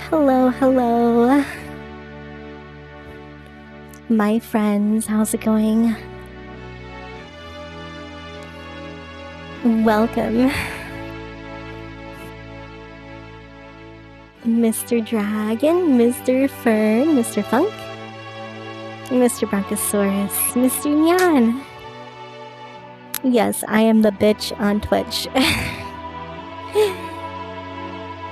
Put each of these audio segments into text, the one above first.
Hello, hello. My friends, how's it going? Welcome. Mr. Dragon, Mr. Fern, Mr. Funk, Mr. Bronchosaurus, Mr. Nyan. Yes, I am the bitch on Twitch.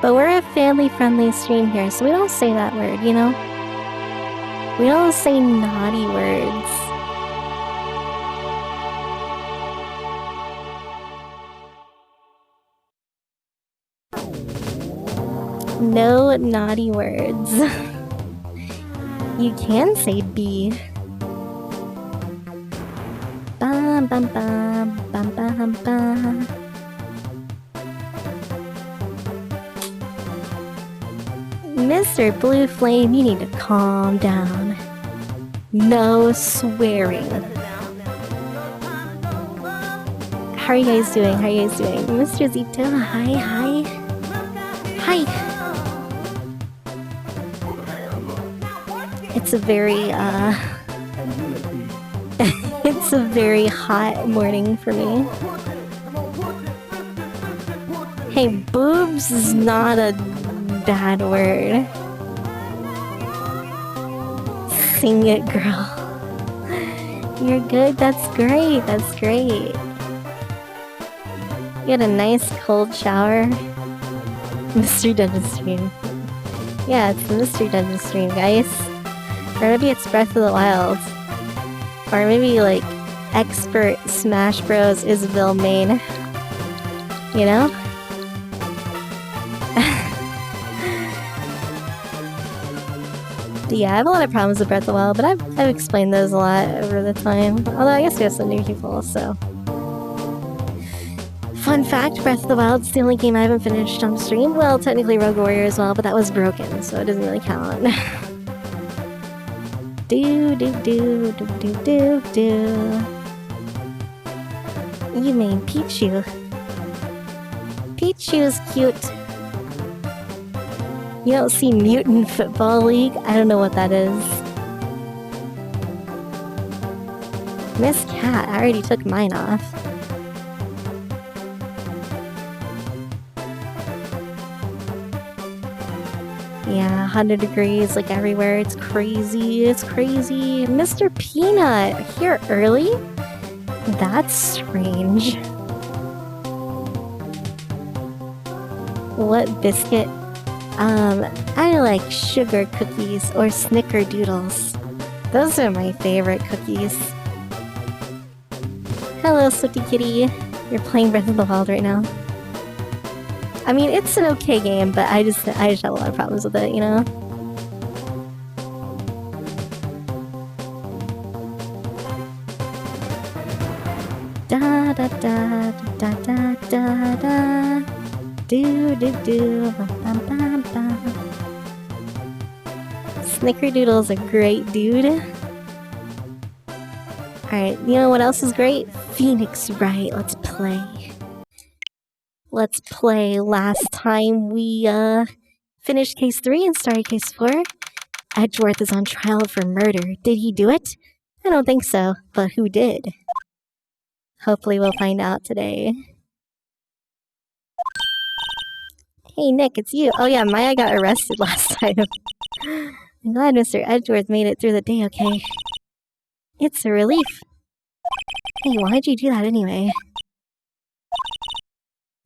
But we're a family-friendly stream here, so we don't say that word, you know? We don't say naughty words. No naughty words. You can say B. Bum bum bum bum bum bum. Mr. Blue Flame, you need to calm down. No swearing. How are you guys doing? How are you guys doing? Mr. Zito, hi, hi. Hi. It's a very, it's a very hot morning for me. Hey, boobs is not a bad word. Sing it, girl. You're good? That's great. That's great. You had a nice cold shower. Mystery Dungeon stream. Yeah, it's the Mystery Dungeon stream, guys. Or maybe it's Breath of the Wild. Or maybe like expert Smash Bros. Isabelle main. You know? Yeah, I have a lot of problems with Breath of the Wild, but I've explained those a lot over the time. Although I guess we have some new people, so. Fun fact, Breath of the Wild's the only game I haven't finished on stream. Well, technically Rogue Warrior as well, but that was broken, so it doesn't really count. do do do do do do do. You mean Pichu? Pichu's cute. You don't see Mutant Football League? I don't know what that is. Miss Cat, I already took mine off. Yeah, 100 degrees like everywhere. It's crazy. It's crazy. Mr. Peanut, here early? That's strange. What biscuit? I like sugar cookies or snickerdoodles. Those are my favorite cookies. Hello, Swifty Kitty. You're playing Breath of the Wild right now. I mean, it's an okay game, but I just have a lot of problems with it, you know? Da da da da da da da. Do do do bum bum bum. Snickerdoodle's a great dude. Alright, you know what else is great? Phoenix Wright, let's play. Let's play. Last time we finished case 3 and started case 4. Edgeworth is on trial for murder. Did he do it? I don't think so, but who did? Hopefully we'll find out today. Hey Nick, it's you. Oh yeah, Maya got arrested last time. I'm glad Mr. Edgeworth made it through the day okay. It's a relief. Hey, why'd you do that anyway?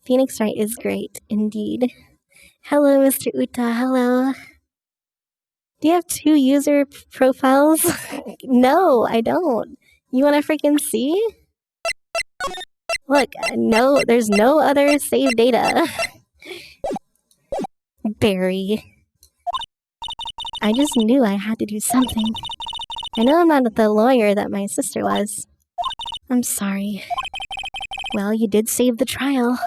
Phoenix Wright is great, indeed. Hello, Mr. Uta, hello. Do you have 2 user profiles? No, I don't. You wanna freaking see? Look, no, there's no other saved data. Barry. I just knew I had to do something. I know I'm not the lawyer that my sister was. I'm sorry. Well, you did save the trial.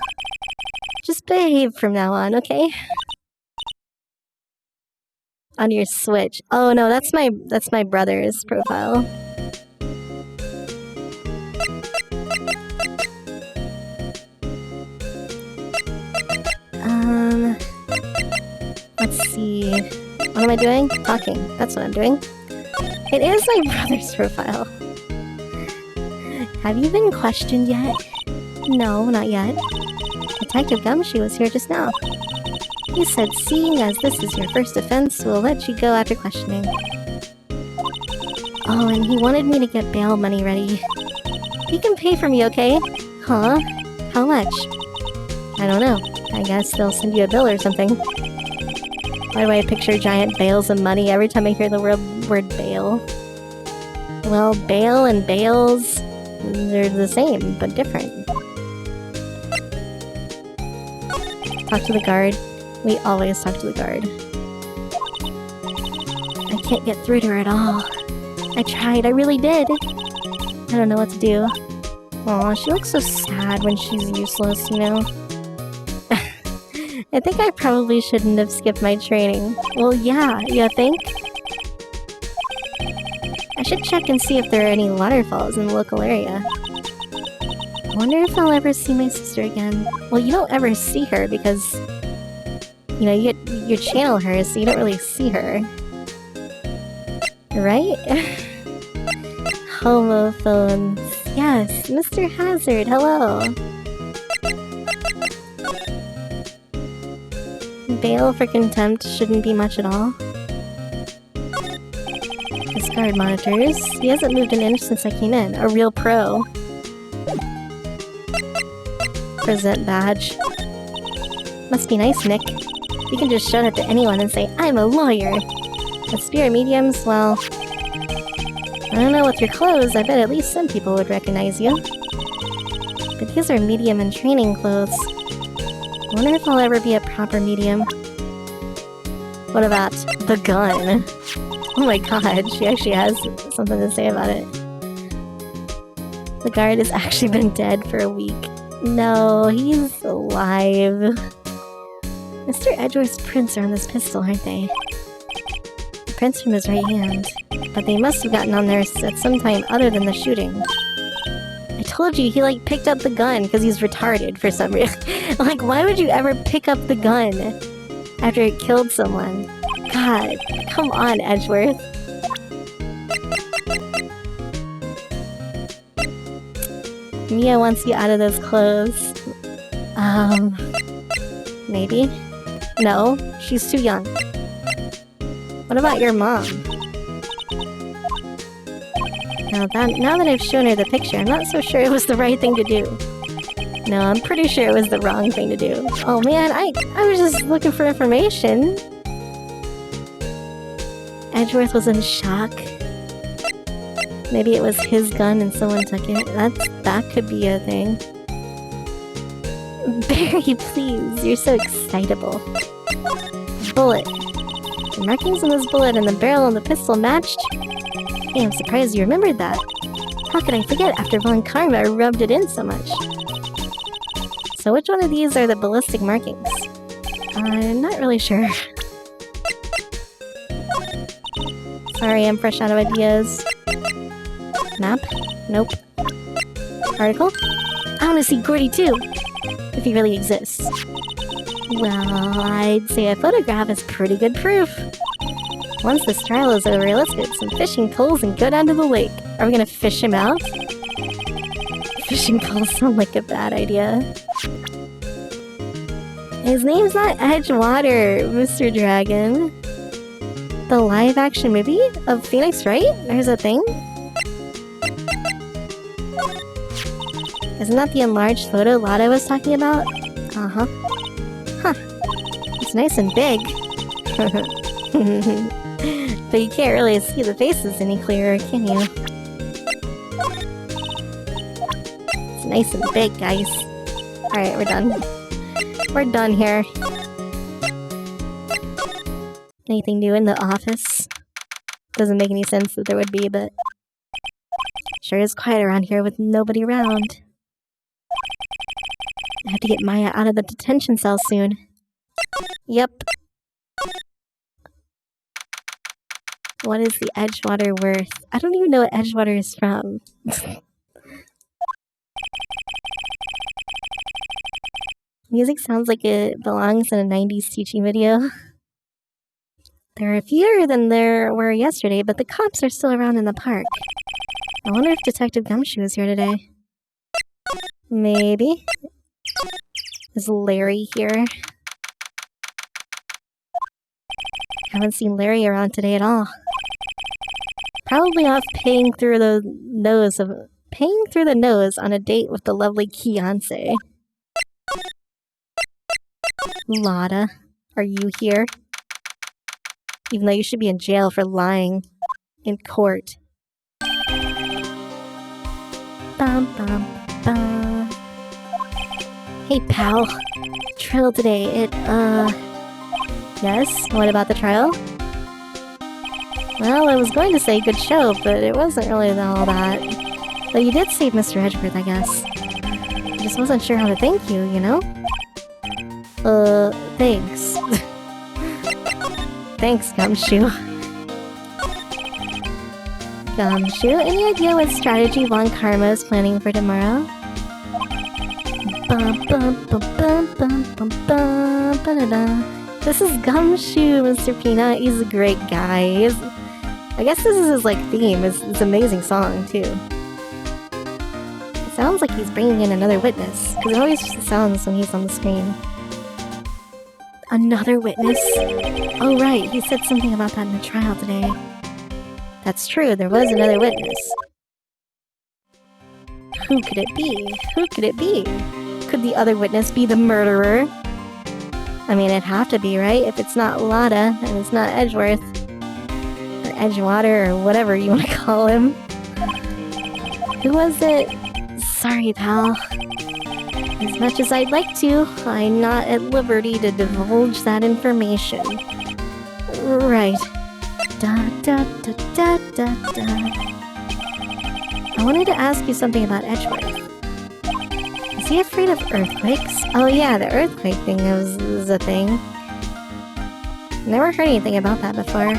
Just behave from now on, okay? On your Switch. Oh no, that's my brother's profile. Let's see. What am I doing? Talking. That's what I'm doing. It is my brother's profile. Have you been questioned yet? No, not yet. Detective Gumshoe was here just now. He said, seeing as this is your first offense, we'll let you go after questioning. Oh, and he wanted me to get bail money ready. He can pay for me, okay? Huh? How much? I don't know. I guess they'll send you a bill or something. Why do I picture giant bales of money every time I hear the word bail? Well, bail and bales, they're the same, but different. Talk to the guard. We always talk to the guard. I can't get through to her at all. I tried, I really did. I don't know what to do. Aw, she looks so sad when she's useless, you know? I think I probably shouldn't have skipped my training. Well, yeah, you think? I should check and see if there are any waterfalls in the local area. I wonder if I'll ever see my sister again. Well, you don't ever see her because, you know, you channel her, so you don't really see her. Right? Homophones. Yes, Mr. Hazard, hello. Bail for contempt shouldn't be much at all. His guard monitors. He hasn't moved an inch since I came in. A real pro. Present badge. Must be nice, Nick. You can just show that to anyone and say, I'm a lawyer. But spirit mediums, well... I don't know, with your clothes, I bet at least some people would recognize you. But these are medium and training clothes. I wonder if I'll ever be a proper medium. What about the gun? Oh my god, she actually has something to say about it. The guard has actually been dead for a week. No, he's alive. Mr. Edgeworth's prints are on this pistol, aren't they? The prints from his right hand. But they must have gotten on there at some time other than the shooting. I told you, he like picked up the gun because he's retarded for some reason. Like, why would you ever pick up the gun after it killed someone? God, come on, Edgeworth. Mia wants you out of those clothes. Maybe? No, she's too young. What about your mom? Now that I've shown her the picture, I'm not so sure it was the right thing to do. No, I'm pretty sure it was the wrong thing to do. Oh man, I was just looking for information. Edgeworth was in shock. Maybe it was his gun and someone took it. That could be a thing. Barry, please, you're so excitable. Bullet. The markings on this bullet and the barrel on the pistol matched? Hey, I'm surprised you remembered that. How could I forget after Von Karma rubbed it in so much? So which one of these are the ballistic markings? I'm not really sure. Sorry, I'm fresh out of ideas. Map? Nope. Article? I want to see Gordy too! If he really exists. Well, I'd say a photograph is pretty good proof. Once this trial is over, let's get some fishing poles and go down to the lake. Are we gonna fish him out? Fishing poles sound like a bad idea. His name's not Edgewater, Mr. Dragon. The live-action movie of Phoenix Wright? There's a thing? Isn't that the enlarged photo Lotto was talking about? Uh-huh. Huh. It's nice and big. But you can't really see the faces any clearer, can you? It's nice and big, guys. Alright, we're done. We're done here. Anything new in the office? Doesn't make any sense that there would be, but... Sure is quiet around here with nobody around. I have to get Maya out of the detention cell soon. Yep. What is the Edgewater worth? I don't even know what Edgewater is from. Music sounds like it belongs in a 90s teaching video. There are fewer than there were yesterday, but the cops are still around in the park. I wonder if Detective Gumshoe is here today. Maybe. Is Larry here? Haven't seen Larry around today at all. Probably off paying through the nose on a date with the lovely Kiance. Lotta, are you here? Even though you should be in jail for lying in court. Bum bum bum. Hey pal, trial today. Yes? What about the trial? Well, I was going to say good show, but it wasn't really all that. But you did save Mr. Edgeworth, I guess. I just wasn't sure how to thank you, you know? Thanks. Thanks, Gumshoe. Gumshoe, any idea what strategy Von Karma is planning for tomorrow? Bum bum bum bum bum bum bum ba-da-da. This is Gumshoe, Mr. Peanut. He's a great guy. I guess this is his, theme. It's an amazing song, too. It sounds like he's bringing in another witness, because it always sounds when he's on the screen. Another witness? Oh, right. He said something about that in the trial today. That's true. There was another witness. Who could it be? Who could it be? Could the other witness be the murderer? I mean, it'd have to be, right? If it's not Lotta, and it's not Edgeworth, or Edgewater, or whatever you want to call him. Who was it? Sorry, pal. As much as I'd like to, I'm not at liberty to divulge that information. Right. Da da da da da da. I wanted to ask you something about Edgeworth. Is he afraid of earthquakes? Oh yeah, the earthquake thing was a thing. Never heard anything about that before.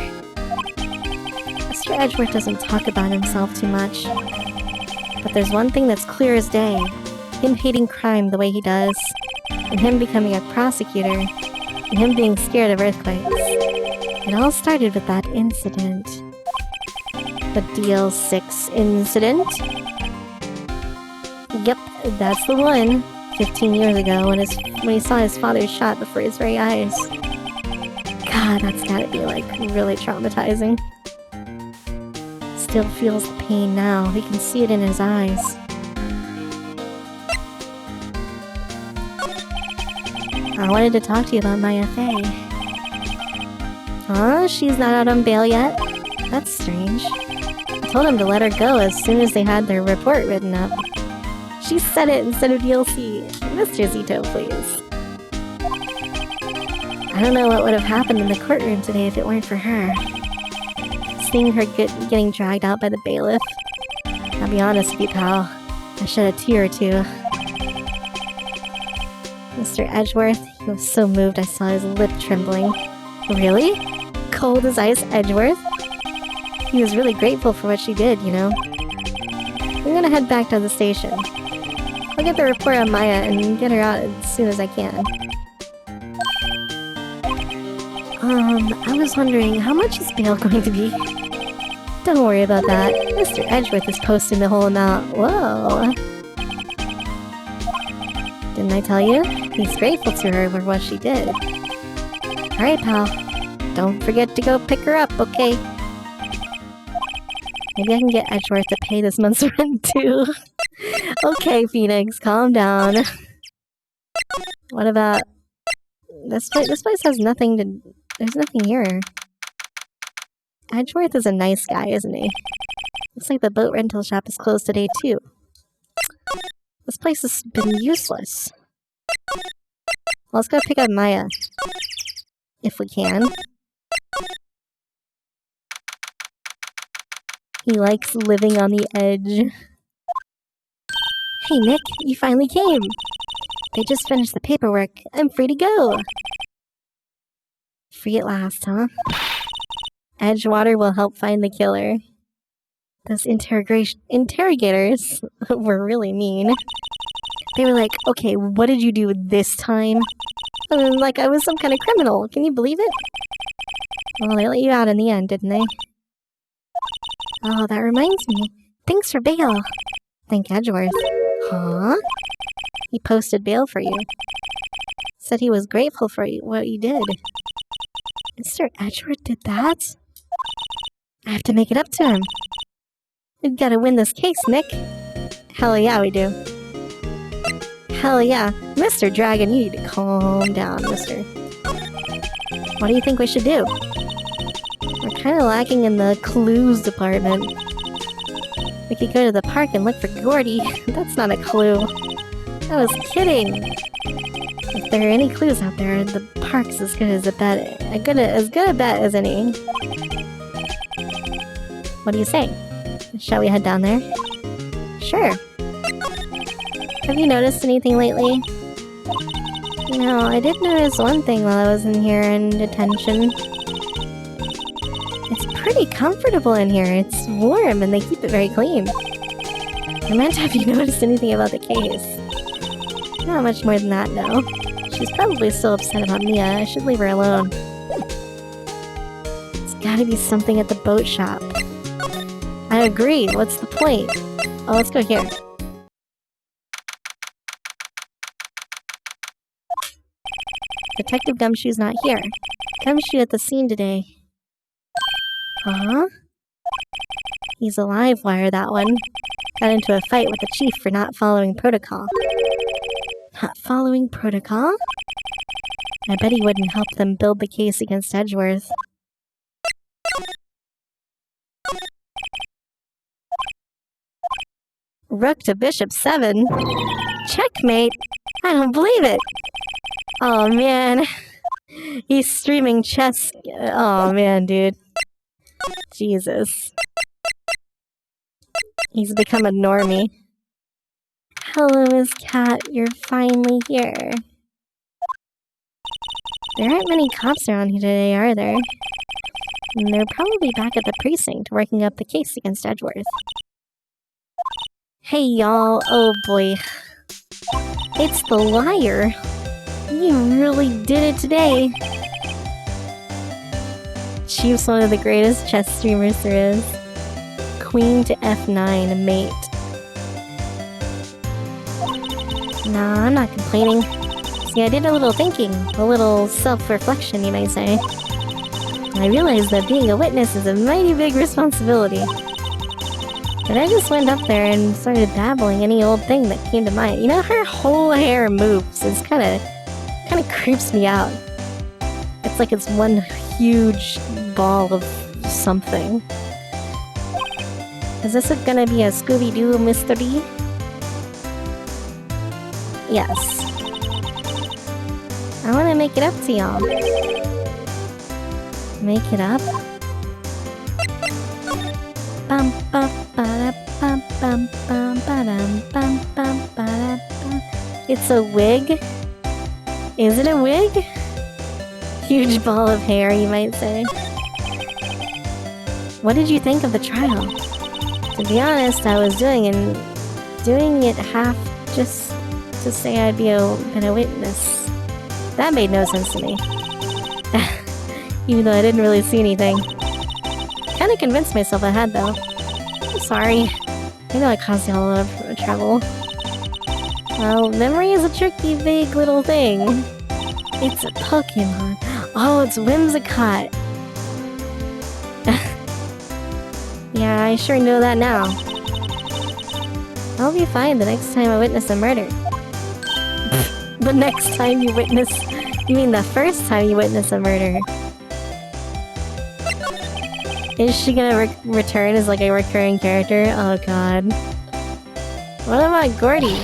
Mr. Edgeworth doesn't talk about himself too much. But there's one thing that's clear as day. Him hating crime the way he does, and him becoming a prosecutor, and him being scared of earthquakes. It all started with that incident. The DL6 incident? Yep, that's the one. 15 years ago, when he saw his father shot before his very eyes. God, that's gotta be, really traumatizing. Still feels the pain now. He can see it in his eyes. I wanted to talk to you about Maya Fey. Huh? She's not out on bail yet? That's strange. I told him to let her go as soon as they had their report written up. She said it instead of DLC. Mr. Zito, please. I don't know what would have happened in the courtroom today if it weren't for her. Seeing her getting dragged out by the bailiff. I'll be honest with you, pal. I shed a tear or two. Mr. Edgeworth, he was so moved I saw his lip trembling. Really? Cold as ice Edgeworth? He was really grateful for what she did, you know. I'm gonna head back to the station. I'll get the report on Maya and get her out as soon as I can. I was wondering, how much is bail going to be? Don't worry about that. Mr. Edgeworth is posting the whole amount. Whoa. Didn't I tell you? He's grateful to her for what she did. Alright, pal. Don't forget to go pick her up, okay? Maybe I can get Edgeworth to pay this month's rent, too. Okay, Phoenix, calm down. What about... This place has nothing to... There's nothing here. Edgeworth is a nice guy, isn't he? Looks like the boat rental shop is closed today, too. This place has been useless. Well, let's go pick up Maya. If we can. He likes living on the edge. Hey Nick, you finally came! They just finished the paperwork. I'm free to go! Free at last, huh? Edgewater will help find the killer. Those interrogators were really mean. They were like, okay, what did you do this time? Like I was some kind of criminal. Can you believe it? Well, they let you out in the end, didn't they? Oh, that reminds me. Thanks for bail. Thank Edgeworth. Huh? He posted bail for you. Said he was grateful for what you did. Mr. Edgeworth did that? I have to make it up to him. We've got to win this case, Nick. Hell yeah, we do. Hell yeah. Mr. Dragon, you need to calm down, mister. What do you think we should do? We're kind of lacking in the clues department. We could go to the park and look for Gordy. That's not a clue. I was kidding. If there are any clues out there, the park's as good as a bet. As good a bet as any. What do you say? Shall we head down there? Sure. Have you noticed anything lately? You know, I did notice one thing while I was in here in detention. It's pretty comfortable in here. It's warm and they keep it very clean. I meant, have you noticed anything about the case? Not much more than that, no. She's probably still upset about Mia. I should leave her alone. It's gotta be something at the boat shop. I agree. What's the point? Oh, let's go here. Detective Gumshoe's not here. Gumshoe at the scene today. Huh? He's a live wire, that one. Got into a fight with the chief for not following protocol. Not following protocol? I bet he wouldn't help them build the case against Edgeworth. Rook to bishop 7. Checkmate! I don't believe it! Oh man. He's streaming chess. Oh man, dude. Jesus. He's become a normie. Hello, Miss Cat. You're finally here. There aren't many cops around here today, are there? And they're probably back at the precinct working up the case against Edgeworth. Hey, y'all. Oh boy. It's the liar. You really did it today. Chief's one of the greatest chess streamers there is. Queen to F9, mate. Nah, I'm not complaining. See, I did a little thinking, a little self-reflection, you might say. I realized that being a witness is a mighty big responsibility. But I just went up there and started dabbling any old thing that came to mind. You know, her whole hair moves. It's kind of creeps me out. It's like it's one huge ball of something. Is this gonna be a Scooby-Doo mystery? Yes. I want to make it up to y'all. Make it up? Bum bum ba bum bum bum ba bum bum ba. It's a wig? Is it a wig? Huge ball of hair, you might say. What did you think of the trial? To be honest, I was doing it half just to say I'd been a witness. That made no sense to me. Even though I didn't really see anything. Kinda convinced myself I had, though. I'm sorry. I know I caused you a lot of trouble. Well, memory is a tricky, vague little thing. It's a Pokemon. Oh, it's Whimsicott. Yeah, I sure know that now. I'll be fine the next time I witness a murder. The next time you witness... You mean the first time you witness a murder? Is she gonna return as like a recurring character? Oh god. What about Gordy?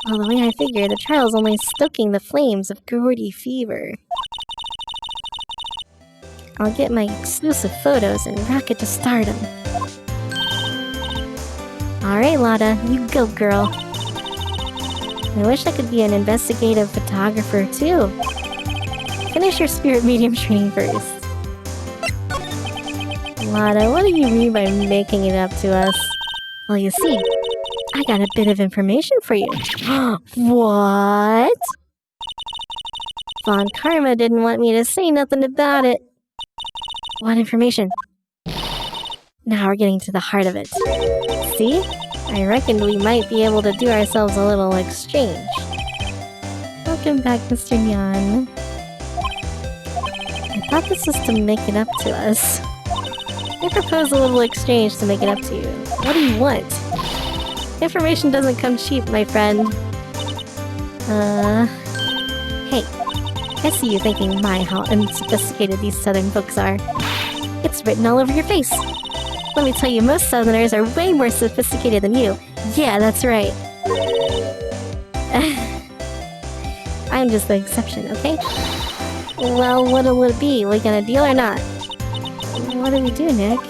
Well, the way I figure, the trial's only stoking the flames of Gordy fever. I'll get my exclusive photos and rocket to stardom. Alright, Lotta, you go, girl. I wish I could be an investigative photographer, too. Finish your spirit medium training first. Lotta, what do you mean by making it up to us? Well, you see, I got a bit of information for you. What? Von Karma didn't want me to say nothing about it. What information? Now we're getting to the heart of it. See? I reckoned we might be able to do ourselves a little exchange. Welcome back, Mr. Nyan. I thought this was to make it up to us. I propose a little exchange to make it up to you. What do you want? Information doesn't come cheap, my friend. Hey. I see you thinking, my, how unsophisticated these southern folks are. It's written all over your face. Let me tell you, most southerners are way more sophisticated than you. Yeah, that's right. I'm just the exception, okay? Well, what'll it be? We gonna deal or not? What do we do, Nick?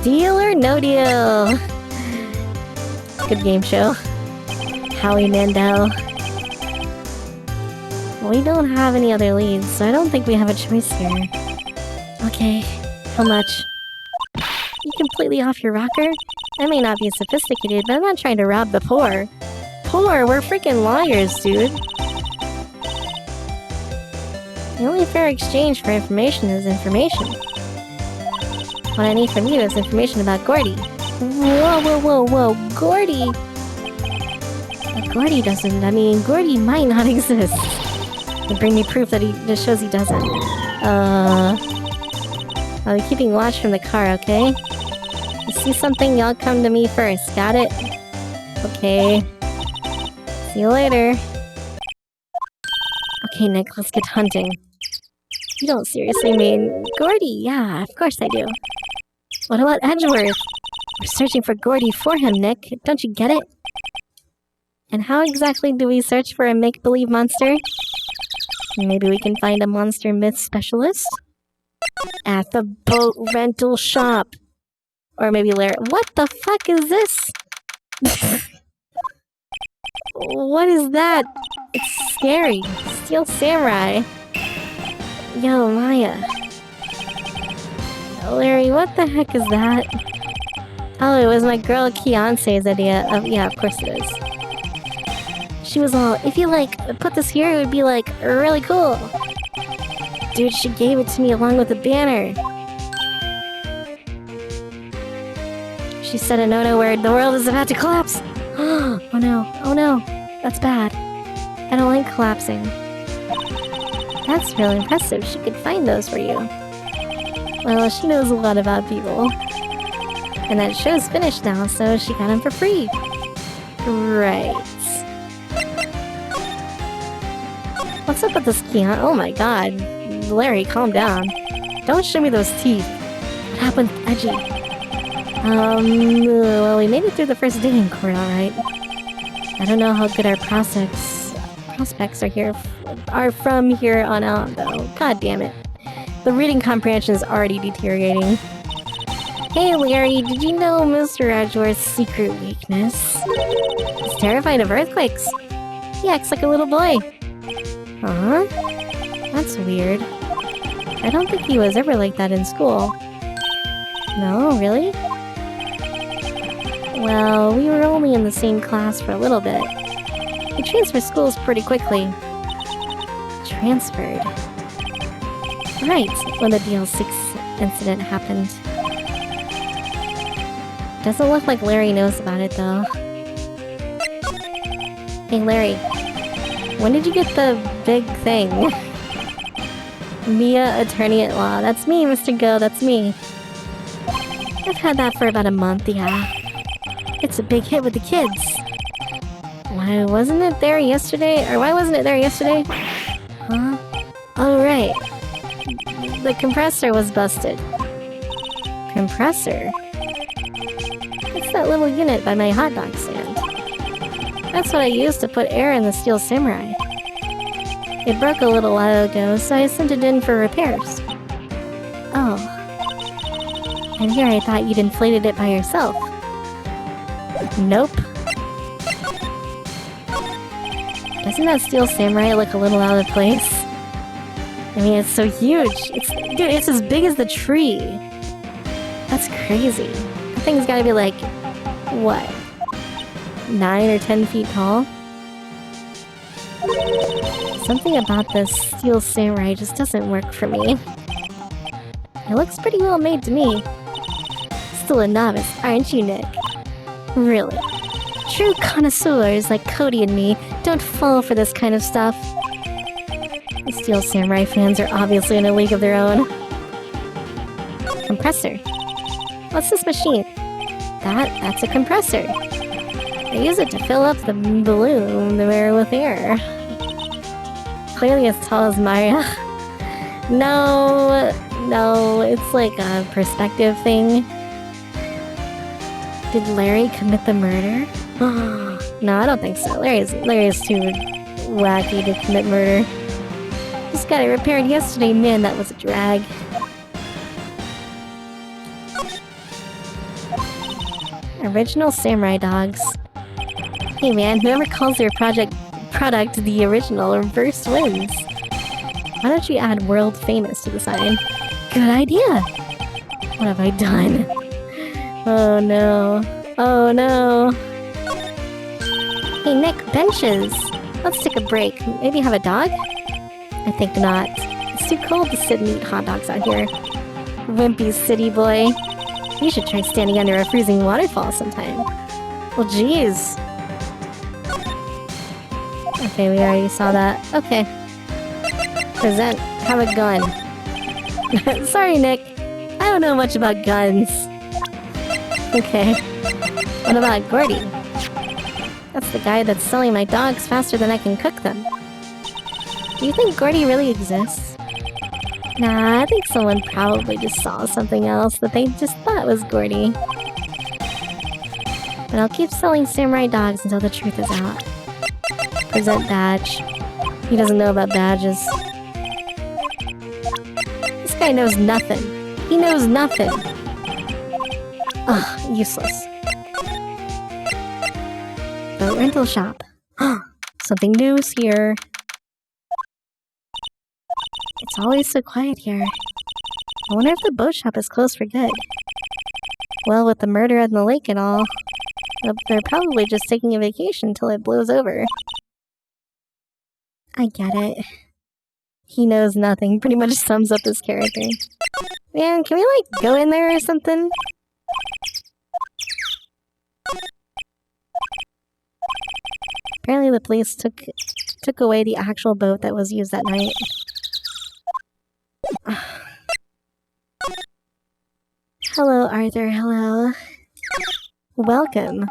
Deal or no deal? Good game show. Howie Mandel. We don't have any other leads, so I don't think we have a choice here. Okay, how much? You completely off your rocker? I may not be sophisticated, but I'm not trying to rob the poor. Poor? We're freaking lawyers, dude. The only fair exchange for information is information. What I need from you is information about Gordy. Whoa, Gordy! But Gordy doesn't, Gordy might not exist. And bring me proof that that shows he doesn't. I'll be keeping watch from the car, okay? You see something, y'all come to me first, got it? Okay. See you later. Okay, Nick, let's get hunting. You don't seriously mean Gordy? Yeah, of course I do. What about Edgeworth? We're searching for Gordy for him, Nick. Don't you get it? And how exactly do we search for a make-believe monster? Maybe we can find a monster myth specialist? At the boat rental shop. Or maybe Larry. What the fuck is this? What is that? It's scary. Steel Samurai. Yo, Maya. Larry, what the heck is that? Oh, it was my girl Keonce's idea. Yeah, of course it is. She was all, if you put this here, it would be really cool. Dude, she gave it to me along with the banner. She said a no-no word. The world is about to collapse. Oh no, that's bad. I don't like collapsing. That's really impressive. She could find those for you. Well, she knows a lot about people. And that show's finished now, so she got them for free. Right. What's up with this Keon? Oh my god. Larry, calm down. Don't show me those teeth. What happened with Edgy? Well, we made it through the first dating court, alright. I don't know how good our prospects are from here on out, though. God damn it. The reading comprehension is already deteriorating. Hey, Larry, did you know Mr. Edgeworth's secret weakness? He's terrified of earthquakes. He acts like a little boy. Huh? That's weird. I don't think he was ever like that in school. No, really? Well, we were only in the same class for a little bit. He transferred schools pretty quickly. Transferred? Right, when the DL6 incident happened. Doesn't look like Larry knows about it, though. Hey, Larry. When did you get the big thing? Mia, attorney at law. That's me, Mr. Go, that's me. I've had that for about a month, yeah. It's a big hit with the kids. Why wasn't it there yesterday? Huh? Oh, right. The compressor was busted. Compressor? It's that little unit by my hot dog stand. That's what I used to put air in the Steel Samurai. It broke a little while ago, so I sent it in for repairs. Oh. And here I thought you'd inflated it by yourself. Nope. Doesn't that Steel Samurai look a little out of place? I mean, it's so huge. Dude, it's as big as the tree. That's crazy. That thing's gotta be what? 9 or 10 feet tall? Something about this Steel Samurai just doesn't work for me. It looks pretty well made to me. Still a novice, aren't you, Nick? Really? True connoisseurs like Cody and me don't fall for this kind of stuff. The Steel Samurai fans are obviously in a league of their own. Compressor. What's this machine? That's a compressor. They use it to fill up the balloon with air. Clearly as tall as Maya. No, it's like a perspective thing. Did Larry commit the murder? No, I don't think so. Larry's too wacky to commit murder. Just got it repaired yesterday, man, that was a drag. Original samurai dogs. Hey man, whoever calls their product the original or first wins. Why don't you add world famous to the sign? Good idea! What have I done? Oh no. Oh no. Hey Nick, benches! Let's take a break. Maybe have a dog? I think not. It's too cold to sit and eat hot dogs out here. Wimpy city boy. You should try standing under a freezing waterfall sometime. Well, jeez. Okay, we already saw that. Okay. Present. Have a gun. Sorry, Nick. I don't know much about guns. Okay. What about Gordy? That's the guy that's selling my dogs faster than I can cook them. Do you think Gordy really exists? Nah, I think someone probably just saw something else that they just thought was Gordy. But I'll keep selling samurai dogs until the truth is out. Present badge. He doesn't know about badges. This guy knows nothing. He knows nothing. Ugh, useless. Boat rental shop. Something new is here. It's always so quiet here. I wonder if the boat shop is closed for good. Well, with the murder in the lake and all, they're probably just taking a vacation till it blows over. I get it. He knows nothing pretty much sums up his character. Man, can we like go in there or something? Apparently the police took away the actual boat that was used that night. Hello, Arthur. Hello. Welcome.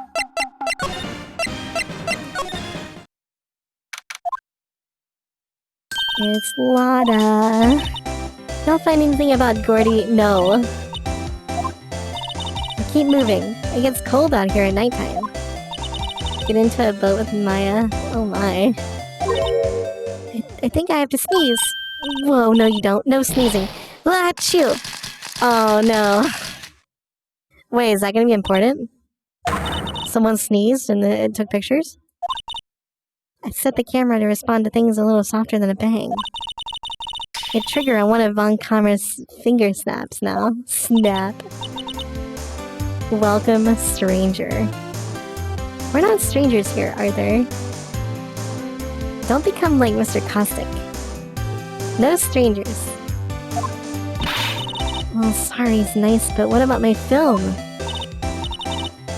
It's Lada. Don't find anything about Gordy? No. Keep moving. It gets cold out here at nighttime. Get into a boat with Maya. Oh my. I think I have to sneeze. Whoa, no you don't. No sneezing. Achoo! Oh no. Wait, is that gonna be important? Someone sneezed and it took pictures? I set the camera to respond to things a little softer than a bang. Hit trigger on one of Von Kammer's finger snaps now. Snap. Welcome, stranger. We're not strangers here, Arthur. Don't become like Mr. Caustic. No strangers. Well, sorry is nice, but what about my film?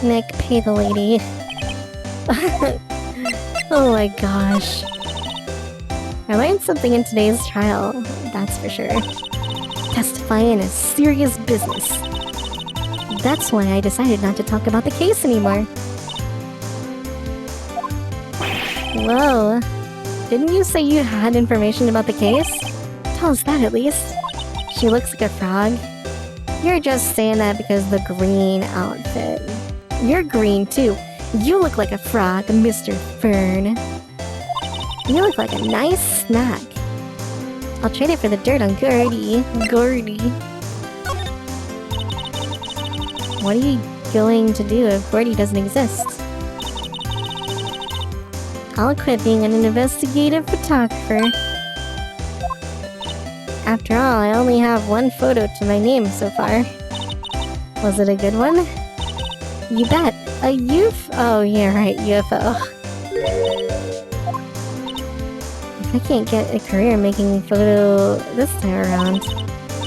Nick, pay the lady. Oh my gosh. I learned something in today's trial, that's for sure. Testifying is serious business. That's why I decided not to talk about the case anymore. Whoa. Didn't you say you had information about the case? Tell us that at least. She looks like a frog. You're just saying that because of the green outfit. You're green too. You look like a frog, Mr. Fern. You look like a nice snack. I'll trade it for the dirt on Gordy. Gordy. What are you going to do if Gordy doesn't exist? I'll quit being an investigative photographer. After all, I only have one photo to my name so far. Was it a good one? You bet. A UFO? Oh, yeah, right, UFO. If I can't get a career making photo this time around,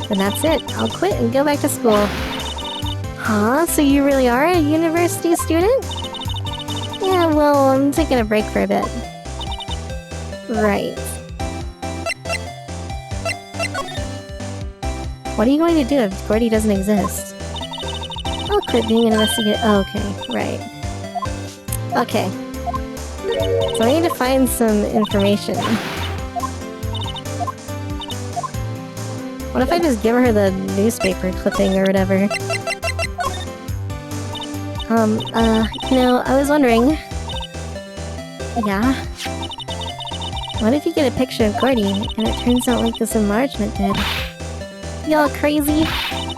Then that's it. I'll quit and go back to school. Huh? So you really are a university student? Yeah, well, I'm taking a break for a bit. Right. What are you going to do if Gordy doesn't exist? I'll quit being an investigator. Oh, okay, right. Okay. So I need to find some information. What if I just give her the newspaper clipping or whatever? You know, I was wondering... Yeah? What if you get a picture of Gordy, and it turns out like this enlargement did? Y'all crazy?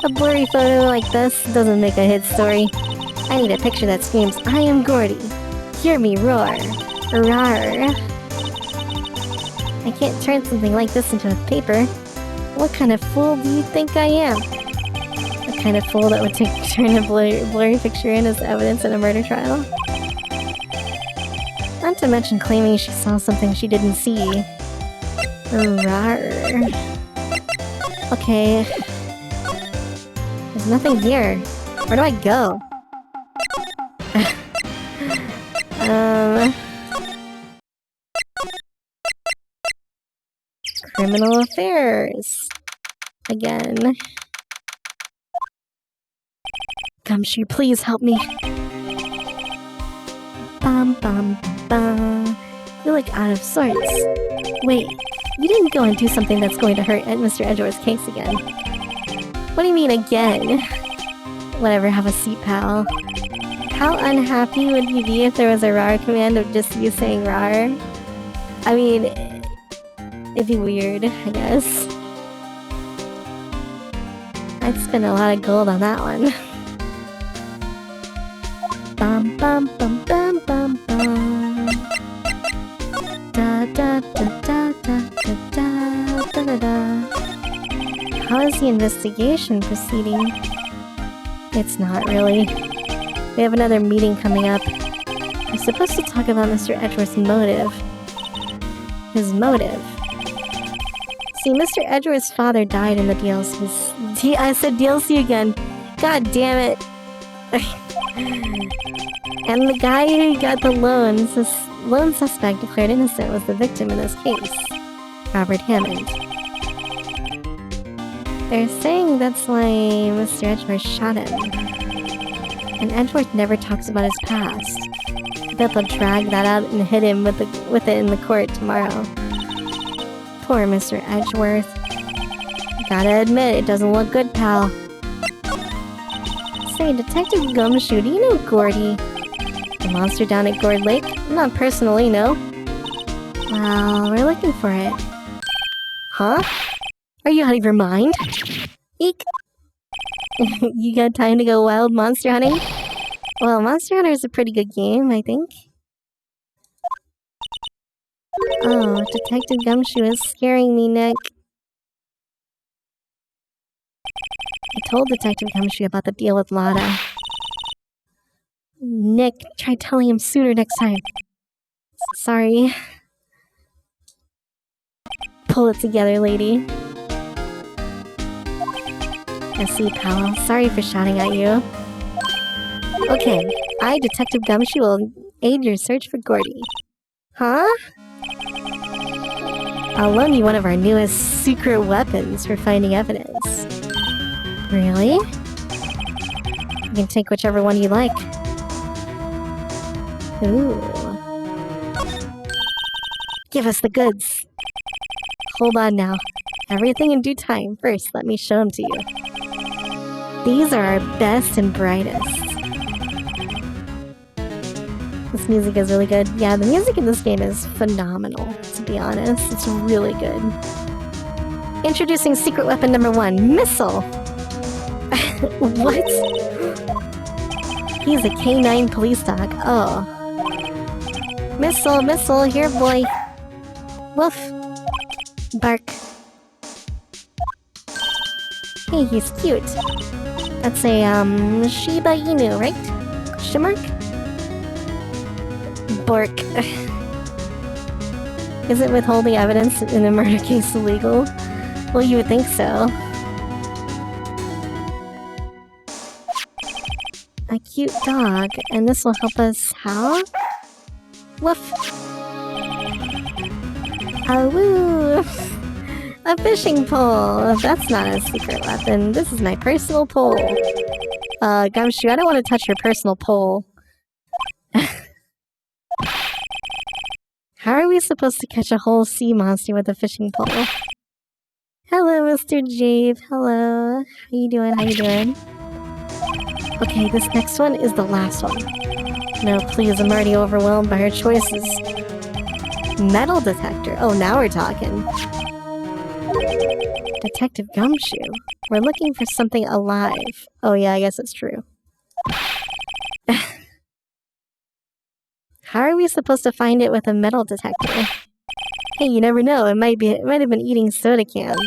A blurry photo like this doesn't make a hit story. I need a picture that screams, I am Gordy. Hear me roar. Rawr. I can't turn something like this into a paper. What kind of fool do you think I am? The kind of fool that would turn a blurry picture in as evidence in a murder trial? Not to mention claiming she saw something she didn't see. Rawr. Okay. There's nothing here. Where do I go? Criminal affairs. Again. Gumshoe, please help me. Bum bum bum. You look out of sorts. Wait, you didn't go and do something that's going to hurt Mr. Edgeworth's case again. What do you mean again? Whatever, have a seat, pal. How unhappy would you be if there was a RAR command of just you saying RAR? I mean, it'd be weird, I guess. I'd spend a lot of gold on that one. Bum bum bum bum bum bum. Da da da da da da da da da. How is the investigation proceeding? It's not really. We have another meeting coming up. We're supposed to talk about Mr. Edgeworth's motive. His motive. See, Mr. Edgeworth's father died in the DLCs. I said DLC again. God damn it. And the guy who got the loans, this lone suspect declared innocent, was the victim in this case. Robert Hammond. They're saying that's why Mr. Edgeworth shot him. And Edgeworth never talks about his past. I bet they'll drag that out and hit him with it in the court tomorrow. Poor Mr. Edgeworth. Gotta admit, it doesn't look good, pal. Say, Detective Gumshoe, do you know Gordy? The monster down at Gourd Lake? Not personally, no. Well, we're looking for it. Huh? Are you out of your mind? Eek! You got time to go wild monster hunting? Well, Monster Hunter is a pretty good game, I think. Oh, Detective Gumshoe is scaring me, Nick. I told Detective Gumshoe about the deal with Lada. Nick, try telling him sooner next time. Sorry. Pull it together, lady. I see, pal. Sorry for shouting at you. Okay, I, Detective Gumshoe, will aid your search for Gordy. Huh? I'll loan you one of our newest secret weapons for finding evidence. Really? You can take whichever one you like. Ooh. Give us the goods. Hold on now. Everything in due time. First, let me show them to you. These are our best and brightest. This music is really good. Yeah, the music in this game is phenomenal, to be honest. It's really good. Introducing secret weapon number 1, missile! What? He's a K9 police dog. Oh. Missile, missile, here boy. Woof. Bark. Hey, he's cute. That's a, Shiba Inu, right? Shimmerk? Bork. Is it withholding evidence in a murder case illegal? Well, you would think so. a cute dog, and this will help us how? Woof! Oh, woo! A fishing pole! That's not a secret weapon. This is my personal pole. Gumshoe, I don't want to touch your personal pole. How are we supposed to catch a whole sea monster with a fishing pole? Hello, Mr. Jade. Hello. How you doing? How you doing? Okay, this next one is the last one. No, please, I'm already overwhelmed by our choices. Metal detector. Oh, now we're talking. Detective Gumshoe. We're looking for something alive. Oh yeah, I guess it's true. How are we supposed to find it with a metal detector? Hey, you never know. It might have been eating soda cans.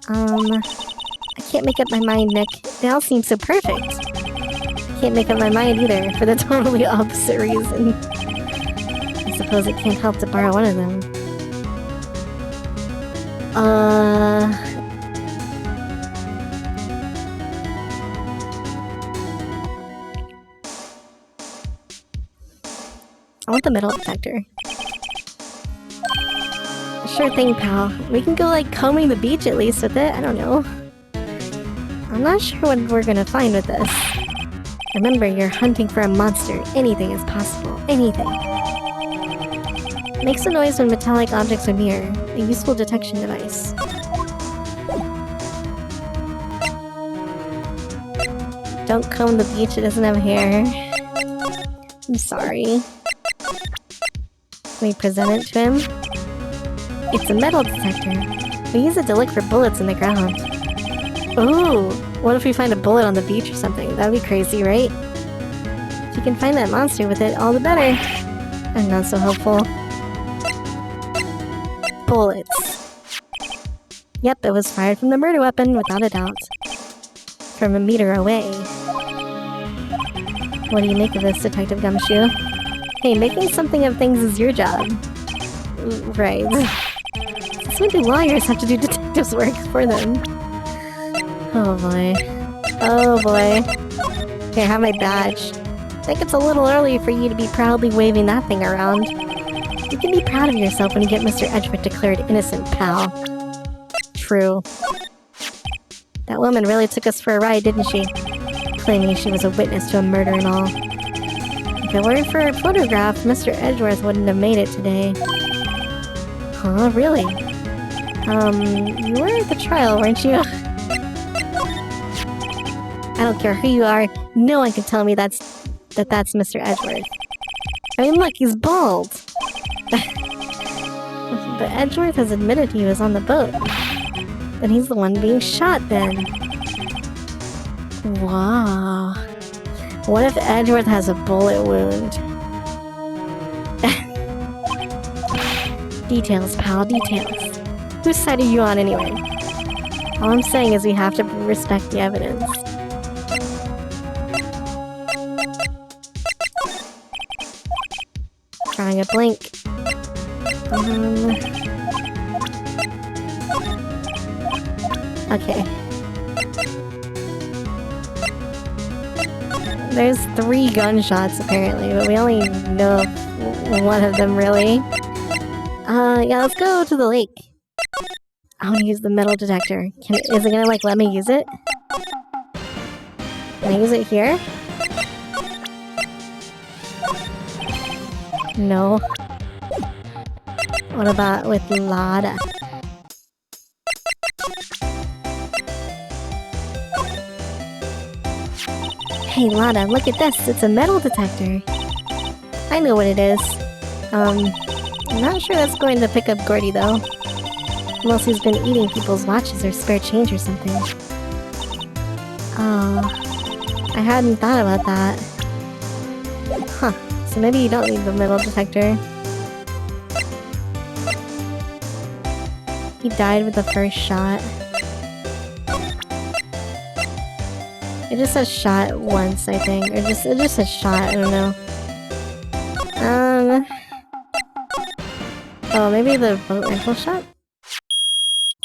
I can't make up my mind, Nick. They all seem so perfect. Can't make up my mind either, for the totally opposite reason. I suppose it can't help to borrow one of them. I want the metal detector. Sure thing, pal. We can go, like, combing the beach at least with it. I don't know. I'm not sure what we're gonna find with this. Remember, you're hunting for a monster. Anything is possible. Anything. Makes a noise when metallic objects are near. A useful detection device. Don't comb the beach, it doesn't have hair. I'm sorry. Can we present it to him? It's a metal detector. We use it to look for bullets in the ground. Ooh, what if we find a bullet on the beach or something? That'd be crazy, right? If you can find that monster with it, all the better. I'm not so hopeful. Bullets. Yep, it was fired from the murder weapon, without a doubt. From a meter away. What do you make of this, Detective Gumshoe? Hey, making something of things is your job. Right. Since when do lawyers have to do detectives' work for them? Oh boy. Oh boy. Here, have my badge. I think it's a little early for you to be proudly waving that thing around. You can be proud of yourself when you get Mr. Edgeworth declared innocent, pal. True. That woman really took us for a ride, didn't she? Claiming she was a witness to a murder and all. If it weren't for her photograph, Mr. Edgeworth wouldn't have made it today. Huh, really? You were at the trial, weren't you? I don't care who you are, no one can tell me that's Mr. Edgeworth. I mean, look, he's bald! But Edgeworth has admitted he was on the boat. Then he's the one being shot, then. Wow. What if Edgeworth has a bullet wound? Details, pal, details. Whose side are you on anyway? All I'm saying is we have to respect the evidence. Drawing a blank. Okay. There's 3 gunshots apparently, but we only know one of them really. Yeah, let's go to the lake. I want to use the metal detector. Is it gonna, like, let me use it? Can I use it here? No. What about with Lada? Hey Lada, look at this! It's a metal detector! I know what it is. I'm not sure that's going to pick up Gordy though. Unless he's been eating people's watches or spare change or something. Oh, I hadn't thought about that. Huh, so maybe you don't need the metal detector. He died with the first shot. It just says shot once, I think. Or it just says shot, I don't know. Oh, maybe the boat rifle shot?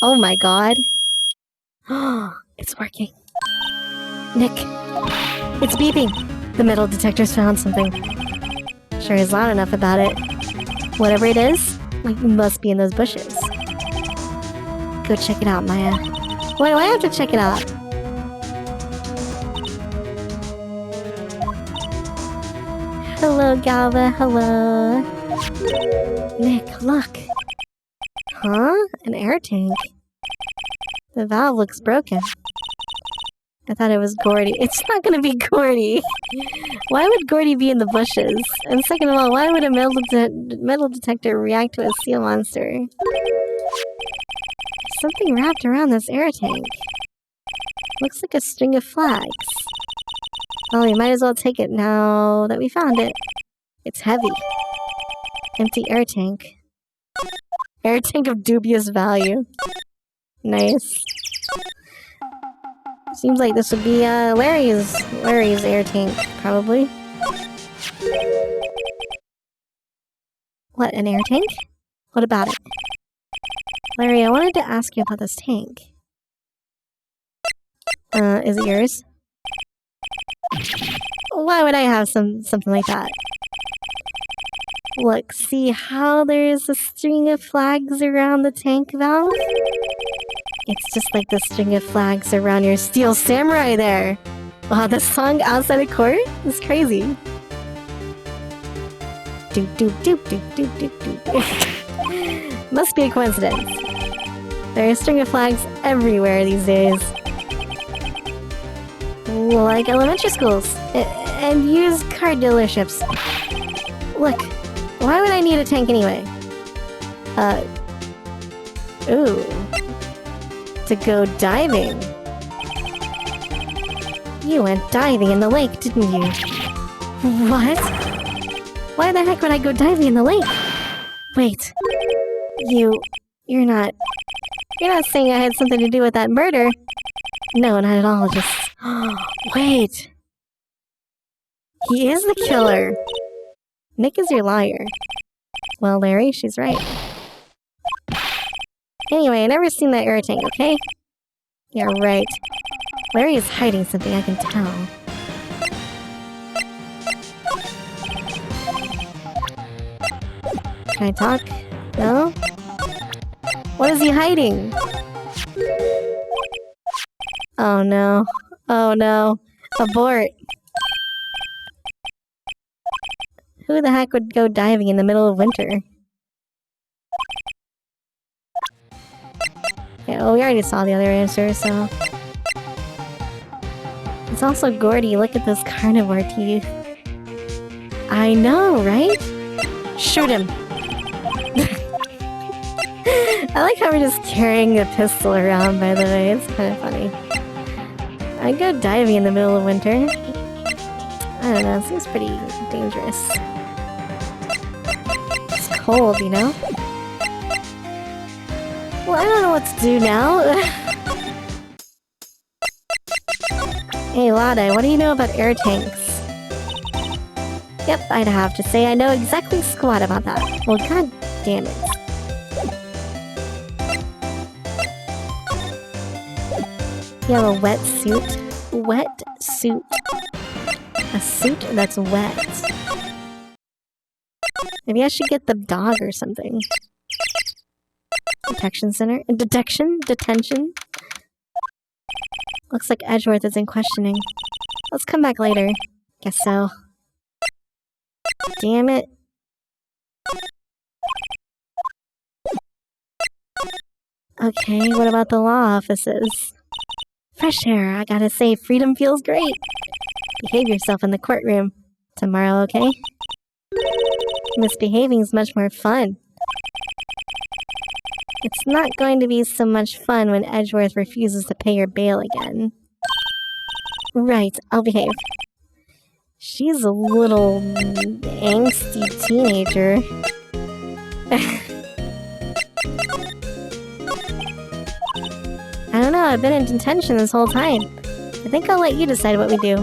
Oh my god. It's working. Nick, it's beeping. The metal detector's found something. Sure is loud enough about it. Whatever it is, it must be in those bushes. Go check it out, Maya. Why do I have to check it out? Hello, Galva. Hello. Nick, look. Huh? An air tank. The valve looks broken. I thought it was Gordy. It's not gonna be Gordy. Why would Gordy be in the bushes? And second of all, why would a metal detector react to a seal monster? Something wrapped around this air tank. Looks like a string of flags. Well, we might as well take it now that we found it. It's heavy. Empty air tank. Air tank of dubious value. Nice. Seems like this would be Larry's air tank, probably. What, an air tank? What about it? Larry, I wanted to ask you about this tank. Is it yours? Why would I have something like that? Look, see how there's a string of flags around the tank valve? It's just like the string of flags around your steel samurai there. Wow, the song outside of court is crazy. Doop doop doop doop doop doop doop. Must be a coincidence. There are a string of flags everywhere these days. Like elementary schools and used car dealerships. Look, why would I need a tank anyway? Ooh. To go diving. You went diving in the lake, didn't you? What? Why the heck would I go diving in the lake? Wait. You're not saying I had something to do with that murder? No, not at all, just... Wait! He is the killer! Nick is your liar. Well, Larry, she's right. Anyway, I never seen that air tank, okay? Yeah, right. Larry is hiding something, I can tell. Can I talk? No? What is he hiding? Oh no. Oh no. Abort. Who the heck would go diving in the middle of winter? Yeah, well, we already saw the other answer, so... It's also Gordy. Look at those carnivore teeth. I know, right? Shoot him! I like how we're just carrying a pistol around, by the way. It's kind of funny. I'd go diving in the middle of winter. I don't know, it seems pretty dangerous. It's cold, you know? Well, I don't know what to do now. Hey, Lada, what do you know about air tanks? Yep, I'd have to say I know exactly squat about that. Well, god damn it. You have a wet suit? Wet suit. A suit that's wet. Maybe I should get the dog or something. Detection center? Detention? Looks like Edgeworth is in questioning. Let's come back later. Guess so. Damn it. Okay, what about the law offices? Fresh air, I gotta say, freedom feels great. Behave yourself in the courtroom. Tomorrow, okay? Misbehaving's much more fun. It's not going to be so much fun when Edgeworth refuses to pay your bail again. Right, I'll behave. She's a little... angsty teenager. I don't know, I've been in detention this whole time. I think I'll let you decide what we do.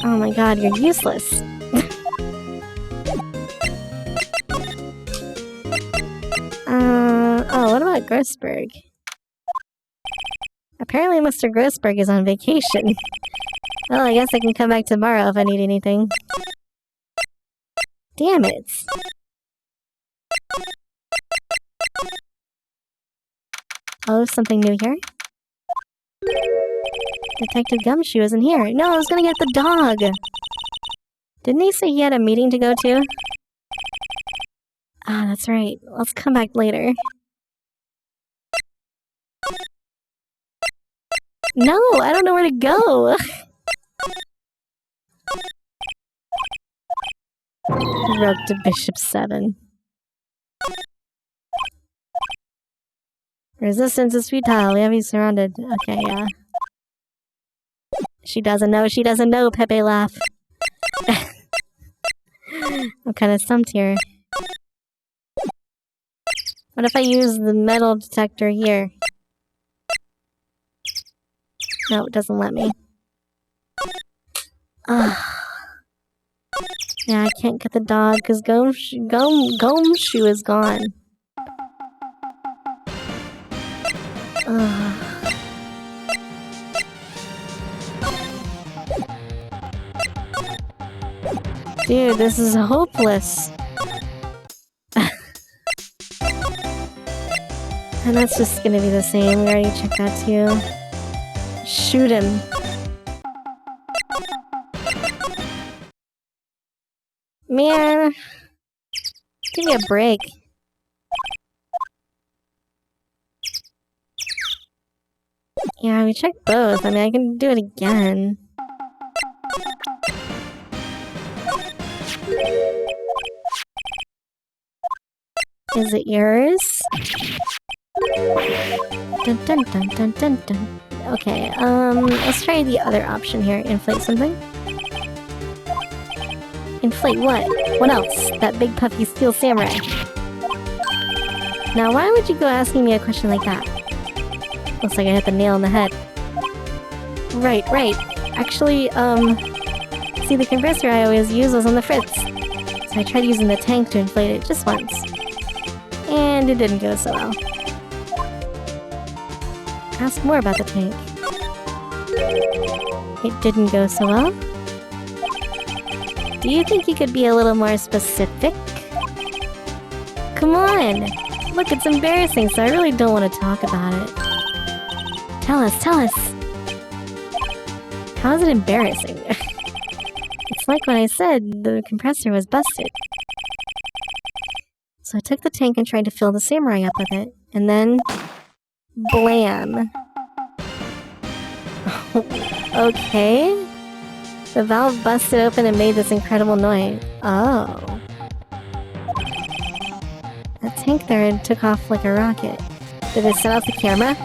Oh my god, you're useless. Oh, what about Grossberg? Apparently Mr. Grossberg is on vacation. Well, I guess I can come back tomorrow if I need anything. Damn it. Oh, something new here? Detective Gumshoe isn't here. No, I was gonna get the dog! Didn't he say he had a meeting to go to? Ah, that's right. Let's come back later. No, I don't know where to go! Rook to Bishop 7. Resistance is futile. We have you surrounded. Okay, yeah. She doesn't know, Pepe laugh. I'm kinda stumped here. What if I use the metal detector here? No, it doesn't let me. Yeah, I can't get the dog because Gumshoe is gone. Dude, this is hopeless. And that's just gonna be the same. We already checked that too. Shoot him. Man. Give me a break. Yeah, we checked both. I mean, I can do it again. Is it yours? Dun dun dun dun dun dun. Okay, let's try the other option here. Inflate something? Inflate what? What else? That big puffy steel samurai. Now, why would you go asking me a question like that? Looks like I hit the nail on the head. Right. Actually, see, the compressor I always use was on the Fritz. So I tried using the tank to inflate it just once. And it didn't go so well. Ask more about the tank. It didn't go so well? Do you think you could be a little more specific? Come on! Look, it's embarrassing, so I really don't want to talk about it. Tell us! How is it embarrassing? It's like when I said the compressor was busted. So I took the tank and tried to fill the samurai up with it, and then... blam! Okay? The valve busted open and made this incredible noise. Oh. That tank there took off like a rocket. Did it set off the camera?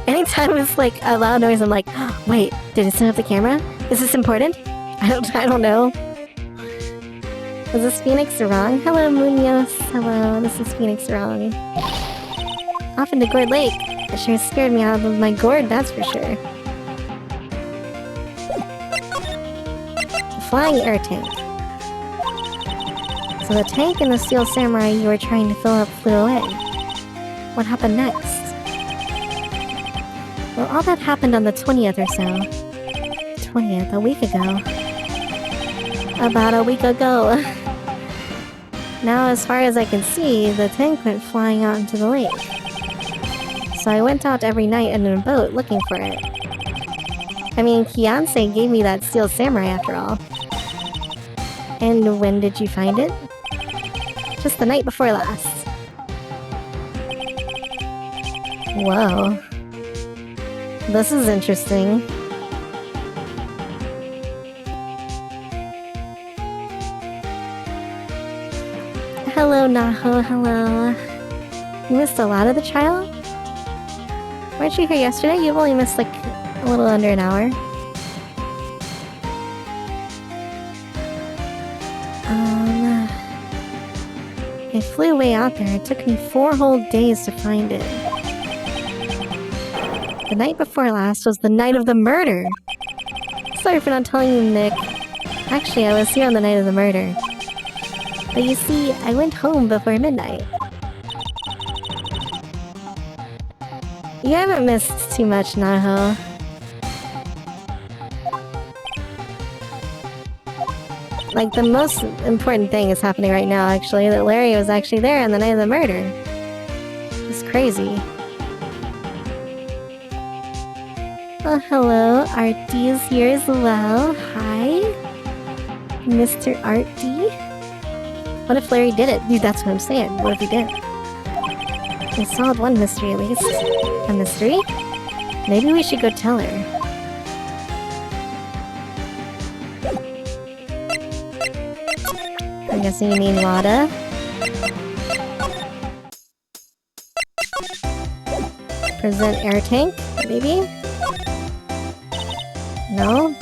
Anytime it's like a loud noise, I'm like, wait, did it set off the camera? Is this important? I don't know. Was this Phoenix wrong? Hello, Munoz. Hello, this is Phoenix wrong. Off into Gourd Lake. It sure scared me out of my gourd, that's for sure. The flying air tank. So the tank and the steel samurai you were trying to fill up flew away. What happened next? Well, all that happened on the 20th or so. 20th, a week ago. About a week ago. Now, as far as I can see, the tank went flying out into the lake. So I went out every night in a boat looking for it. I mean, Kianse gave me that steel samurai after all. And when did you find it? Just the night before last. Whoa. This is interesting. Hello, Naho, hello. You missed a lot of the trial? Weren't you here yesterday? You've only missed like a little under an hour. It flew way out there. It took me 4 whole days to find it. The night before last was the night of the murder. Sorry for not telling you, Nick. Actually, I was here on the night of the murder. But you see, I went home before midnight. You haven't missed too much, Naho. Like, the most important thing is happening right now, actually, that Larry was actually there on the night of the murder. It's crazy. Oh, hello. Artie is here as well. Hi. Mr. Artie. What if Larry did it? Dude, that's what I'm saying. What if he did? We solved one mystery at least. A mystery? Maybe we should go tell her. I'm guessing you mean Lada. Present air tank, maybe? No?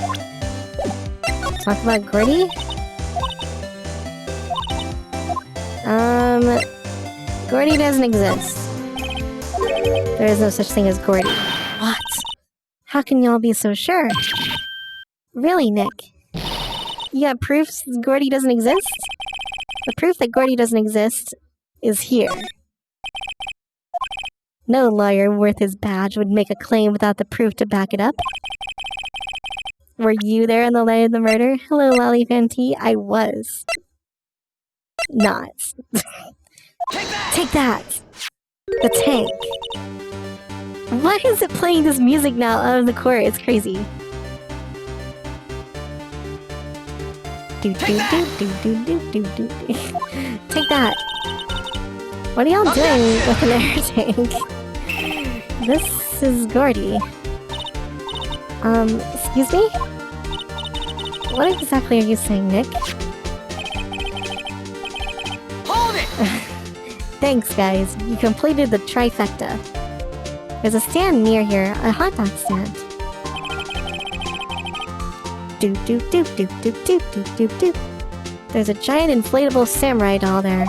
Talk about Gordy? Gordy doesn't exist. There is no such thing as Gordy. What? How can y'all be so sure? Really, Nick? You got proofs Gordy doesn't exist? The proof that Gordy doesn't exist is here. No lawyer worth his badge would make a claim without the proof to back it up. Were you there on the night of the murder? Hello, Lollipantee. I was. Not. Take that! The tank. Why is it playing this music now out of the court? It's crazy. Do do do do do do do do. Take that. What are y'all doing with an air tank? This is Gordy. Excuse me? What exactly are you saying, Nick? Hold it! Thanks, guys. You completed the trifecta. There's a stand near here, a hot dog stand. Do do do do do do do do do. There's a giant inflatable samurai doll there.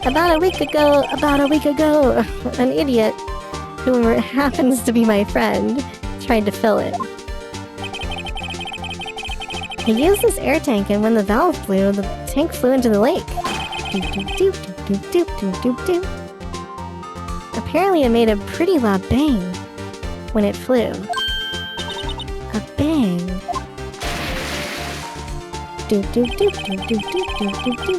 About a week ago, an idiot who happens to be my friend tried to fill it. He used this air tank, and when the valve blew, the tank flew into the lake. Do do do do do do do do. Apparently, it made a pretty loud bang when it flew. A bang. Do do do do do do do do do.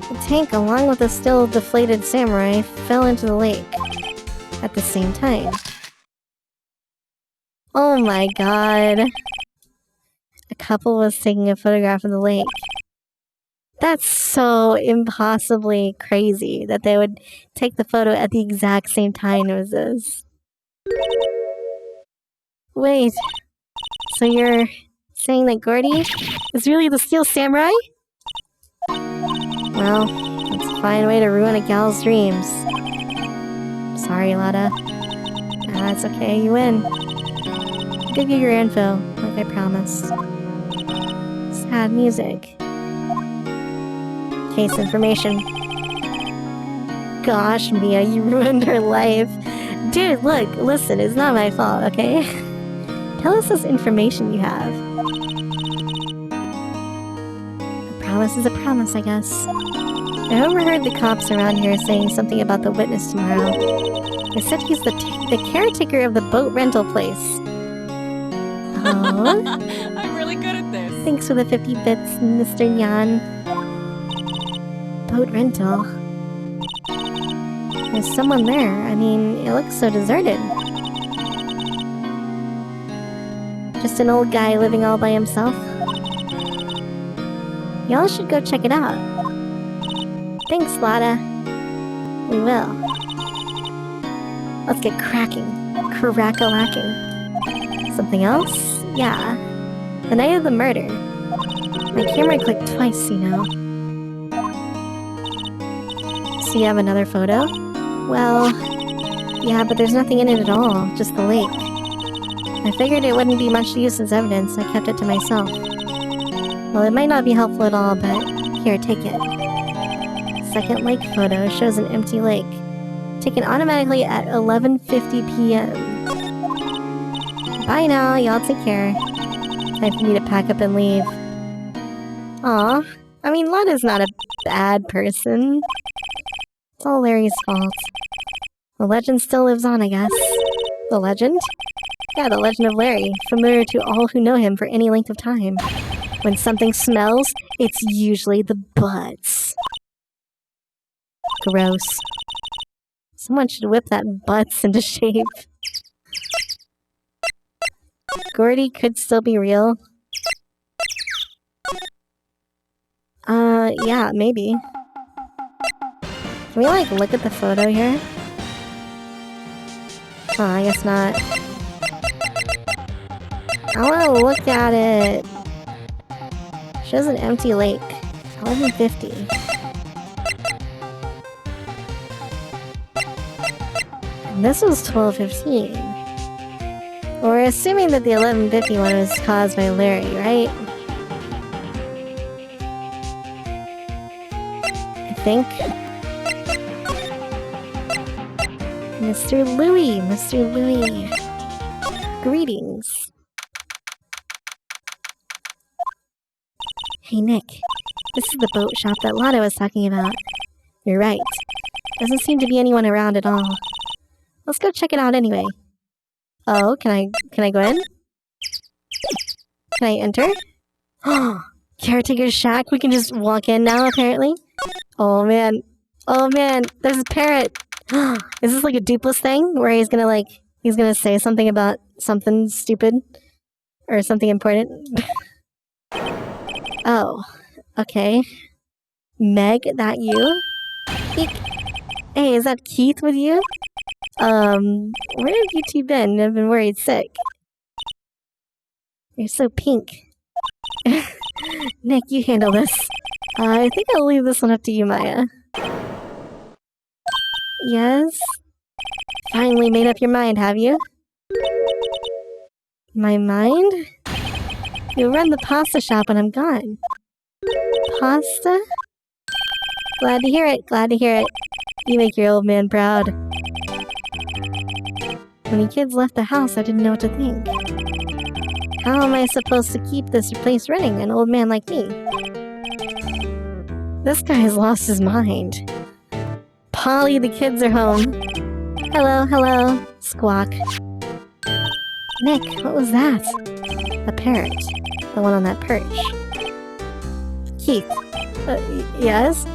The tank, along with the still deflated samurai, fell into the lake at the same time. Oh my god. A couple was taking a photograph of the lake. That's so impossibly crazy that they would take the photo at the exact same time as this. Wait, so you're saying that Gordy is really the Steel Samurai? Well, that's a fine way to ruin a gal's dreams. Sorry, Lada. That's okay, you win. I'll give you your info, like I promised. Sad music. Case information. Gosh, Mia, you ruined her life. Dude, look, listen, it's not my fault, okay? Tell us this information you have. A promise is a promise, I guess. I overheard the cops around here saying something about the witness tomorrow. They said he's the caretaker of the boat rental place. Oh? I'm really good at this. Thanks for the 50 bits, Mr. Nyan. Boat rental. There's someone there. I mean, it looks so deserted. Just an old guy living all by himself. Y'all should go check it out. Thanks, Lada. We will. Let's get cracking. Crack-a-lacking. Something else? Yeah. The night of the murder. My camera clicked twice, you know. So you have another photo? Well, yeah, but there's nothing in it at all, just the lake. I figured it wouldn't be much use as evidence, so I kept it to myself. Well, it might not be helpful at all, but here, take it. Second lake photo shows an empty lake, taken automatically at 11:50 p.m. Bye now, y'all take care. Time for me to pack up and leave. Aw, I mean, Lada's not a bad person. It's all Larry's fault. The legend still lives on, I guess. The legend? Yeah, the legend of Larry, familiar to all who know him for any length of time. When something smells, it's usually the butts. Gross. Someone should whip that butts into shape. Gordy could still be real. Yeah, maybe. Can we, like, look at the photo here? Oh, I guess not. I wanna look at it. Shows an empty lake. 1150. And this was 1215. Well, we're assuming that the 1150 one was caused by Larry, right? I think. Mr. Louie! Mr. Louie! Greetings! Hey Nick, this is the boat shop that Lotto was talking about. You're right. Doesn't seem to be anyone around at all. Let's go check it out anyway. Oh, can I go in? Can I enter? Oh, caretaker's shack. We can just walk in now, apparently. Oh man, there's a parrot. Is this like a dupless thing where he's gonna say something about something stupid or something important? Oh, okay. Meg, that you? Eek. Hey, is that Keith with you? Where have you two been? I've been worried sick. You're so pink. Nick, you handle this. I think I'll leave this one up to you, Maya. Yes? Finally made up your mind, have you? My mind? You'll run the pasta shop when I'm gone. Pasta? Glad to hear it, glad to hear it. You make your old man proud. When the kids left the house, I didn't know what to think. How am I supposed to keep this place running, an old man like me? This guy has lost his mind. Polly, the kids are home. Hello, hello. Squawk. Nick, what was that? A parrot. The one on that perch. Keith. Yes?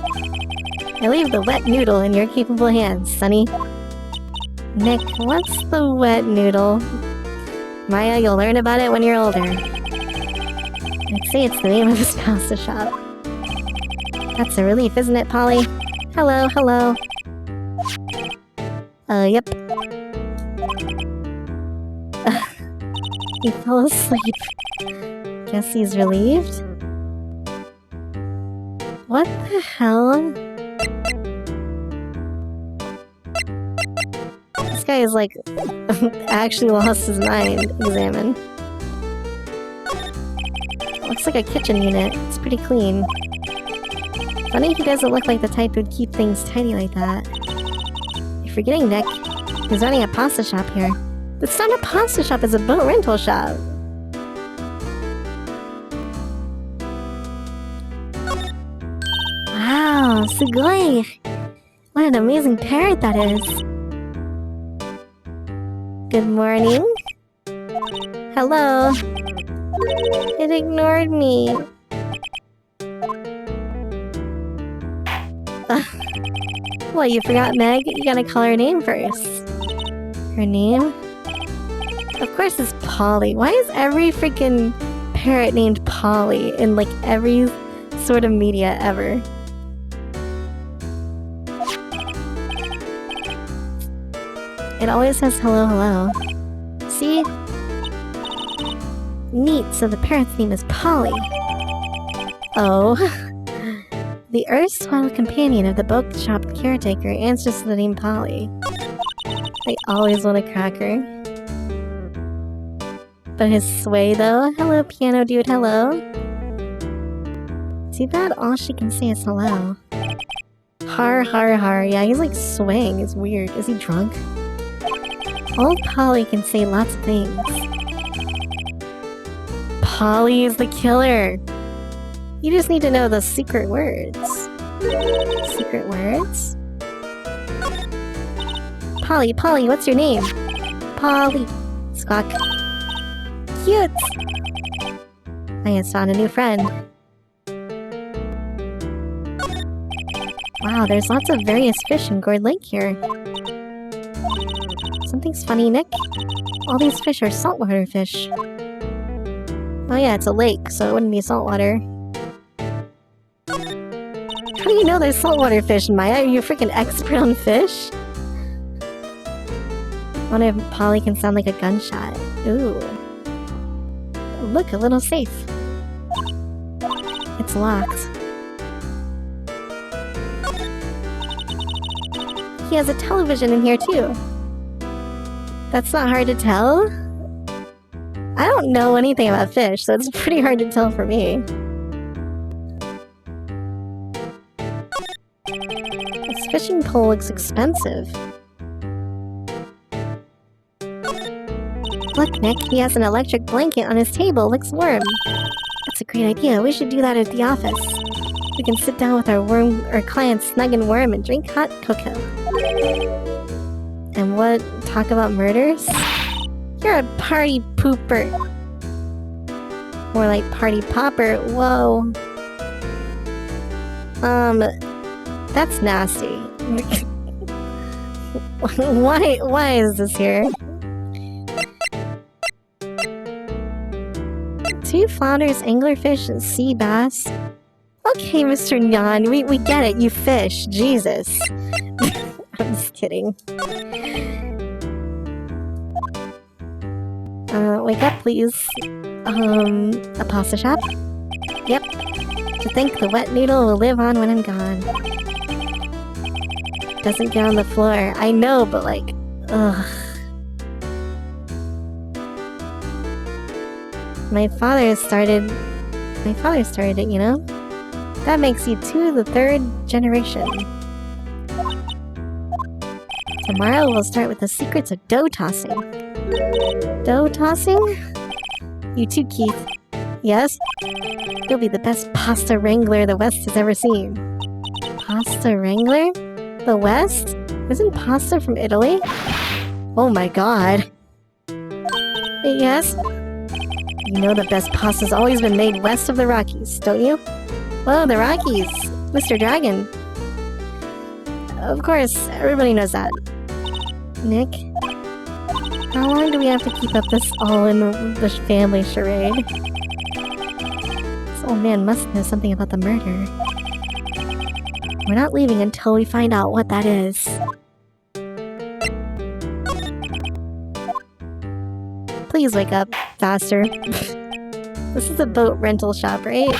I leave the wet noodle in your capable hands, Sonny. Nick, what's the wet noodle? Maya, you'll learn about it when you're older. I'd say it's the name of his pasta shop. That's a relief, isn't it, Polly? Hello, hello. Yep. He fell asleep. Guess he's relieved? What the hell? This guy is like actually lost his mind. Examine. Looks like a kitchen unit. It's pretty clean. Funny he doesn't look like the type who'd keep things tidy like that. You're forgetting, Nick. He's running a pasta shop here. It's not a pasta shop, it's a boat rental shop. Wow, sugoi! What an amazing parrot that is. Good morning. Hello. It ignored me. Well, you forgot Meg? You gotta call her name first. Her name? Of course it's Polly. Why is every freaking parrot named Polly in like every sort of media ever? It always says hello, hello. See? Neat, so the parrot's name is Polly. Oh. The erstwhile companion of the boat shop caretaker answers to the name Polly. They always want a cracker. But his sway though? Hello, piano dude, hello? Too bad all she can say is hello. Har, har, har. Yeah, he's like swaying. It's weird. Is he drunk? Old Polly can say lots of things. Polly is the killer! You just need to know the secret words. Secret words? Polly, Polly, what's your name? Polly. Squawk. Cute! I just found a new friend. Wow, there's lots of various fish in Gourd Lake here. Something's funny, Nick. All these fish are saltwater fish. Oh yeah, it's a lake, so it wouldn't be saltwater. How do you know there's saltwater fish, Maya? Are you a freaking expert on fish? I wonder if Polly can sound like a gunshot. Ooh. Look, a little safe. It's locked. He has a television in here too. That's not hard to tell. I don't know anything about fish, so it's pretty hard to tell for me. This fishing pole looks expensive. Look, Nick, he has an electric blanket on his table. Looks warm. That's a great idea. We should do that at the office. We can sit down with our clients snug and warm and drink hot cocoa. And what? Talk about murders? You're a party pooper. More like party popper. Whoa. That's nasty. Why is this here? 2 flounders, anglerfish, and sea bass. Okay, Mr. Nyan, we get it, you fish. Jesus. I'm just kidding. Wake up, please. A pasta shop? Yep. To think the wet noodle will live on when I'm gone. Doesn't get on the floor. I know, but like, ugh. My father started it, you know? That makes you 2 the 3rd generation. Tomorrow we'll start with the secrets of dough tossing. Dough tossing? You too, Keith. Yes? You'll be the best pasta wrangler the West has ever seen. Pasta wrangler? The West? Isn't pasta from Italy? Oh my god. Yes? You know the best pasta's always been made west of the Rockies, don't you? Whoa, the Rockies! Mr. Dragon! Of course, everybody knows that. Nick? How long do we have to keep up this all-in-the family charade? This old man must know something about the murder. We're not leaving until we find out what that is. Please wake up. Faster. This is a boat rental shop, right?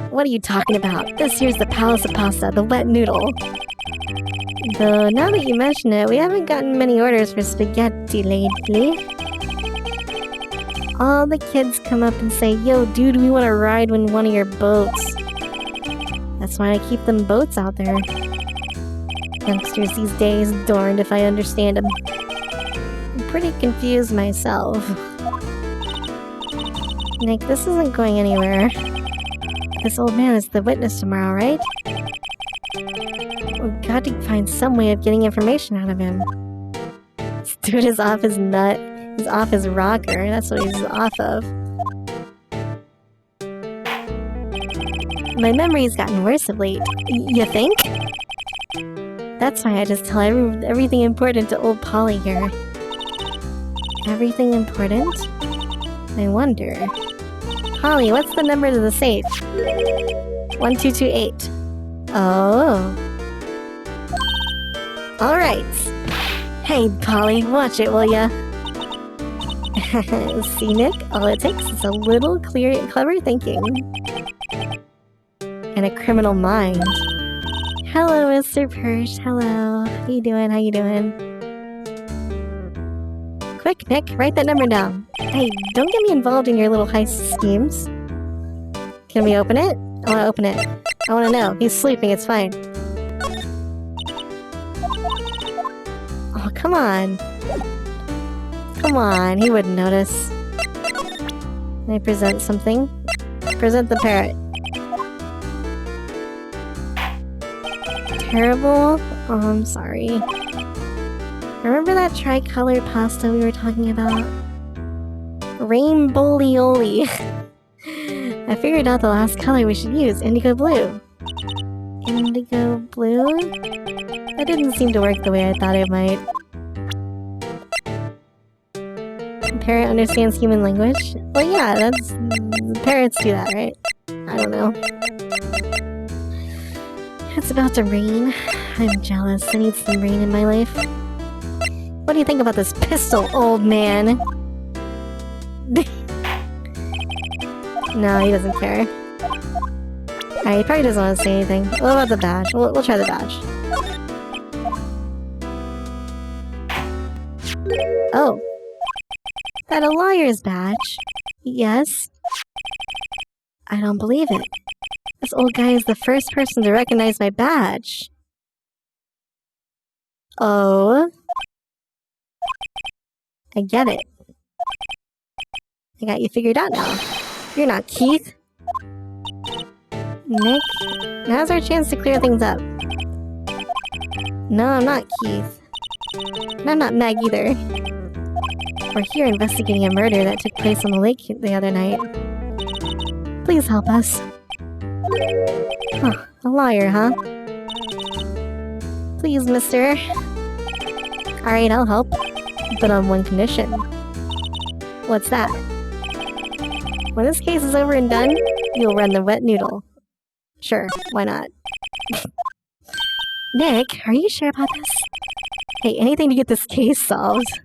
What are you talking about? This here's the Palace of Pasta, the wet noodle. Though, now that you mention it, we haven't gotten many orders for spaghetti lately. All the kids come up and say, "Yo, dude, we want to ride in one of your boats." That's why I keep them boats out there. Youngsters these days, darned if I understand them. I'm pretty confused myself. Nick, this isn't going anywhere. This old man is the witness tomorrow, right? We've got to find some way of getting information out of him. This dude is off his nut. He's off his rocker. That's what he's off of. My memory's gotten worse of late. You think? That's why I just tell everything important to old Polly here. Everything important? I wonder. Polly, what's the number to the safe? 1228. Oh. Alright. Hey, Polly, watch it, will ya? See, Nick? All it takes is a little clever thinking. And a criminal mind. Hello, Mr. Perch. Hello. How you doing? How you doing? Quick, Nick, write that number down. Hey, don't get me involved in your little heist schemes. Can we open it? I want to open it. I want to know. He's sleeping, it's fine. Oh, come on. Come on, he wouldn't notice. Can I present something? Present the parrot. Terrible? Oh, I'm sorry. Remember that tricolor pasta we were talking about? Rainbow-lioli. I figured out the last color we should use, indigo blue. Indigo blue? That didn't seem to work the way I thought it might. Parrot understands human language? Well, yeah, that's... parrots do that, right? I don't know. It's about to rain. I'm jealous. I need some rain in my life. What do you think about this pistol, old man? No, he doesn't care. Alright, he probably doesn't want to say anything. What about the badge? We'll try the badge. Oh. That a lawyer's badge? Yes? I don't believe it. This old guy is the first person to recognize my badge. Oh. I get it. I got you figured out now. You're not Keith. Nick, now's our chance to clear things up. No, I'm not Keith. And I'm not Meg either. We're here investigating a murder that took place on the lake the other night. Please help us. Huh, a liar, huh? Please, mister. Alright, I'll help. But on one condition. What's that? When this case is over and done, you'll run the wet noodle. Sure, why not? Nick, are you sure about this? Hey, anything to get this case solved.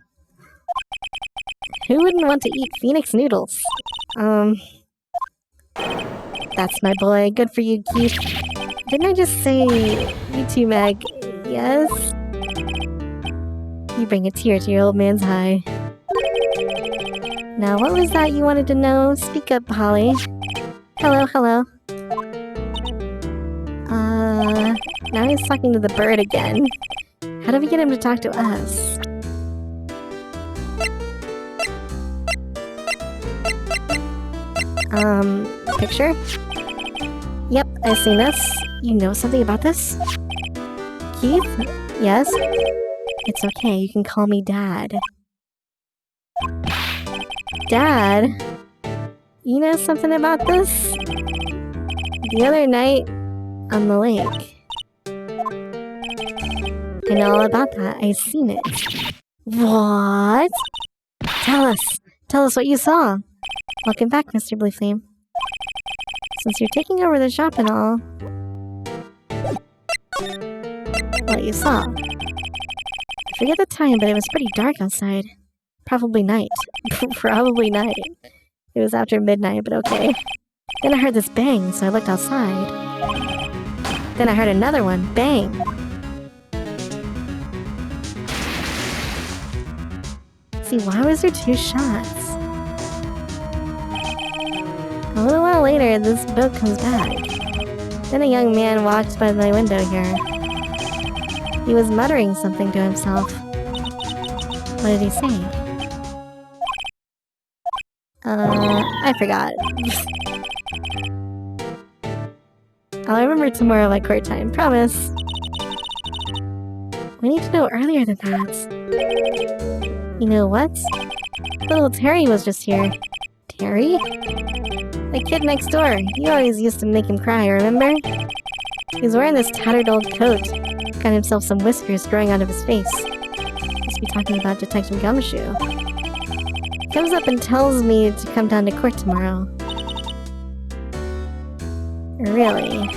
Who wouldn't want to eat Phoenix noodles? That's my boy. Good for you, Keith. Didn't I just say you too, Meg? Yes? You bring a tear to your old man's eye. Now, what was that you wanted to know? Speak up, Holly. Hello, hello. Now he's talking to the bird again. How do we get him to talk to us? Picture? Yep, I've seen this. You know something about this? Keith? Yes? It's okay, you can call me Dad. Dad? You know something about this? The other night, on the lake. I know all about that, I've seen it. What? Tell us what you saw. Welcome back, Mr. Blue Flame. Since you're taking over the shop and all... What you saw. I forget the time, but it was pretty dark outside. Probably night. Probably night. It was after midnight, but okay. Then I heard this bang, so I looked outside. Then I heard another one. Bang! See, why was there two shots? A little while later, this boat comes back. Then a young man walked by my window here. He was muttering something to himself. What did he say? I forgot. I'll remember tomorrow at court time, promise. We need to know earlier than that. You know what? Little Terry was just here. Terry? The kid next door. You always used to make him cry, remember? He's wearing this tattered old coat. Got himself some whiskers growing out of his face. Must be talking about Detective Gumshoe. Comes up and tells me to come down to court tomorrow. Really?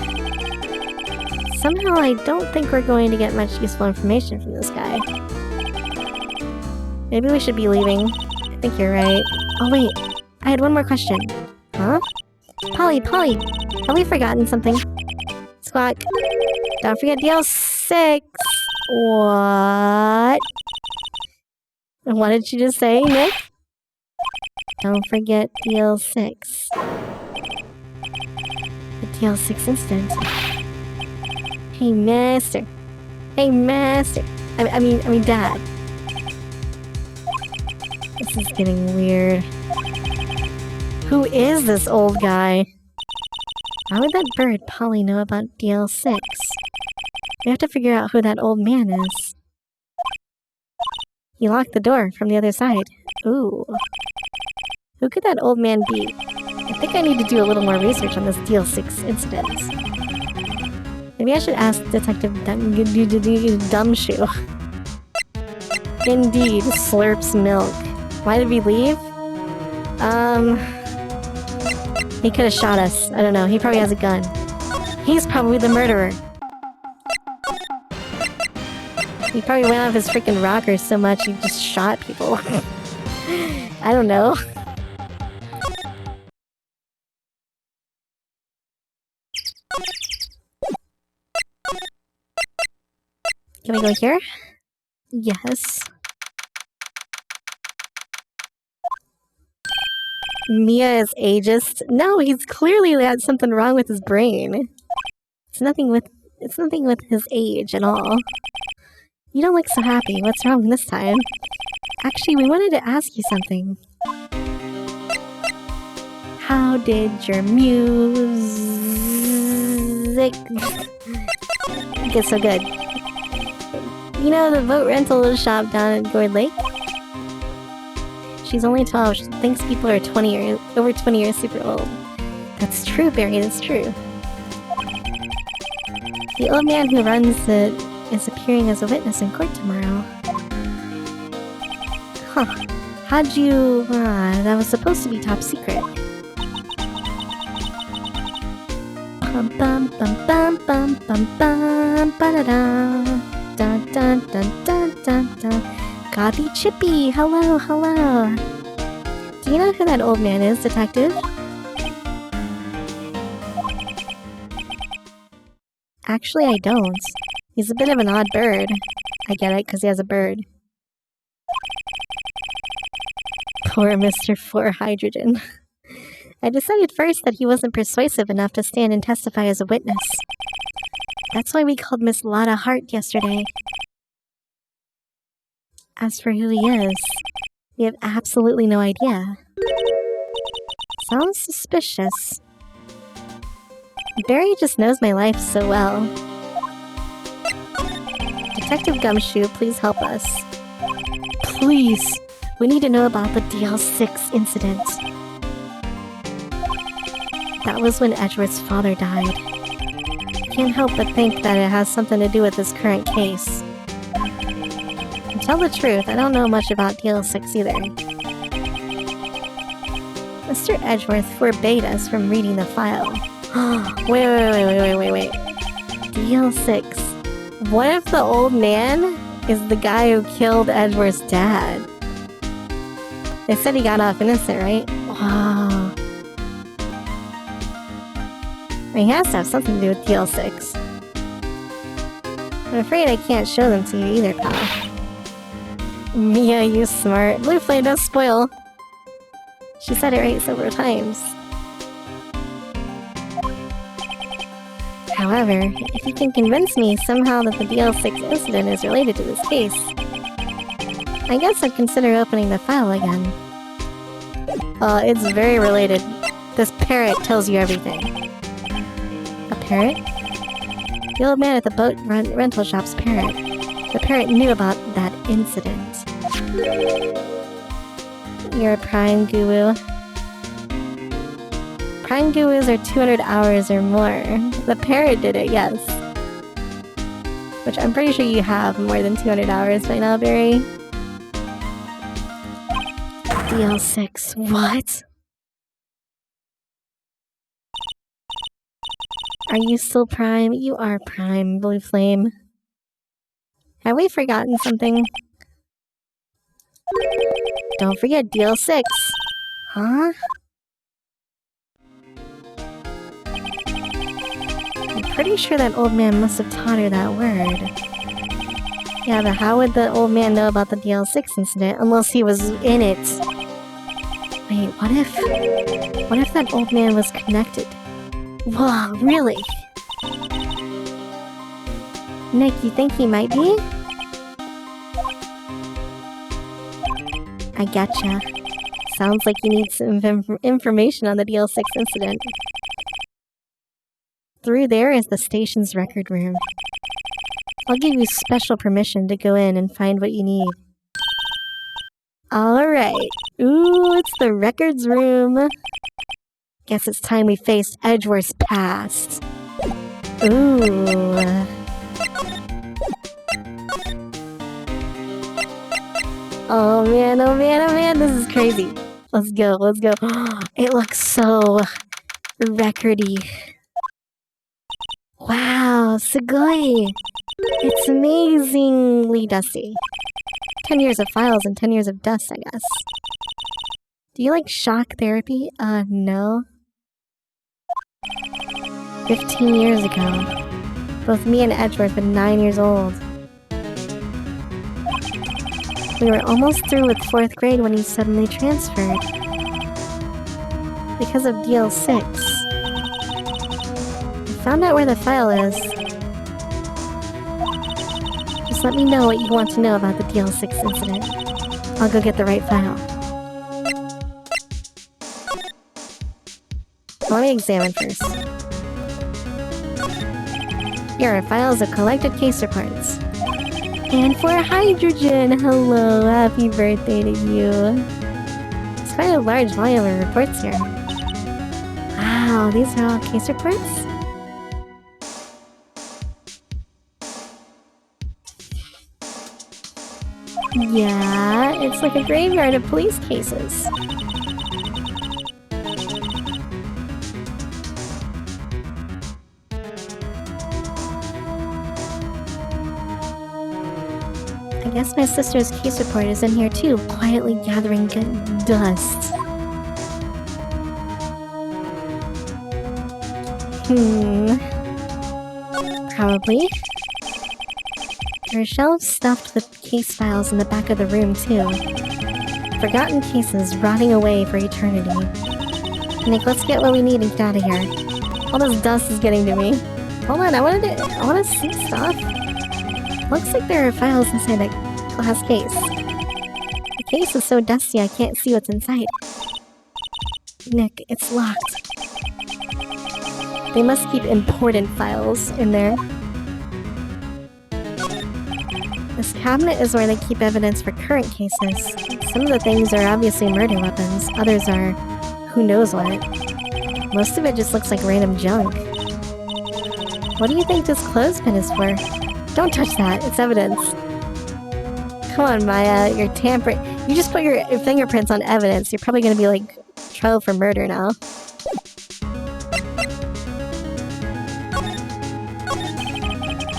Somehow I don't think we're going to get much useful information from this guy. Maybe we should be leaving. I think you're right. Oh wait, I had one more question. Huh? Polly, have we forgotten something? Squawk. Don't forget DL6. What? What did you just say, Nick? Don't forget DL6. The DL6 incident. Hey, Master. Hey, Master. I mean, Dad. This is getting weird. Who is this old guy? How would that bird Polly know about DL6? We have to figure out who that old man is. He locked the door from the other side. Ooh. Who could that old man be? I think I need to do a little more research on this DL6 incident. Maybe I should ask Detective Dumbshoe. Indeed, slurps milk. Why did we leave? He could have shot us. I don't know. He probably has a gun. He's probably the murderer. He probably went off his freaking rocker so much he just shot people. I don't know. Can we go here? Yes. Mia is ageist. No, he's clearly had something wrong with his brain. It's nothing with his age at all. You don't look so happy. What's wrong this time? Actually, we wanted to ask you something. How did your music get so good? You know the boat rental shop down at Gourd Lake? She's only 12. She thinks people are over 20 years super old. That's true, Barry, that's true. The old man who runs it is appearing as a witness in court tomorrow. Huh. How'd you... that was supposed to be top secret. Bum bum bum bum bum bum bum ba-da-da. Dun dun dun dun dun dun. Gothy Chippy! Hello, hello! Do you know who that old man is, Detective? Actually, I don't. He's a bit of an odd bird. I get it, because he has a bird. Poor Mr. 4 Hydrogen. I decided first that he wasn't persuasive enough to stand and testify as a witness. That's why we called Miss Lotta Hart yesterday. As for who he is, we have absolutely no idea. Sounds suspicious. Barry just knows my life so well. Detective Gumshoe, please help us. Please! We need to know about the DL6 incident. That was when Edgeworth's father died. Can't help but think that it has something to do with this current case. To tell the truth, I don't know much about DL6 either. Mr. Edgeworth forbade us from reading the file. Wait. DL6. What if the old man is the guy who killed Edgeworth's dad? They said he got off innocent, right? Wow. He has to have something to do with DL6. I'm afraid I can't show them to you either, pal. Mia, you smart. Blue Flame, don't spoil. She said it right several times. However, if you can convince me somehow that the DL6 incident is related to this case, I guess I'd consider opening the file again. It's very related. This parrot tells you everything. A parrot? The old man at the boat rental shop's parrot. The parrot knew about that incident. You're a prime guru. Prime gurus are 200 hours or more. The parrot did it, yes. Which I'm pretty sure you have more than 200 hours by now, Barry. DL6, what? Are you still Prime? You are Prime, Blue Flame. Have we forgotten something? Don't forget DL6. Huh? I'm pretty sure that old man must have taught her that word. Yeah, but how would the old man know about the DL6 incident unless he was in it? Wait, what if that old man was connected? Whoa, really? Nick, you think he might be? I getcha. Sounds like you need some information on the DL6 incident. Through there is the station's record room. I'll give you special permission to go in and find what you need. Alright. Ooh, it's the records room. Guess it's time we faced Edgeworth's past. Ooh. Oh man, oh man, oh man, this is crazy. Let's go, let's go. It looks so recordy. Wow, Sugoi! It's amazingly dusty. 10 years of files and 10 years of dust, I guess. Do you like shock therapy? No. 15 years ago. Both me and Edgeworth were 9 years old. We were almost through with 4th grade when he suddenly transferred. Because of DL6. I found out where the file is. Just let me know what you want to know about the DL6 incident. I'll go get the right file. Let me examine first. Here are files of collected case reports. And for hydrogen! Hello, happy birthday to you. It's quite a large volume of reports here. Wow, these are all case reports? Yeah, it's like a graveyard of police cases. I guess my sister's case report is in here too, quietly gathering good dust. Probably. There are shelves stuffed with case files in the back of the room too. Forgotten cases rotting away for eternity. Nick, let's get what we need and get out of here. All this dust is getting to me. Hold on, I wanna see stuff. Looks like there are files inside that glass case. The case is so dusty I can't see what's inside. Nick, it's locked. They must keep important files in there. This cabinet is where they keep evidence for current cases. Some of the things are obviously murder weapons, others are who knows what. Most of it just looks like random junk. What do you think this clothespin is for? Don't touch that, it's evidence. Come on, Maya, you're tampering. You just put your fingerprints on evidence. You're probably gonna be like, trial for murder now.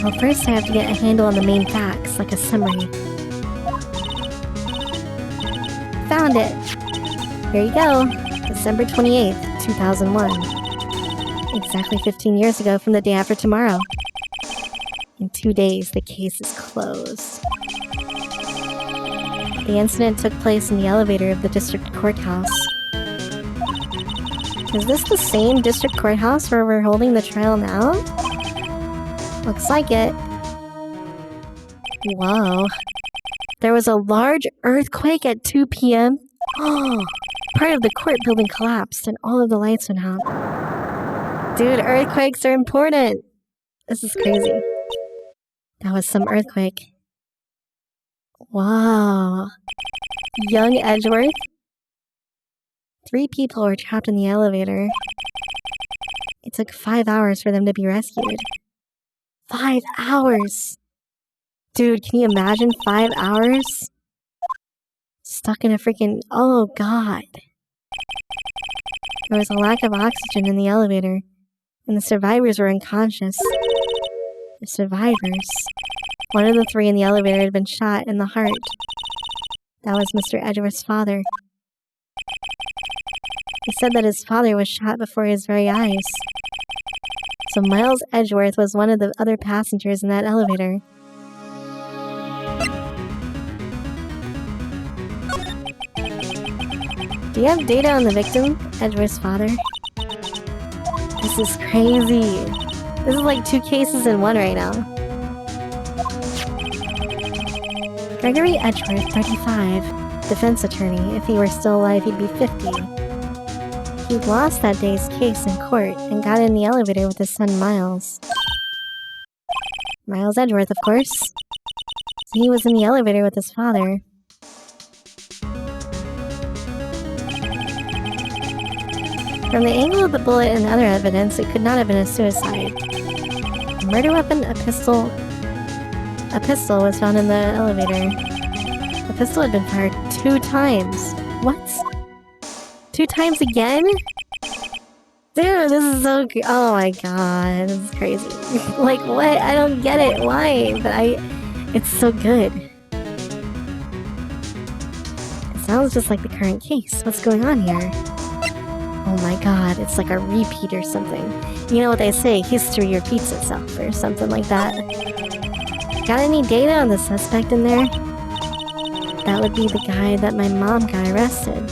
Well, first I have to get a handle on the main facts, like a summary. Found it! Here you go. December 28th, 2001. Exactly 15 years ago from the day after tomorrow. In 2 days, the case is closed. The incident took place in the elevator of the district courthouse. Is this the same district courthouse where we're holding the trial now? Looks like it. Whoa. There was a large earthquake at 2 p.m. Oh, part of the court building collapsed and all of the lights went out. Dude, earthquakes are important. This is crazy. That was some earthquake. Wow. Young Edgeworth? 3 people were trapped in the elevator. It took 5 hours for them to be rescued. 5 hours! Dude, can you imagine 5 hours? Stuck in a freaking... Oh, God. There was a lack of oxygen in the elevator, and the survivors were unconscious. The survivors? One of the 3 in the elevator had been shot in the heart. That was Mr. Edgeworth's father. He said that his father was shot before his very eyes. So Miles Edgeworth was one of the other passengers in that elevator. Do you have data on the victim, Edgeworth's father? This is crazy. This is like 2 cases in one right now. Gregory Edgeworth, 35, defense attorney. If he were still alive, he'd be 50. He lost that day's case in court and got in the elevator with his son Miles. Miles Edgeworth, of course. So he was in the elevator with his father. From the angle of the bullet and other evidence, it could not have been a suicide. A murder weapon, a pistol. A pistol was found in the elevator. The pistol had been fired 2 times. What? 2 times again? Dude, this is so oh my god, this is crazy. Like, what? I don't get it. Why? But it's so good. It sounds just like the current case. What's going on here? Oh my god, it's like a repeat or something. You know what they say, history repeats itself or something like that. Got any data on the suspect in there? That would be the guy that my mom got arrested.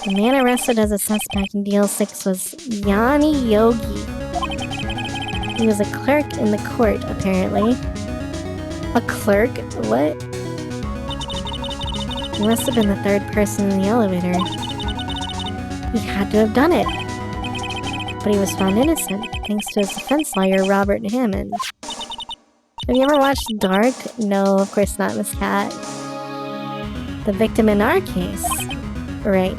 The man arrested as a suspect in DL6 was Yanni Yogi. He was a clerk in the court, apparently. A clerk? What? He must have been the 3rd person in the elevator. He had to have done it. But he was found innocent, thanks to his defense lawyer, Robert Hammond. Have you ever watched Dark? No, of course not, Miss Cat. The victim in our case. Right.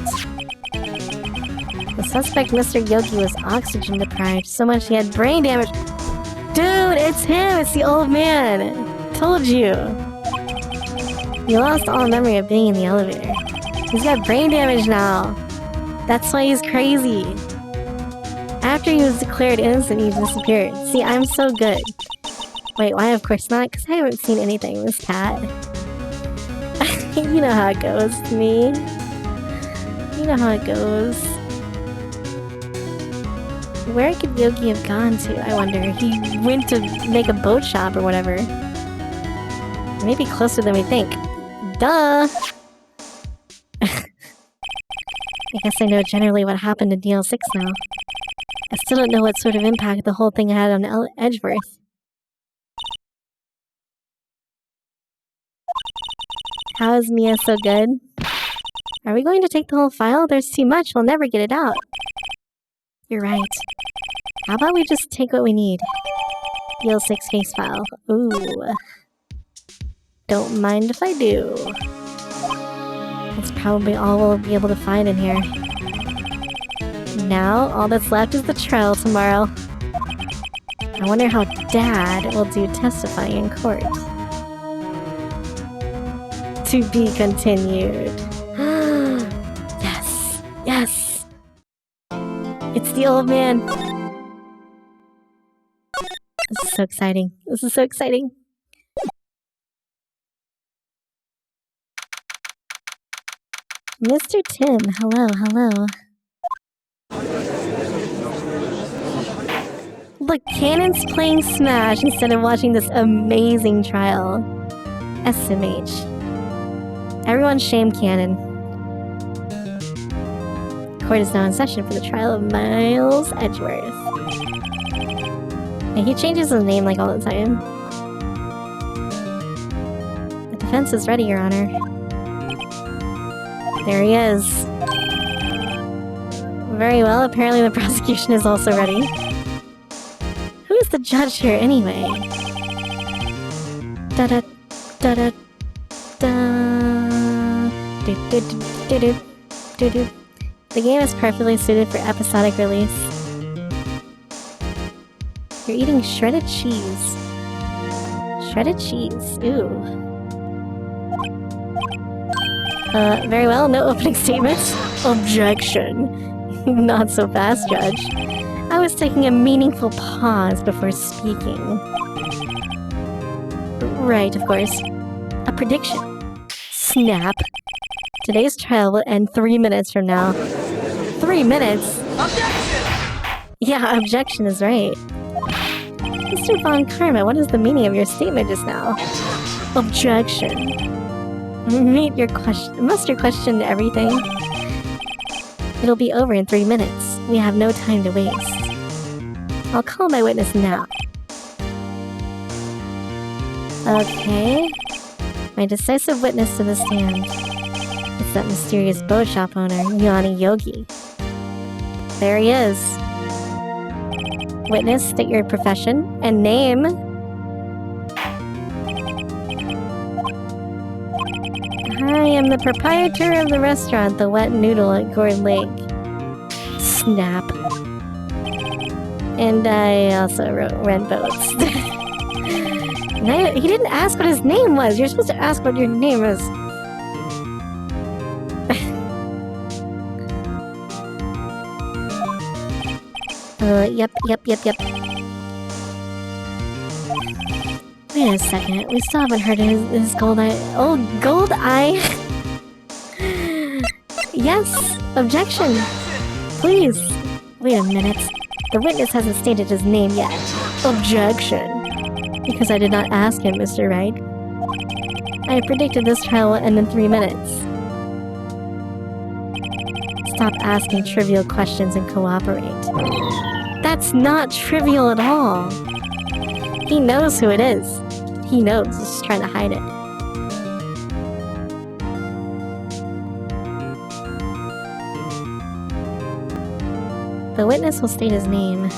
The suspect, Mr. Yogi, was oxygen deprived so much he had brain damage. Dude, it's him! It's the old man! Told you! He lost all memory of being in the elevator. He's got brain damage now. That's why he's crazy. After he was declared innocent, he disappeared. See, I'm so good. Wait, why? Of course not, because I haven't seen anything with this cat. You know how it goes to me. You know how it goes. Where could Yogi have gone to, I wonder? He went to make a boat shop or whatever. Maybe closer than we think. Duh! I guess I know generally what happened to DL6 now. I still don't know what sort of impact the whole thing had on Edgeworth. How is Mia so good? Are we going to take the whole file? There's too much, we'll never get it out. You're right. How about we just take what we need? DL6 case file. Ooh. Don't mind if I do. That's probably all we'll be able to find in here. Now, all that's left is the trial tomorrow. I wonder how Dad will do testifying in court. To be continued. Yes! Yes! It's the old man! This is so exciting. This is so exciting. Mr. Tim, hello, hello. Look, Cannon's playing Smash instead of watching this amazing trial. SMH. Everyone shame Cannon. Court is now in session for the trial of Miles Edgeworth. And he changes his name like all the time. The defense is ready, Your Honor. There he is. Very well, apparently the prosecution is also ready. Who is the judge here anyway? Da-da, da-da, da. Do-do-do-do-do, do-do. The game is perfectly suited for episodic release. You're eating shredded cheese. Shredded cheese, ooh. Very well, no opening statements. Objection. Not so fast, Judge. I was taking a meaningful pause before speaking. Right, of course. A prediction. Snap. Today's trial will end 3 minutes from now. 3 minutes? Objection! Yeah, objection is right. Mr. Von Karma, what is the meaning of your statement just now? Objection. Must your question everything? It'll be over in 3 minutes. We have no time to waste. I'll call my witness now. Okay. My decisive witness to the stand. It's that mysterious boat shop owner, Yanni Yogi. There he is. Witness, state your profession and name. Hi, I'm the proprietor of the restaurant, The Wet Noodle at Gourd Lake. Snap. And I also rent boats. He didn't ask what his name was. You're supposed to ask what your name is. Yep. Wait a second. We still haven't heard his gold eye. Oh, gold eye! Yes! Objection! Please! Wait a minute. The witness hasn't stated his name yet. Objection! Because I did not ask him, Mr. Wright. I predicted this trial will end in 3 minutes. Stop asking trivial questions and cooperate. That's not trivial at all. He knows who it is. He knows, he's just trying to hide it. The witness will state his name.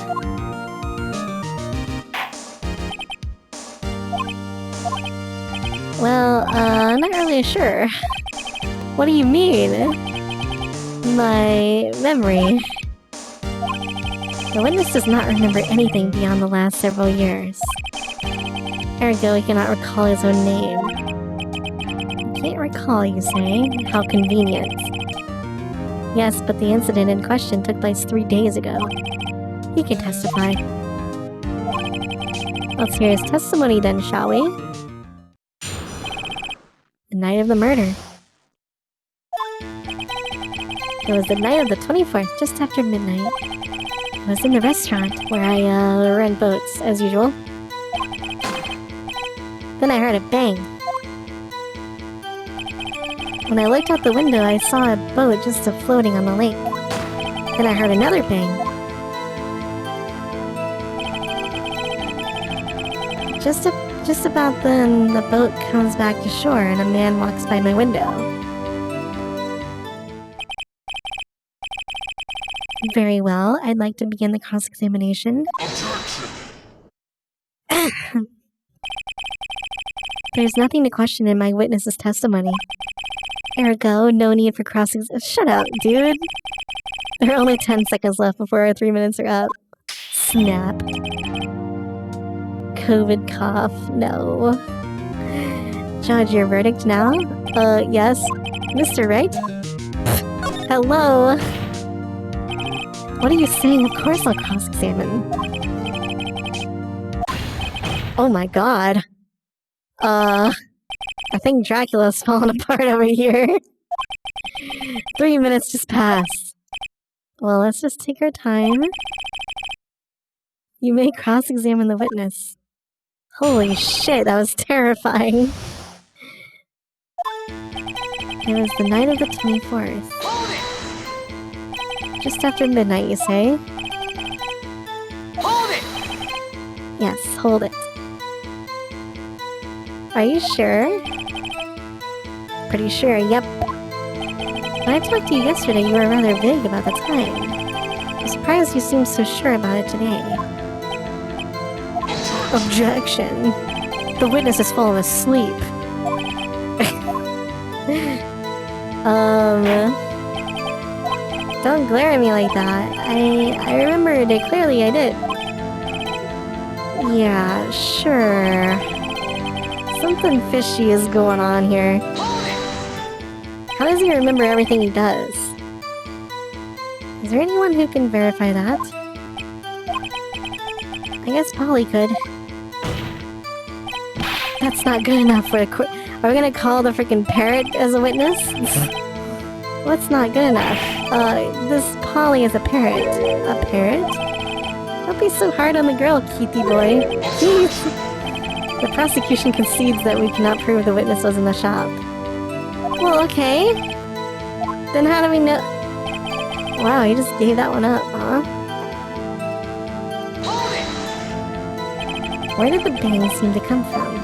Well, not really sure. What do you mean? My memory. The witness does not remember anything beyond the last several years. Ergo, he cannot recall his own name. You can't recall, you say? How convenient. Yes, but the incident in question took place 3 days ago. He can testify. Let's hear his testimony then, shall we? The night of the murder. It was the night of the 24th, just after midnight. I was in the restaurant, where I rent boats, as usual. Then I heard a bang. When I looked out the window, I saw a boat just floating on the lake. Then I heard another bang. Just about then, the boat comes back to shore and a man walks by my window. Very well, I'd like to begin the cross-examination. There's nothing to question in my witness's testimony. Ergo, no need for cross-examination. Shut up, dude! There are only 10 seconds left before our 3 minutes are up. Snap. COVID cough, no. Judge, your verdict now? Yes. Mr. Wright? Hello? What are you saying? Of course I'll cross-examine. Oh my god. I think Dracula's falling apart over here. 3 minutes just passed. Well, let's just take our time. You may cross-examine the witness. Holy shit, that was terrifying. It was the night of the 24th. Just after midnight, you say? Hold it! Yes, hold it. Are you sure? Pretty sure, yep. When I talked to you yesterday, you were rather vague about the time. I'm surprised you seem so sure about it today. Objection. The witness has fallen asleep. Don't glare at me like that. I remembered it clearly, I did. Yeah, sure. Something fishy is going on here. How does he remember everything he does? Is there anyone who can verify that? I guess Polly could. That's not good enough for a Are we gonna call the freaking parrot as a witness? What's not good enough? This Polly is a parrot. A parrot? Don't be so hard on the girl, Keithy boy. Jeez. The prosecution concedes that we cannot prove the witness was in the shop. Well, okay. Then how do we know? Wow, you just gave that one up, huh? Where did the bang seem to come from?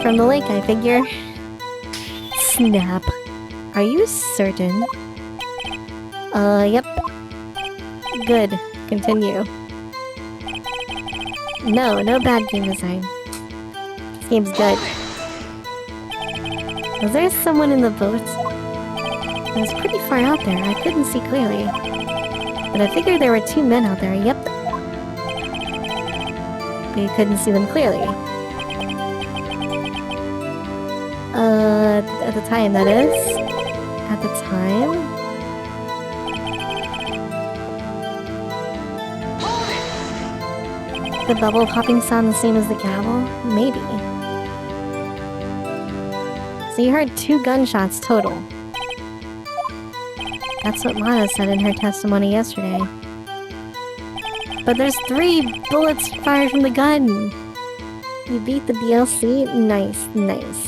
From the lake, I figure. Snap. Are you certain? Yep. Good. Continue. No bad game design. This game's good. Was there someone in the boat? It was pretty far out there, I couldn't see clearly. But I figured there were 2 men out there, yep. But you couldn't see them clearly. At the time, that is. At the time? The bubble popping sound the same as the gavel? Maybe. So you heard 2 gunshots total. That's what Lana said in her testimony yesterday. But there's 3 bullets fired from the gun! You beat the DLC? Nice, nice.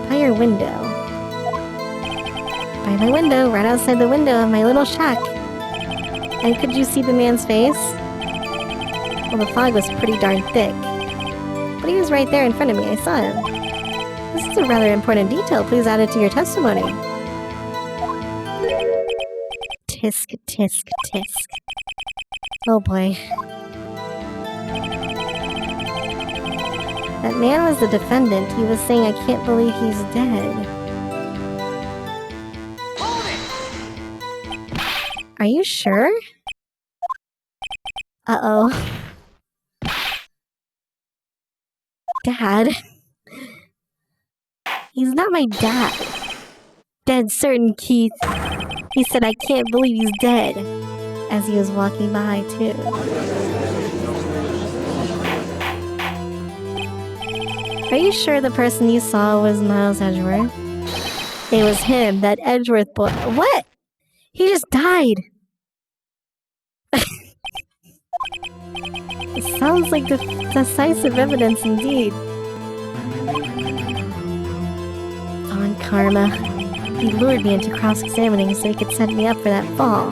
By your window. By my window, right outside the window of my little shack. And could you see the man's face? Well, the fog was pretty darn thick. But he was right there in front of me, I saw him. This is a rather important detail, please add it to your testimony. Tisk, tisk, tisk. Oh boy. That man was the defendant. He was saying, I can't believe he's dead. Are you sure? Uh-oh. Dad. He's not my dad. Dead certain, Keith. He said, I can't believe he's dead. As he was walking by, too. Are you sure the person you saw was Miles Edgeworth? It was him, that Edgeworth boy. What? He just died! It sounds like decisive evidence indeed. On karma. He lured me into cross-examining so he could set me up for that fall.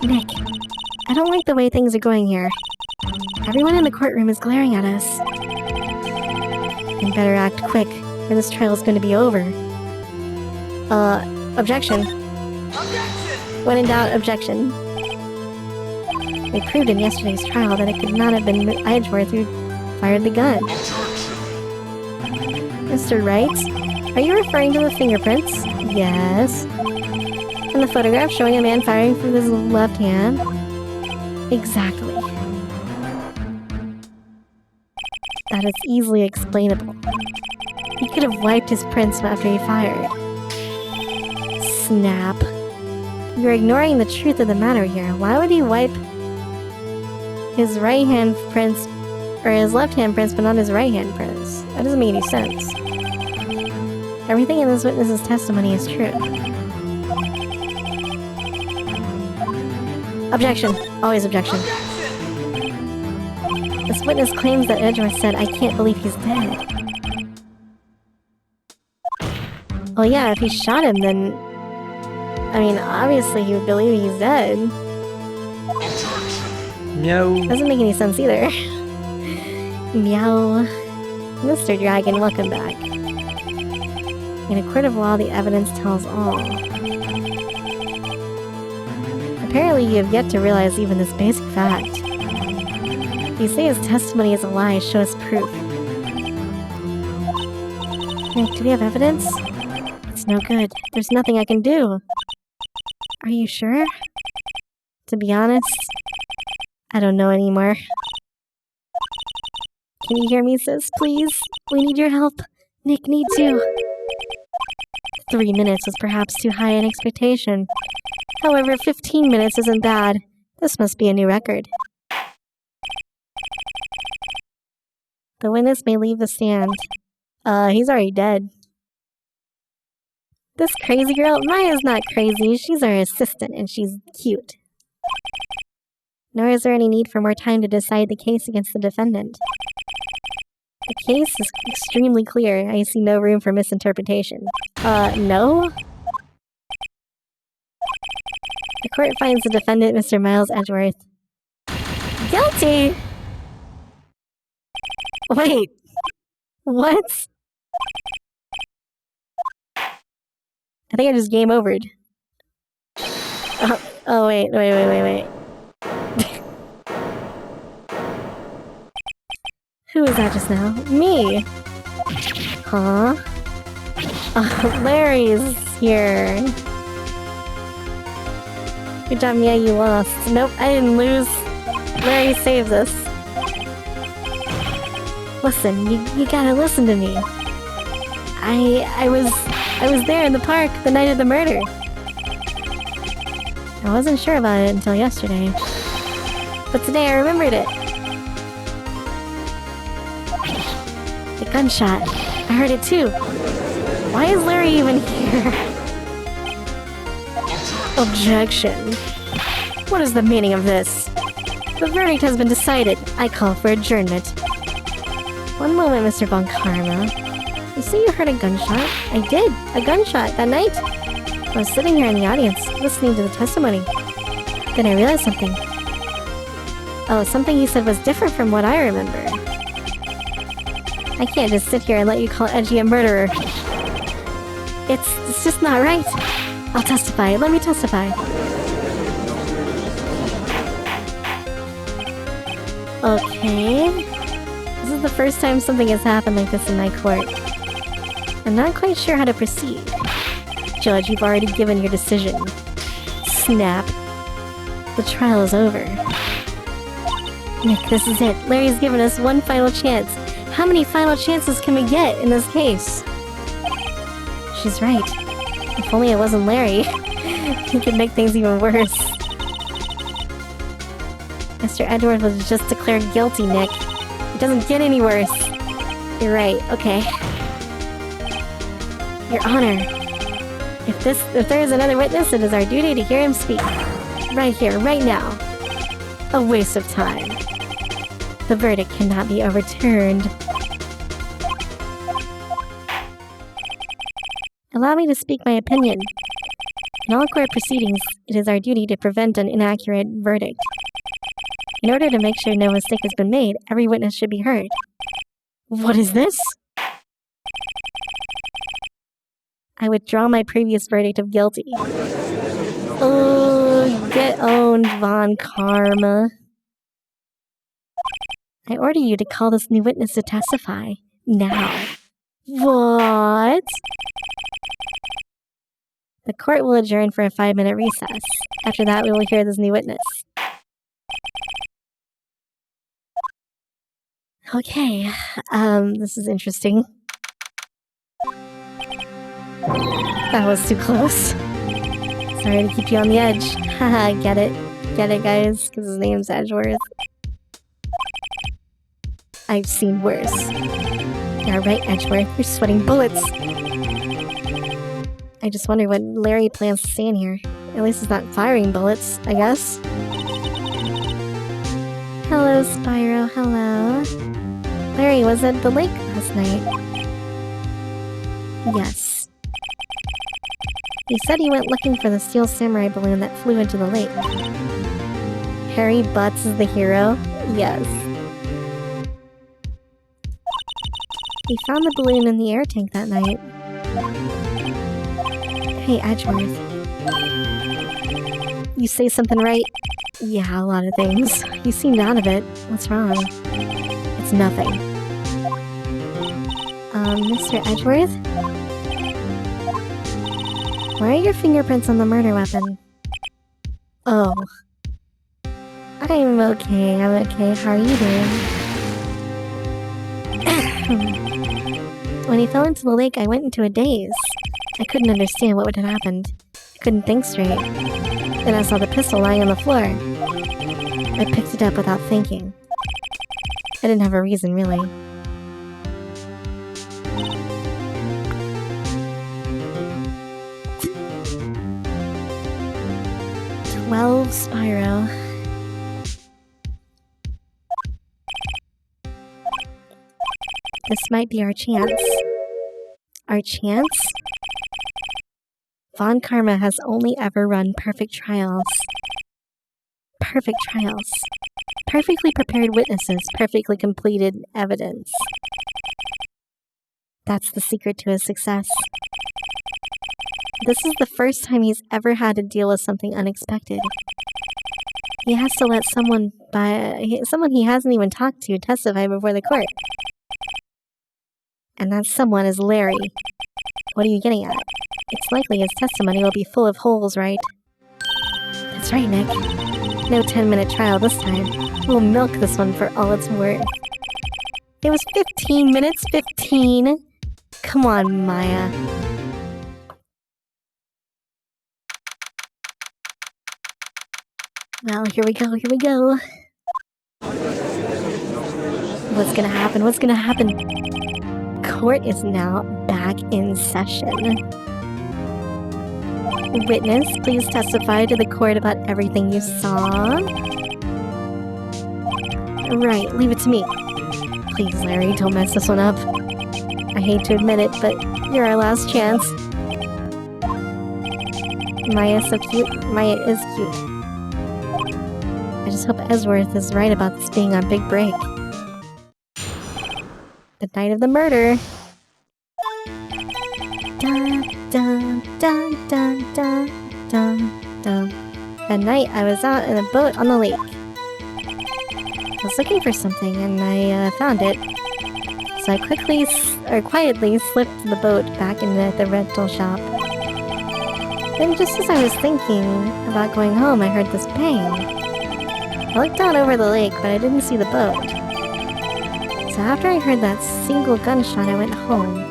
Nick, I don't like the way things are going here. Everyone in the courtroom is glaring at us. You better act quick, or this trial is going to be over. Objection. Objection! When in doubt, objection. They proved in yesterday's trial that it could not have been Edgeworth who fired the gun. Mr. Wright, are you referring to the fingerprints? Yes. And the photograph showing a man firing from his left hand? Exactly. That is easily explainable. He could have wiped his prints after he fired. Snap. You're ignoring the truth of the matter here. Why would he wipe his right hand prints, or his left hand prints, but not his right hand prints? That doesn't make any sense. Everything in this witness's testimony is true. Objection. Always objection. This witness claims that Edgeworth said, I can't believe he's dead. Well, yeah, if he shot him, then... I mean, obviously he would believe he's dead. Meow. Doesn't make any sense either. Meow. Mr. Dragon, welcome back. In a court of law, the evidence tells all. Apparently you have yet to realize even this basic fact. If you say his testimony is a lie, show us proof. Nick, do we have evidence? It's no good. There's nothing I can do. Are you sure? To be honest, I don't know anymore. Can you hear me, sis? Please? We need your help. Nick needs you. 3 minutes was perhaps too high an expectation. However, 15 minutes isn't bad. This must be a new record. The witness may leave the stand. He's already dead. This crazy girl? Maya's not crazy. She's our assistant, and she's cute. Nor is there any need for more time to decide the case against the defendant. The case is extremely clear. I see no room for misinterpretation. No? The court finds the defendant, Mr. Miles Edgeworth, guilty! Wait. What? I think I just game overed. Oh wait. was that just now? Me! Huh? Larry's here. Good job, Mia, you lost. Nope, I didn't lose. Larry saved us. Listen, you gotta listen to me. I was there in the park the night of the murder. I wasn't sure about it until yesterday. But today I remembered it. The gunshot. I heard it too. Why is Larry even here? Objection. What is the meaning of this? The verdict has been decided. I call for adjournment. One moment, Mr. Von Karma. You say you heard a gunshot? I did. A gunshot that night. I was sitting here in the audience, listening to the testimony. Then I realized something. Oh, something you said was different from what I remember. I can't just sit here and let you call Edgy a murderer. It's just not right. I'll testify. Let me testify. Okay. This is the first time something has happened like this in my court. I'm not quite sure how to proceed. Judge, you've already given your decision. Snap. The trial is over. Nick, this is it. Larry's given us one final chance. How many final chances can we get in this case? She's right. If only it wasn't Larry. He could make things even worse. Mr. Edward was just declared guilty, Nick. It doesn't get any worse. You're right, okay. Your Honor. If there is another witness, it is our duty to hear him speak. Right here, right now. A waste of time. The verdict cannot be overturned. Allow me to speak my opinion. In all court proceedings, it is our duty to prevent an inaccurate verdict. In order to make sure no mistake has been made, every witness should be heard. What is this? I withdraw my previous verdict of guilty. Oh, get owned, Von Karma. I order you to call this new witness to testify. Now. What? The court will adjourn for a 5-minute recess. After that, we will hear this new witness. Okay, this is interesting. That was too close. Sorry to keep you on the edge. Haha, get it? Get it, guys? Because his name's Edgeworth. I've seen worse. Yeah, right, Edgeworth. You're sweating bullets. I just wonder what Larry plans to say in here. At least he's not firing bullets, I guess. Hello, Spyro. Hello. Larry was at the lake last night. Yes. He said he went looking for the steel samurai balloon that flew into the lake. Harry Butts is the hero? Yes. He found the balloon in the air tank that night. Hey, Edgeworth. You say something right? Yeah, a lot of things. You seemed out of it. What's wrong? It's nothing. Mr. Edgeworth? Why are your fingerprints on the murder weapon? Oh. I'm okay, How are you doing? When he fell into the lake, I went into a daze. I couldn't understand what had happened. I couldn't think straight. Then I saw the pistol lying on the floor. I picked it up without thinking. I didn't have a reason, really. Well, Spyro. This might be our chance. Our chance? Von Karma has only ever run perfect trials. Perfect trials. Perfectly prepared witnesses, perfectly completed evidence. That's the secret to his success. This is the first time he's ever had to deal with something unexpected. He has to let someone he hasn't even talked to testify before the court. And that someone is Larry. What are you getting at? It's likely his testimony will be full of holes, right? That's right, Nick. No 10-minute trial this time. We'll milk this one for all it's worth. It was 15 minutes, 15! Come on, Maya. Well, here we go, here we go. What's gonna happen? What's gonna happen? Court is now back in session. Witness, please testify to the court about everything you saw. Right, leave it to me. Please, Larry, don't mess this one up. I hate to admit it, but you're our last chance. Maya's so cute. Maya is cute. I just hope Esworth is right about this being our big break. The night of the murder. Dun, dun, dun, dun, dun, dun, dun. That night, I was out in a boat on the lake. I was looking for something, and I found it. So I quietly slipped the boat back into the rental shop. Then just as I was thinking about going home, I heard this bang. I looked out over the lake, but I didn't see the boat. So after I heard that single gunshot, I went home.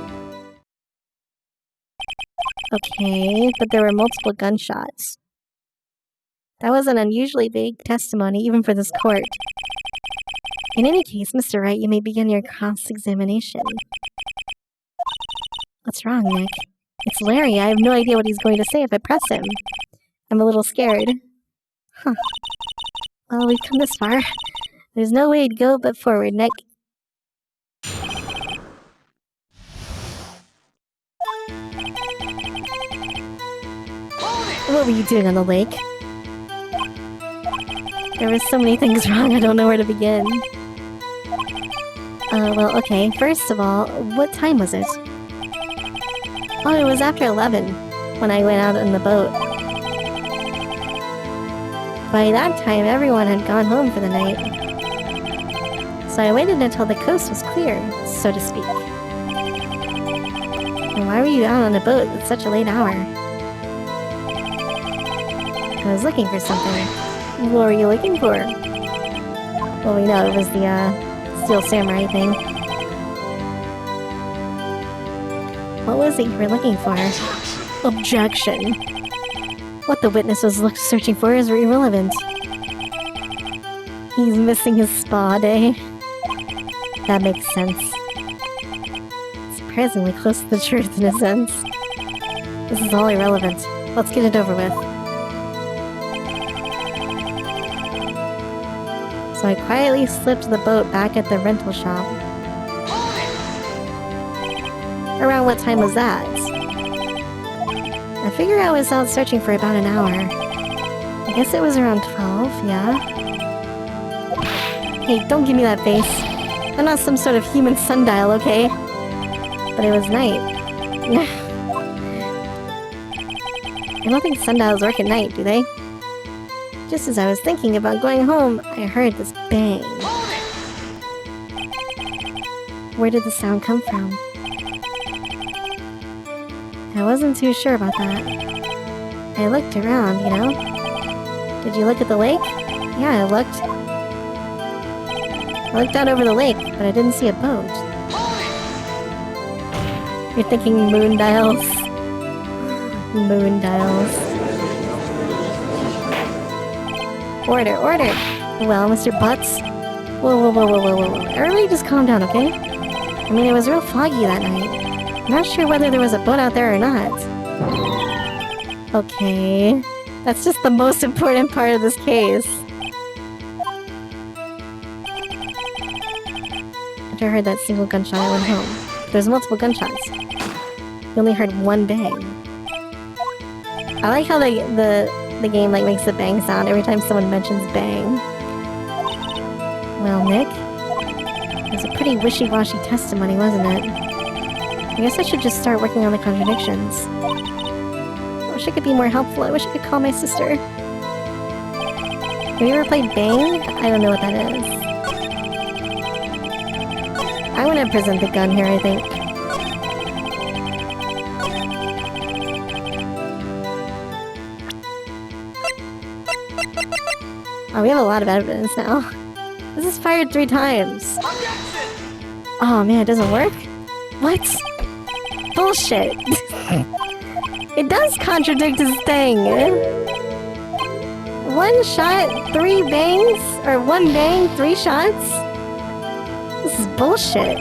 Okay, but there were multiple gunshots. That was an unusually vague testimony, even for this court. In any case, Mr. Wright, you may begin your cross-examination. What's wrong, Nick? It's Larry. I have no idea what he's going to say if I press him. I'm a little scared. Huh. Well, we've come this far. There's no way to go but forward, Nick. What were you doing on the lake? There were so many things wrong, I don't know where to begin. Well, okay. First of all, what time was it? Oh, it was after 11, when I went out in the boat. By that time, everyone had gone home for the night. So I waited until the coast was clear, so to speak. And why were you out on a boat at such a late hour? I was looking for something. What were you looking for? Well, we know it was the Steel Samurai thing. What was it you were looking for? Objection. What the witness was searching for is irrelevant. He's missing his spa day. That makes sense. Surprisingly close to the truth in a sense. This is all irrelevant. Let's get it over with. So I quietly slipped the boat back at the rental shop. Around what time was that? I figure I was out searching for about an hour. I guess it was around 12, yeah? Hey, don't give me that face. I'm not some sort of human sundial, okay? But it was night. I don't think sundials work at night, do they? Just as I was thinking about going home, I heard this bang. Where did the sound come from? I wasn't too sure about that. I looked around, you know? Did you look at the lake? Yeah, I looked. I looked out over the lake, but I didn't see a boat. You're thinking moon dials? Moon dials. Order, order! Well, Mr. Butts? Whoa. Everybody just calm down, okay? I mean, it was real foggy that night. I'm not sure whether there was a boat out there or not. Okay. That's just the most important part of this case. After I heard that single gunshot, I went home. There's multiple gunshots. You only heard one bang. I like how the game like makes the bang sound every time someone mentions bang. Well, Nick, it was a pretty wishy-washy testimony, wasn't it? I guess I should just start working on the contradictions. I wish I could be more helpful. I wish I could call my sister. Have you ever played Bang? I don't know what that is. I'm gonna present the gun here, I think. Oh, we have a lot of evidence now. This is fired 3 times. Objection! Oh man, it doesn't work? What? Bullshit. It does contradict his thing. 1 shot, 3 bangs? Or 1 bang, 3 shots? This is bullshit.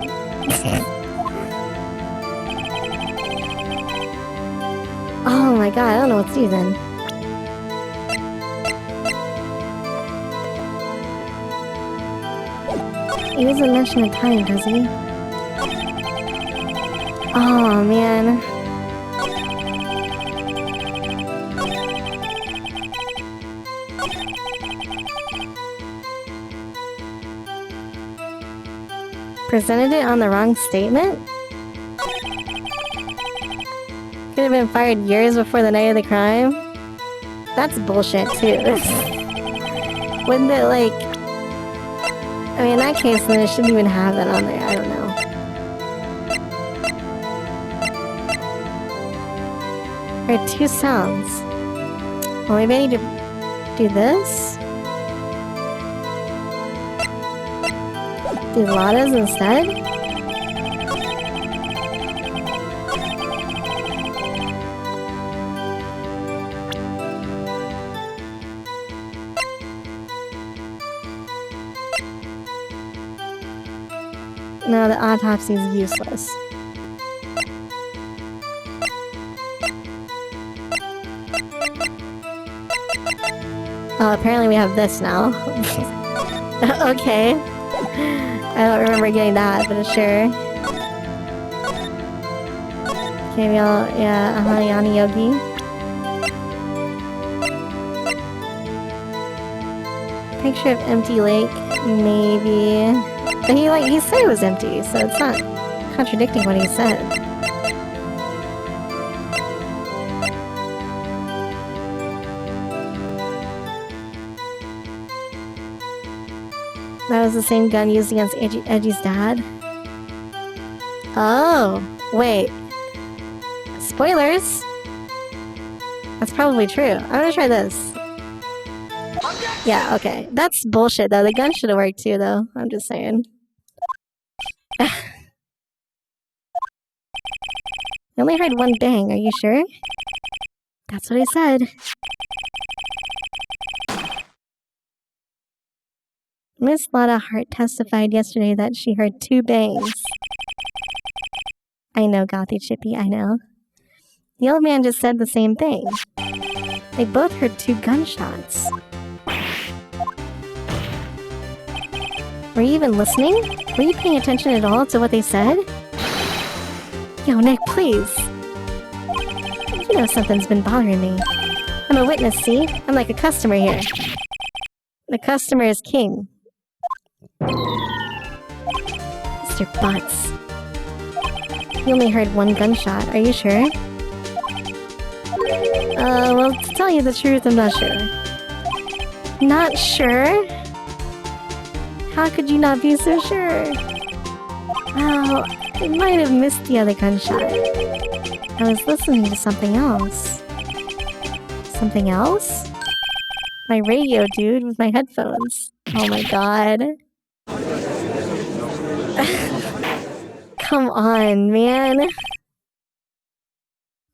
Oh my god, I don't know what to do then. He doesn't mention a time, does he? Oh man. Presented it on the wrong statement? Could have been fired years before the night of the crime? That's bullshit too. Wouldn't it like... I mean, in that case, then it shouldn't even have that on there. I don't know. There are 2 sounds. Well, maybe I need to do this? Do Ladas instead? No, the autopsy is useless. Oh, apparently we have this now. Okay. I don't remember getting that, but sure. Okay, we all... Yeah, Yanni Yogi. Picture of empty lake, maybe... But he said it was empty, so it's not contradicting what he said. That was the same gun used against Edgy's dad? Oh, wait. Spoilers? That's probably true. I'm gonna try this. Yeah, okay. That's bullshit, though. The gun should have worked, too, though. I'm just saying. I only heard 1 bang. Are you sure? That's what I said. Miss Lotta Hart testified yesterday that she heard 2 bangs. I know, Gothy Chippy, I know. The old man just said the same thing. They both heard 2 gunshots. Were you even listening? Were you paying attention at all to what they said? Yo, Nick, please. You know something's been bothering me. I'm a witness, see? I'm like a customer here. The customer is king. Mr. Butts. You only heard 1 gunshot, are you sure? Well, to tell you the truth, I'm not sure. Not sure? How could you not be so sure? Well, I might have missed the other gunshot. I was listening to something else. Something else? My radio, dude, with my headphones. Oh my god. Come on, man.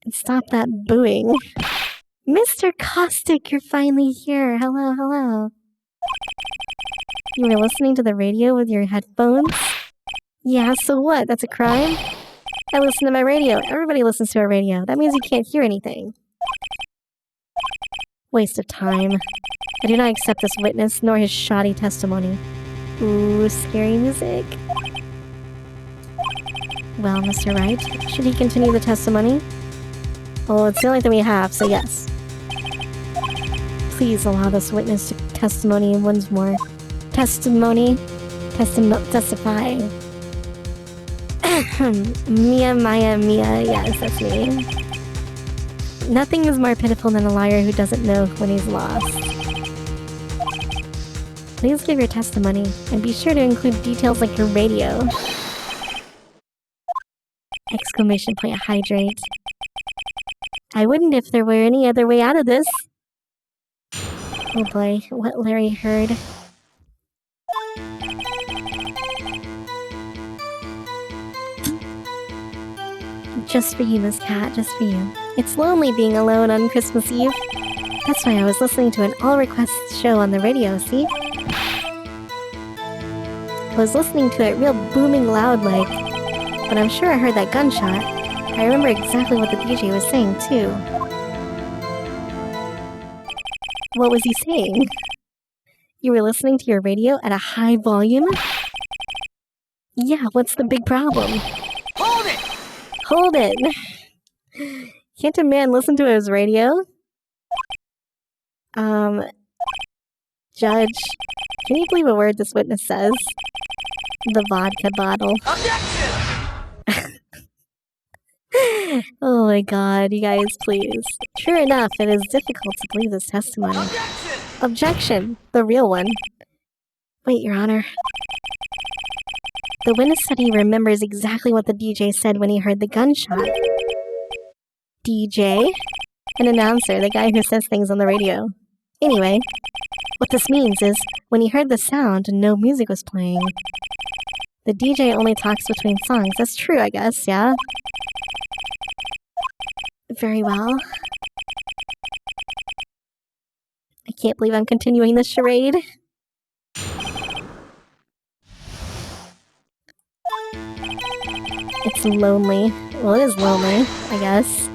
And stop that booing. Mr. Caustic, you're finally here. Hello, hello. You were listening to the radio with your headphones? Yeah, so what? That's a crime? I listen to my radio. Everybody listens to our radio. That means you can't hear anything. Waste of time. I do not accept this witness, nor his shoddy testimony. Ooh, scary music. Well, Mr. Wright, should he continue the testimony? Well, it's the only thing we have, so yes. Please allow this witness to testimony once more. Testify. Mia, Maya, Mia. Yes, that's me. Nothing is more pitiful than a liar who doesn't know when he's lost. Please give your testimony, and be sure to include details like your radio. Exclamation point, hydrate. I wouldn't if there were any other way out of this. Oh boy, what Larry heard. Just for you, Miss Cat, just for you. It's lonely being alone on Christmas Eve. That's why I was listening to an all-requests show on the radio, see? I was listening to it real booming loud like, but I'm sure I heard that gunshot. I remember exactly what the DJ was saying, too. What was he saying? You were listening to your radio at a high volume? Yeah, what's the big problem? Hold it! Hold it! Can't a man listen to his radio? Judge, can you believe a word this witness says? The vodka bottle. Objection! Oh my god, you guys, please. True enough, it is difficult to believe this testimony. Objection! Objection! The real one. Wait, Your Honor. The witness said he remembers exactly what the DJ said when he heard the gunshot. DJ? An announcer, the guy who says things on the radio. Anyway, what this means is, when he heard the sound, no music was playing. The DJ only talks between songs. That's true, I guess, yeah? Very well. I can't believe I'm continuing this charade. It's lonely. Well, it is lonely, I guess.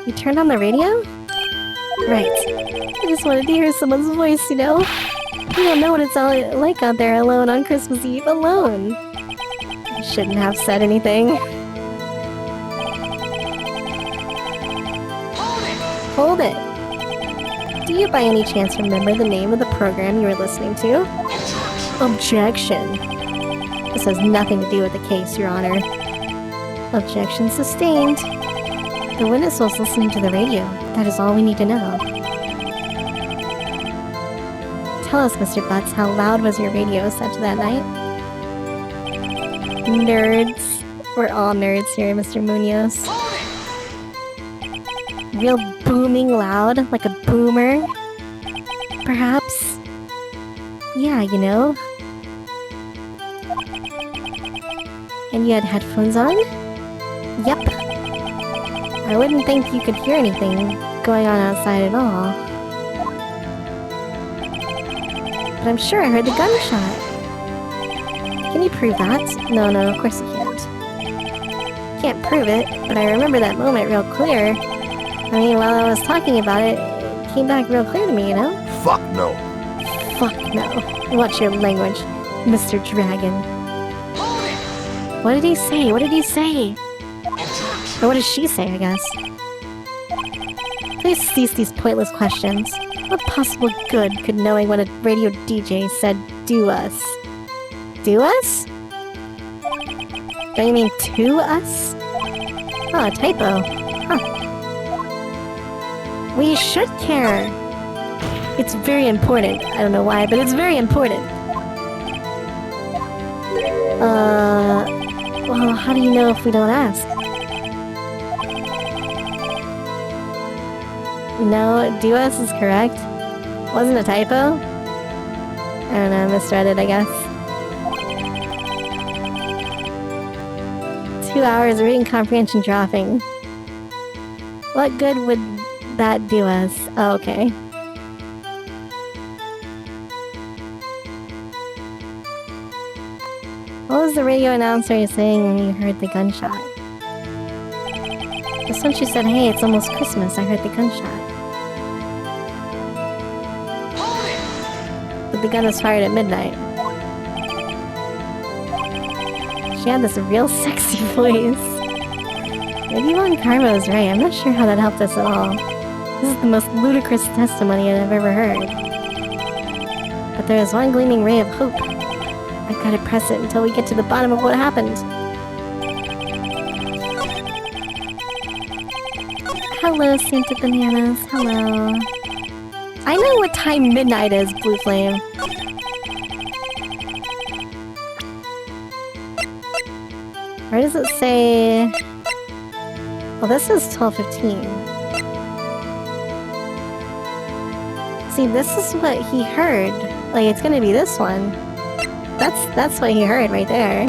You turned on the radio? Right. I just wanted to hear someone's voice, you know? You don't know what it's all like out there alone on Christmas Eve, alone. I shouldn't have said anything. Hold it! Do you by any chance remember the name of the program you were listening to? Objection. This has nothing to do with the case, Your Honor. Objection sustained. The witness was listening to the radio. That is all we need to know. Tell us, Mr. Butts, how loud was your radio set to that night? Nerds. We're all nerds here, Mr. Munoz. Real booming loud, like a boomer? Perhaps? Yeah, you know. And you had headphones on? Yep. I wouldn't think you could hear anything going on outside at all. But I'm sure I heard the gunshot. Can you prove that? No, of course you can't. Can't prove it, but I remember that moment real clear. I mean, while I was talking about it, it came back real clear to me, you know? Fuck no. Fuck no. Watch your language, Mr. Dragon. What did he say? What did he say? Or what does she say, I guess? Please cease these pointless questions. What possible good could knowing what a radio DJ said do us? Do us? Don't you mean to us? Oh, a typo. Huh. We should care. It's very important. I don't know why, but it's very important. Well, how do you know if we don't ask? No, do us is correct. Wasn't a typo? I don't know, misread it, I guess. 2 hours of reading comprehension dropping. What good would that do us? Oh, okay. What was the radio announcer saying when you heard the gunshot? Just when she said, hey, it's almost Christmas, I heard the gunshot. But the gun was fired at midnight. She had this real sexy voice. Maybe Juan Carmo is right. I'm not sure how that helped us at all. This is the most ludicrous testimony I've ever heard. But there is one gleaming ray of hope. I've got to press it until we get to the bottom of what happened. Hello, Santa Bananas. Hello. I know what time midnight is, Blue Flame. Where does it say... Well, this is 12:15. See, this is what he heard. Like, it's gonna be this one. That's what he heard right there.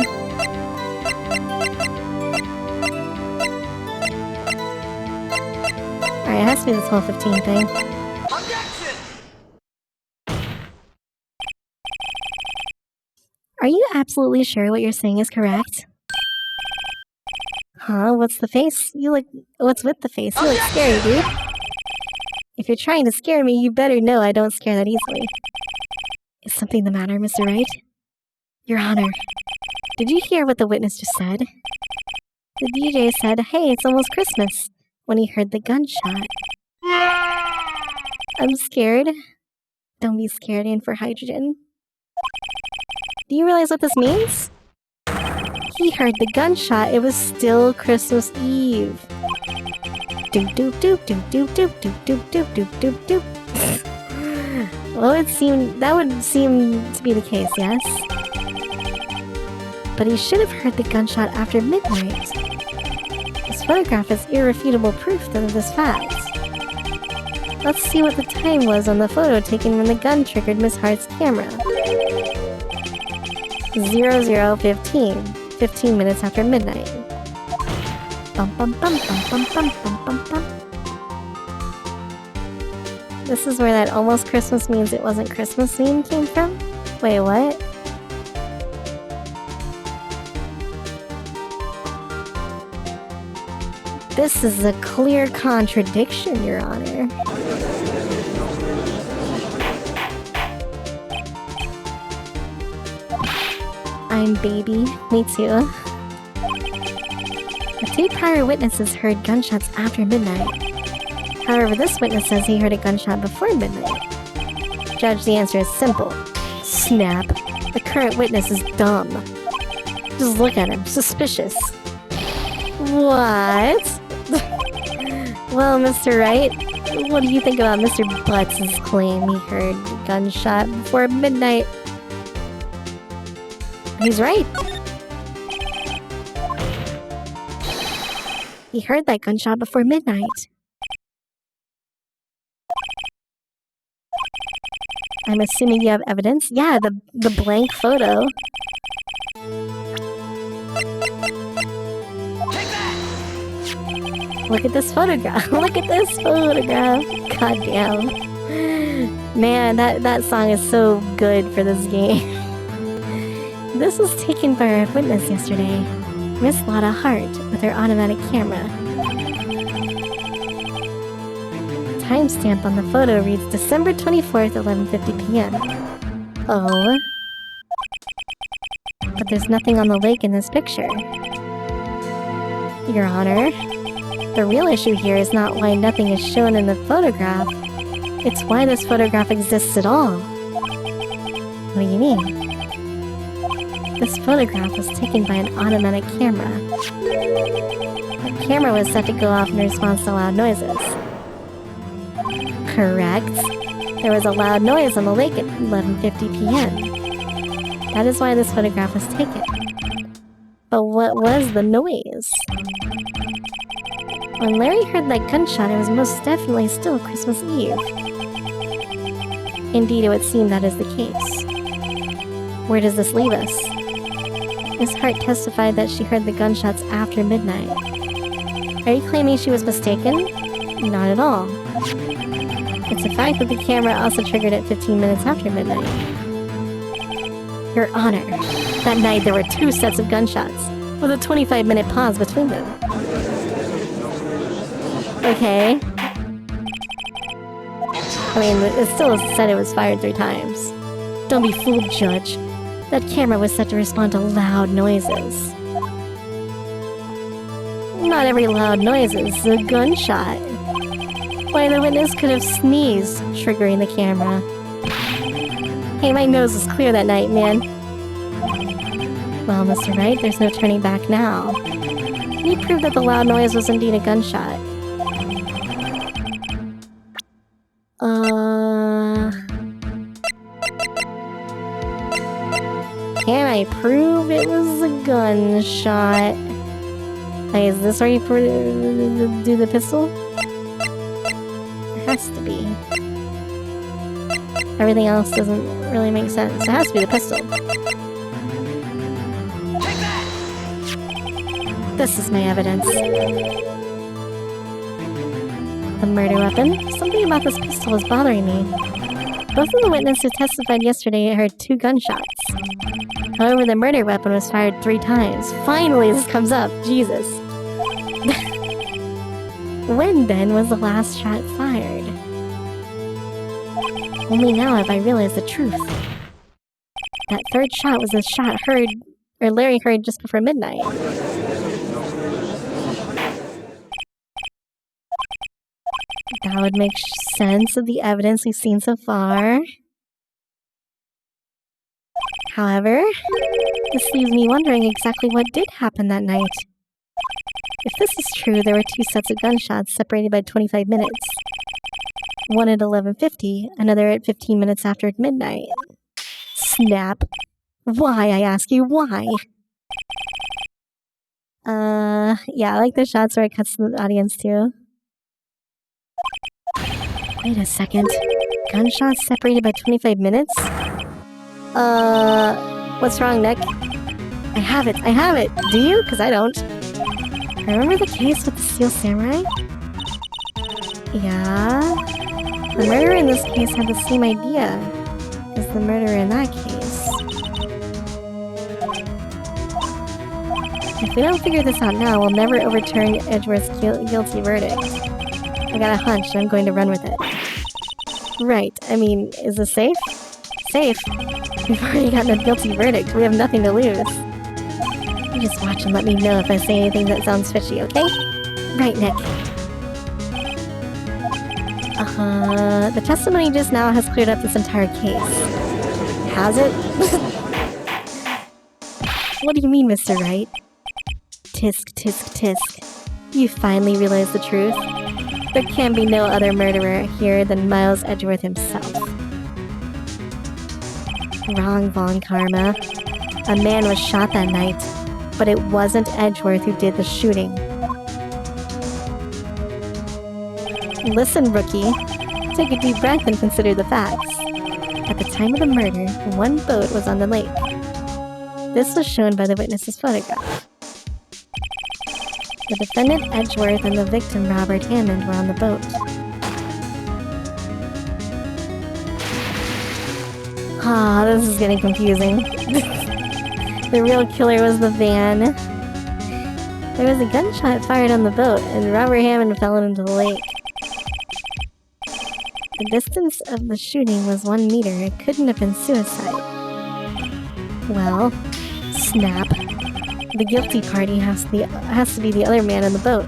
Alright, it has to be this whole 15 thing. Objection! Are you absolutely sure what you're saying is correct? Huh? What's the face? What's with the face? You look scary, dude. If you're trying to scare me, you better know I don't scare that easily. Is something the matter, Mr. Wright? Your Honor, did you hear what the witness just said? The DJ said, "Hey, it's almost Christmas," when he heard the gunshot. I'm scared. Don't be scared, in for hydrogen. Do you realize what this means? He heard the gunshot. It was still Christmas Eve. Doop doop doop doop doop doop doop doop doop doop doop doop. Well, that would seem to be the case, yes? But he should have heard the gunshot after midnight. This photograph is irrefutable proof of this fact. Let's see what the time was on the photo taken when the gun triggered Miss Hart's camera. 00:15. 15 minutes after midnight. Bum bum bum bum bum bum bum bum bum. This is where that almost Christmas means it wasn't Christmas meme came from? Wait, what? This is a clear contradiction, Your Honor. I'm baby. Me too. The two prior witnesses heard gunshots after midnight. However, this witness says he heard a gunshot before midnight. Judge, the answer is simple. Snap. The current witness is dumb. Just look at him. Suspicious. What? Well, Mr. Wright, what do you think about Mr. Butts' claim he heard a gunshot before midnight? He's right. He heard that gunshot before midnight. I'm assuming you have evidence? Yeah, the blank photo. Look at this photograph. Look at this photograph. God damn. Man, that song is so good for this game. This was taken by our witness yesterday, Miss Lotta Hart, with her automatic camera. The timestamp on the photo reads December 24th, 11:50 p.m. Oh. But there's nothing on the lake in this picture. Your Honor, the real issue here is not why nothing is shown in the photograph. It's why this photograph exists at all. What do you mean? This photograph was taken by an automatic camera. The camera was set to go off in response to loud noises. Correct. There was a loud noise on the lake at 11:50 p.m. That is why this photograph was taken. But what was the noise? When Larry heard that gunshot, it was most definitely still Christmas Eve. Indeed, it would seem that is the case. Where does this leave us? Miss Hart testified that she heard the gunshots after midnight. Are you claiming she was mistaken? Not at all. It's a fact that the camera also triggered at 15 minutes after midnight. Your Honor, that night there were 2 sets of gunshots, with a 25-minute pause between them. Okay. I mean, it still said it was fired 3 times. Don't be fooled, Judge. That camera was set to respond to loud noises. Not every loud noise is a gunshot. Why, the witness could have sneezed, triggering the camera. Hey, my nose was clear that night, man. Well, Mr. Wright, there's no turning back now. Can you prove that the loud noise was indeed a gunshot? Can I prove it was a gunshot? Like, is this where you do the pistol? It has to be. Everything else doesn't really make sense. It has to be the pistol. Take that! This is my evidence. The murder weapon? Something about this pistol was bothering me. Both of the witnesses who testified yesterday heard 2 gunshots. However, the murder weapon was fired 3 times. Finally, this comes up. Jesus. When, then, was the last shot fired? Only now have I realized the truth. That 3rd shot was a shot Larry heard just before midnight. That would make sense of the evidence we've seen so far. However, this leaves me wondering exactly what did happen that night. If this is true, there were 2 sets of gunshots separated by 25 minutes. One at 11:50, another at 15 minutes after midnight. Snap. Why, I ask you, why? Yeah, I like the shots where it cuts to the audience too. Wait a second. Gunshots separated by 25 minutes? What's wrong, Nick? I have it! Do you? Because I don't. Remember the case with the Steel Samurai? Yeah? The murderer in this case had the same idea as the murderer in that case. If we don't figure this out now, we'll never overturn Edgeworth's guilty verdict. I got a hunch and I'm going to run with it. Right, I mean, is this safe? Safe? We've already gotten a guilty verdict. We have nothing to lose. You just watch and let me know if I say anything that sounds fishy, okay? Right, Nick. The testimony just now has cleared up this entire case. Has it? What do you mean, Mr. Wright? Tisk, tisk, tisk. You finally realized the truth. There can be no other murderer here than Miles Edgeworth himself. Wrong, Von Karma. A man was shot that night, but it wasn't Edgeworth who did the shooting. Listen, rookie. Take a deep breath and consider the facts. At the time of the murder, 1 boat was on the lake. This was shown by the witness's photograph. The defendant Edgeworth and the victim Robert Hammond were on the boat. Ah, this is getting confusing. The real killer was the van. There was a gunshot fired on the boat, and Robert Hammond fell into the lake. The distance of the shooting was 1 meter. It couldn't have been suicide. Well, snap. The guilty party has to be the other man in the boat.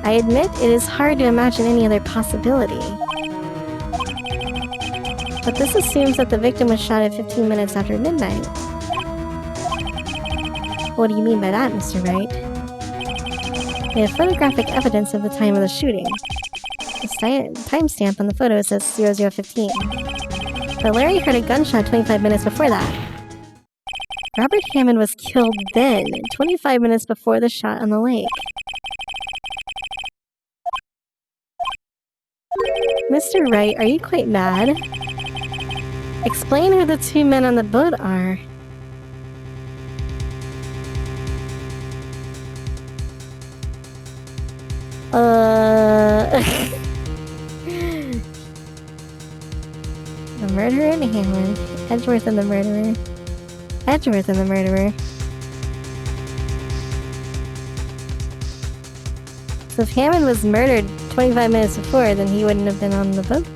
I admit it is hard to imagine any other possibility. But this assumes that the victim was shot at 15 minutes after midnight. What do you mean by that, Mr. Wright? We have photographic evidence of the time of the shooting. The timestamp on the photo says 00:15. But Larry heard a gunshot 25 minutes before that. Robert Hammond was killed then, 25 minutes before the shot on the lake. Mr. Wright, are you quite mad? Explain who the 2 men on the boat are. The murderer and Hammond. Edgeworth and the murderer. Edgeworth and the murderer. So if Hammond was murdered 25 minutes before, then he wouldn't have been on the boat?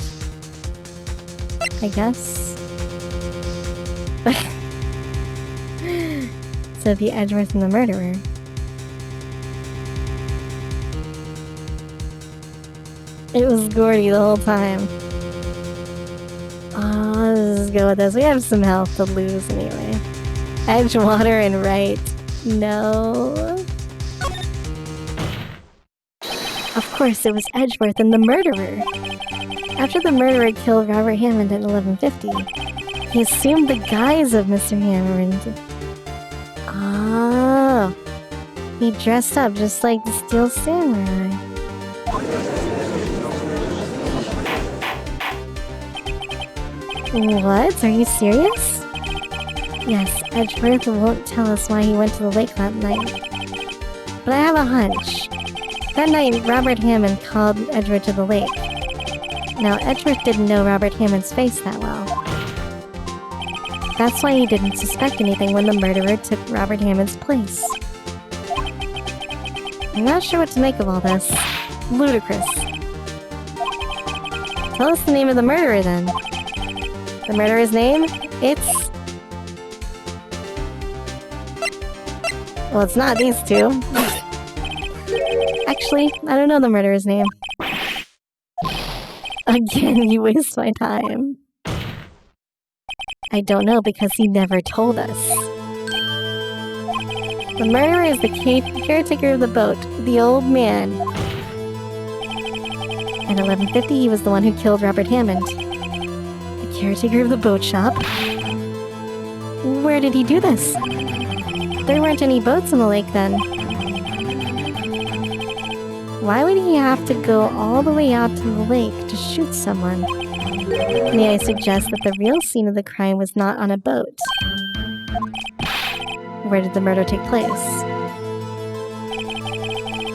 I guess. So it'd be Edgeworth and the murderer. It was Gordy the whole time. Oh, let's just go with this. We have some health to lose anyway. Edgewater and Wright. No. Of course, it was Edgeworth and the murderer. After the murderer killed Robert Hammond at 11:50, he assumed the guise of Mr. Hammond. Oh. He dressed up just like the Steel Samurai. What? Are you serious? Yes, Edgeworth won't tell us why he went to the lake that night. But I have a hunch. That night, Robert Hammond called Edgeworth to the lake. Now, Edgeworth didn't know Robert Hammond's face that well. That's why he didn't suspect anything when the murderer took Robert Hammond's place. I'm not sure what to make of all this. Ludicrous. Tell us the name of the murderer, then. The murderer's name? It's... Well, it's not these two. Actually, I don't know the murderer's name. Again, you waste my time. I don't know because he never told us. The murderer is the caretaker of the boat, the old man. At 11:50, he was the one who killed Robert Hammond. The caretaker of the boat shop? Where did he do this? There weren't any boats in the lake then. Why would he have to go all the way out to the lake to shoot someone? May I suggest that the real scene of the crime was not on a boat? Where did the murder take place?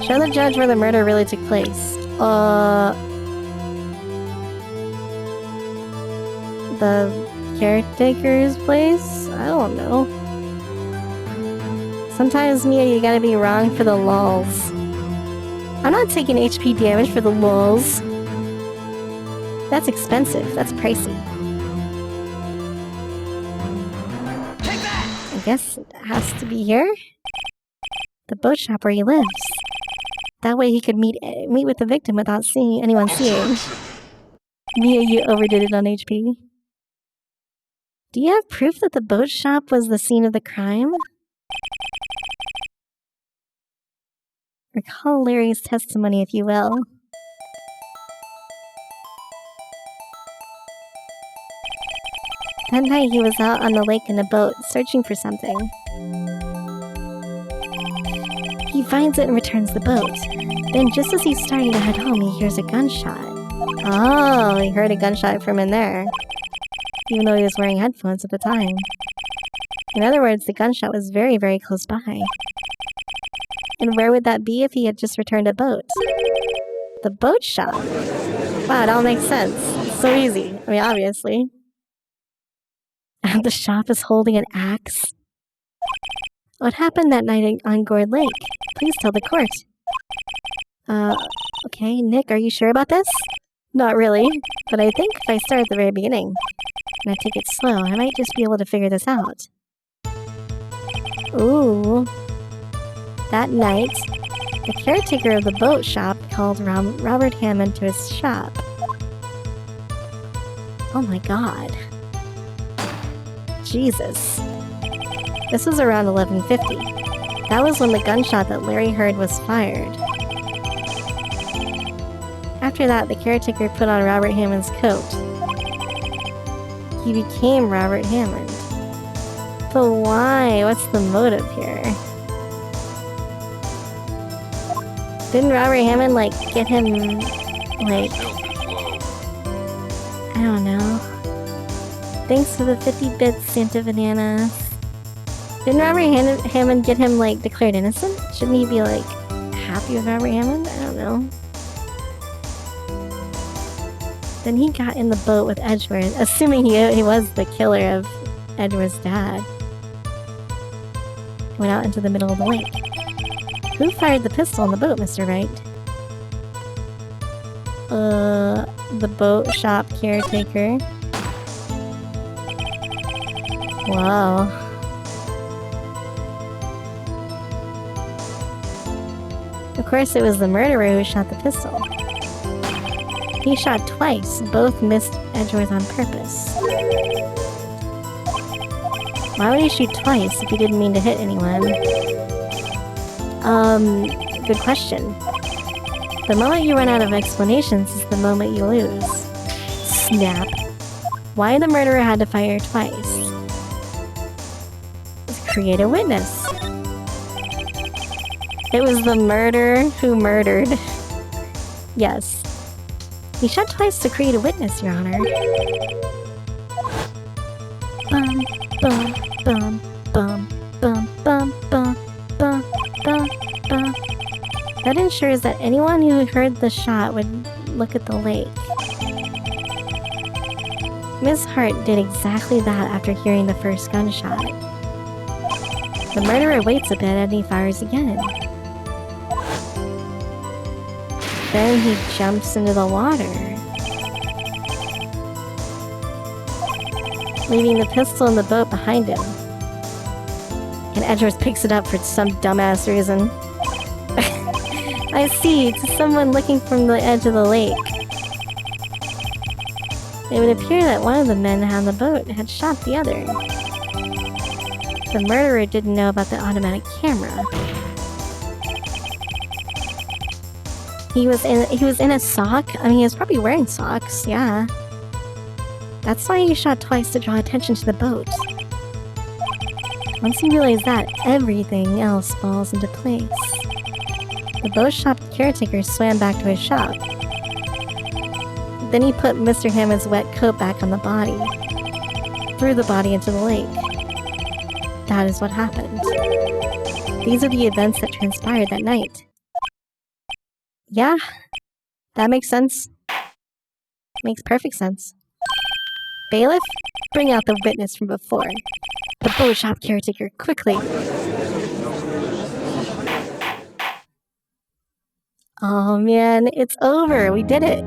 Show the judge where the murder really took place. The caretaker's place? I don't know. Sometimes, Mia, you gotta be wrong for the lulz. I'm not taking HP damage for the lulz. That's expensive. That's pricey. Take that! I guess it has to be here? The boat shop where he lives. That way he could meet with the victim without seeing anyone seeing. Mia, you overdid it on HP. Do you have proof that the boat shop was the scene of the crime? Recall Larry's testimony, if you will. That night he was out on the lake in a boat, searching for something. He finds it and returns the boat. Then just as he's starting to head home, he hears a gunshot. Oh, he heard a gunshot from in there. Even though he was wearing headphones at the time. In other words, the gunshot was very, very close by. And where would that be if he had just returned a boat? The boat shop. Wow, it all makes sense. It's so easy. I mean, obviously. And the shop is holding an axe. What happened that night on Gourd Lake? Please tell the court. Okay, Nick, are you sure about this? Not really, but I think if I start at the very beginning, and I take it slow, I might just be able to figure this out. Ooh. That night, the caretaker of the boat shop called Robert Hammond to his shop. Oh my god. Jesus. This was around 11:50. That was when the gunshot that Larry heard was fired. After that, the caretaker put on Robert Hammond's coat. He became Robert Hammond. But why? What's the motive here? Didn't Robert Hammond, get him, I don't know. Thanks for the 50 bits, Santa Bananas. Didn't Robert Hammond get him, declared innocent? Shouldn't he be, happy with Robert Hammond? I don't know. Then he got in the boat with Edgeworth, assuming he was the killer of Edgeworth's dad. Went out into the middle of the lake. Who fired the pistol on the boat, Mr. Wright? The boat shop caretaker. Wow. Of course, it was the murderer who shot the pistol. He shot twice, both missed Edgeworth on purpose. Why would he shoot twice if he didn't mean to hit anyone? Good question. The moment you run out of explanations is the moment you lose. Snap. Why the murderer had to fire twice? Create a witness. It was the murderer who murdered. Yes. He shot twice to create a witness, Your Honor. bum, bum, bum, bum, bum, bum, bum, bum, bum, bum. That ensures that anyone who heard the shot would look at the lake. Miss Hart did exactly that after hearing the first gunshot. The murderer waits a bit and he fires again. Then he jumps into the water, leaving the pistol in the boat behind him. And Edgeworth picks it up for some dumbass reason. I see, it's someone looking from the edge of the lake. It would appear that one of the men on the boat had shot the other. The murderer didn't know about the automatic camera. He was in a sock? I mean, he was probably wearing socks, yeah. That's why he shot twice to draw attention to the boat. Once you realize that, everything else falls into place. The boat shop caretaker swam back to his shop. Then he put Mr. Hammond's wet coat back on the body. Threw the body into the lake. That is what happened. These are the events that transpired that night. Yeah, that makes sense. Makes perfect sense. Bailiff, bring out the witness from before. The boat shop caretaker, quickly. Oh man, it's over. We did it.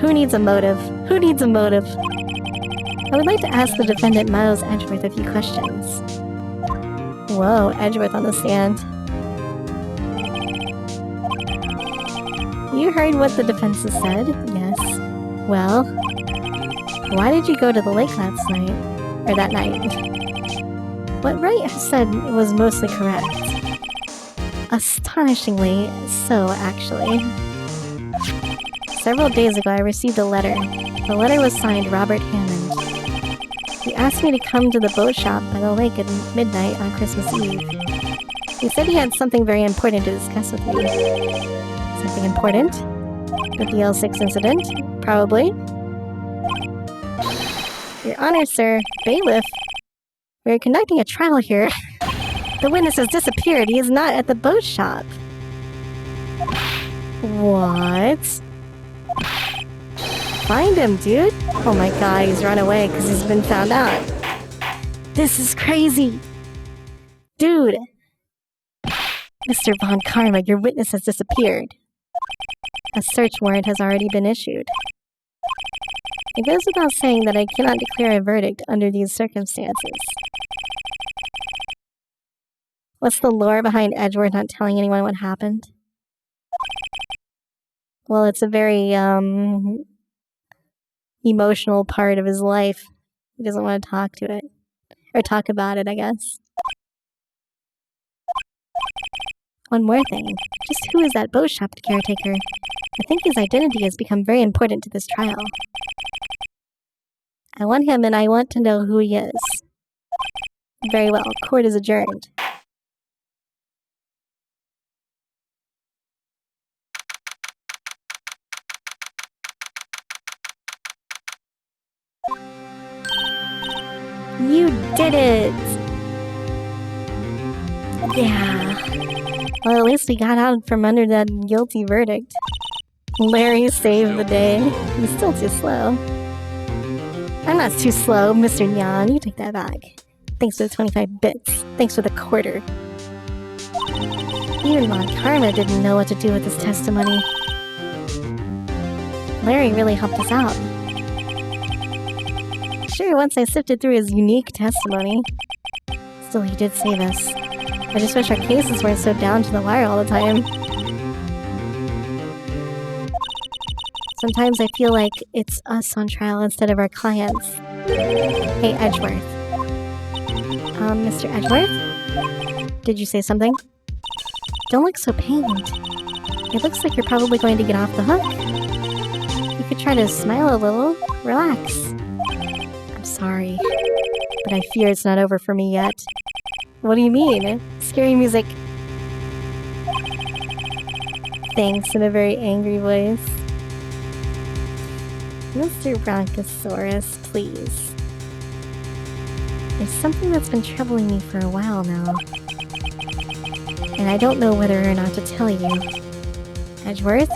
Who needs a motive? Who needs a motive? I would like to ask the defendant Miles Edgeworth a few questions. Whoa, Edgeworth on the stand. You heard what the defense has said? Yes. Well, why did you go to the lake last night? Or that night? What Wright has said was mostly correct. Astonishingly so, actually. Several days ago, I received a letter. The letter was signed Robert Hammond. He asked me to come to the boat shop by the lake at midnight on Christmas Eve. He said he had something very important to discuss with me. Something important? The DL6 incident? Probably. Your Honor, sir, bailiff. We are conducting a trial here. The witness has disappeared. He is not at the boat shop. What? Find him, dude. Oh my god, he's run away because he's been found out. This is crazy. Dude. Mr. Von Karma, your witness has disappeared. A search warrant has already been issued. It goes without saying that I cannot declare a verdict under these circumstances. What's the lore behind Edgeworth not telling anyone what happened? Well, it's a very, emotional part of his life. He doesn't want to talk to it. Or talk about it, I guess. One more thing. Just who is that boat shop caretaker? I think his identity has become very important to this trial. I want him and I want to know who he is. Very well. Court is adjourned. You did it! Yeah. Well, at least we got out from under that guilty verdict. Larry saved the day. He's still too slow. I'm not too slow, Mr. Nyan. You take that back. Thanks for the 25 bits. Thanks for the quarter. Even Von Karma didn't know what to do with his testimony. Larry really helped us out. Sure, once I sifted through his unique testimony. Still, he did save us. I just wish our cases weren't so down to the wire all the time. Sometimes I feel like it's us on trial instead of our clients. Hey, Edgeworth. Mr. Edgeworth? Did you say something? Don't look so pained. It looks like you're probably going to get off the hook. You could try to smile a little. Relax. I'm sorry, but I fear it's not over for me yet. What do you mean? Scary music. Thanks, in a very angry voice. Mr. Bronchosaurus, please. There's something that's been troubling me for a while now. And I don't know whether or not to tell you. Edgeworth?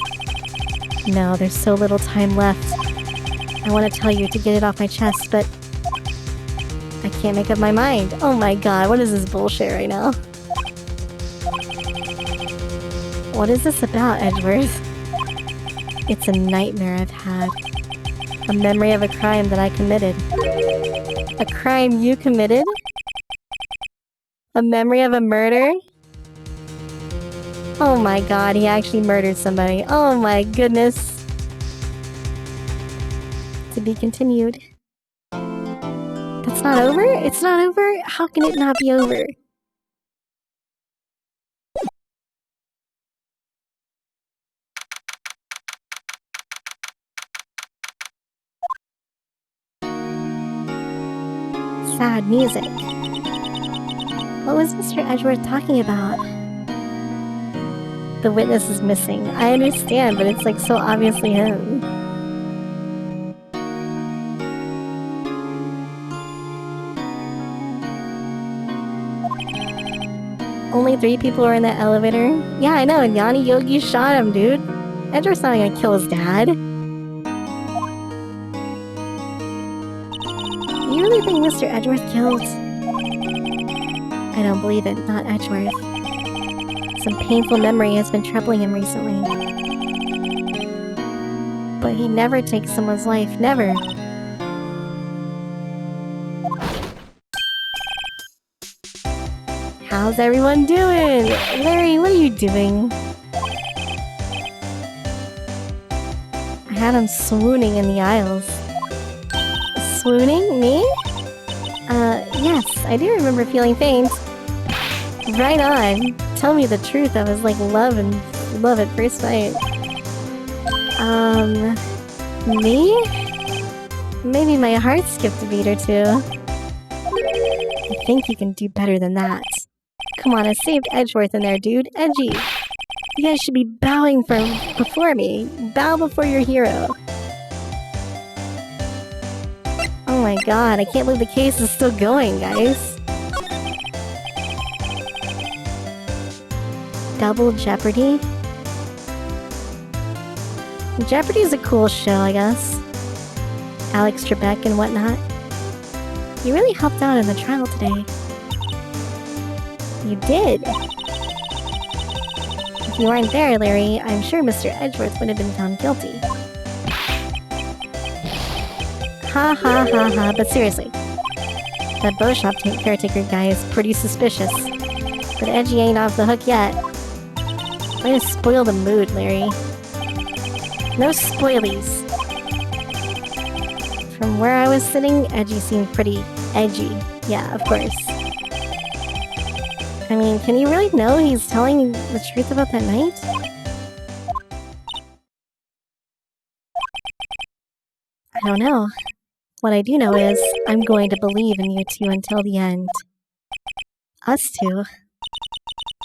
No, there's so little time left. I want to tell you to get it off my chest, but I can't make up my mind. Oh my god, what is this bullshit right now? What is this about, Edgeworth? It's a nightmare I've had. A memory of a crime that I committed. A crime you committed? A memory of a murder? Oh my god, he actually murdered somebody. Oh my goodness. To be continued. That's not over? It's not over? How can it not be over? Sad music. What was Mr. Edgeworth talking about? The witness is missing. I understand, but it's like so obviously him. Only 3 people were in that elevator? Yeah, I know, and Yanni Yogi shot him, dude. Edgeworth's not gonna kill his dad. You really think Mr. Edgeworth killed? I don't believe it, not Edgeworth. Some painful memory has been troubling him recently. But he never takes someone's life, never. How's everyone doing? Larry, what are you doing? I had him swooning in the aisles. Swooning? Me? Yes, I do remember feeling faint. Right on. Tell me the truth, I was like love at first sight. Me? Maybe my heart skipped a beat or two. I think you can do better than that. Come on, I saved Edgeworth in there, dude. Edgy! You guys should be bowing before me. Bow before your hero. Oh my god, I can't believe the case is still going, guys. Double Jeopardy? Jeopardy's a cool show, I guess. Alex Trebek and whatnot. You really helped out in the trial today. You did! If you weren't there, Larry, I'm sure Mr. Edgeworth would have been found guilty. Ha ha ha ha, but seriously. That bow shop caretaker guy is pretty suspicious. But Edgy ain't off the hook yet. Way to spoil the mood, Larry. No spoilies. From where I was sitting, Edgy seemed pretty edgy. Yeah, of course. I mean, can you really know he's telling the truth about that night? I don't know. What I do know is, I'm going to believe in you two until the end. Us two?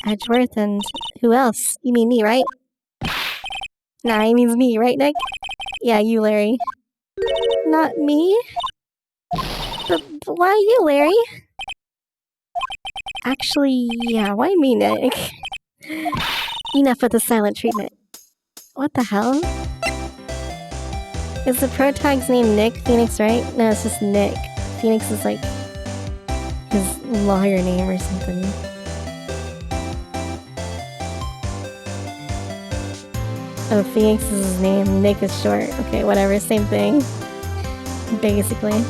Edgeworth and who else? You mean me, right? Nah, he means me, right, Nick? Yeah, you, Larry. Not me? But why you, Larry? Actually, yeah, why me, Nick? Enough with the silent treatment. What the hell? Is the protag's name Nick Phoenix, right? No, it's just Nick. Phoenix is like his lawyer name or something. Oh, Phoenix is his name. Nick is short. Okay, whatever. Same thing. Basically.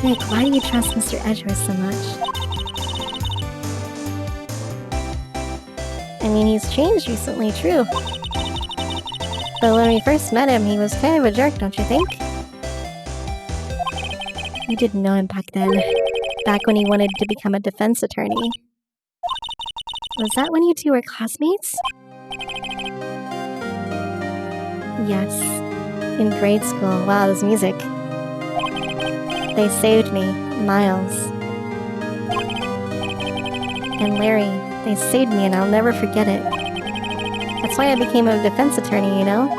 Nick, why do you trust Mr. Edgeworth so much? I mean, he's changed recently, true. But when we first met him, he was kind of a jerk, don't you think? You didn't know him back then. Back when he wanted to become a defense attorney. Was that when you two were classmates? Yes. In grade school. Wow, this music. They saved me. Miles. And Larry. They saved me and I'll never forget it. That's why I became a defense attorney, you know?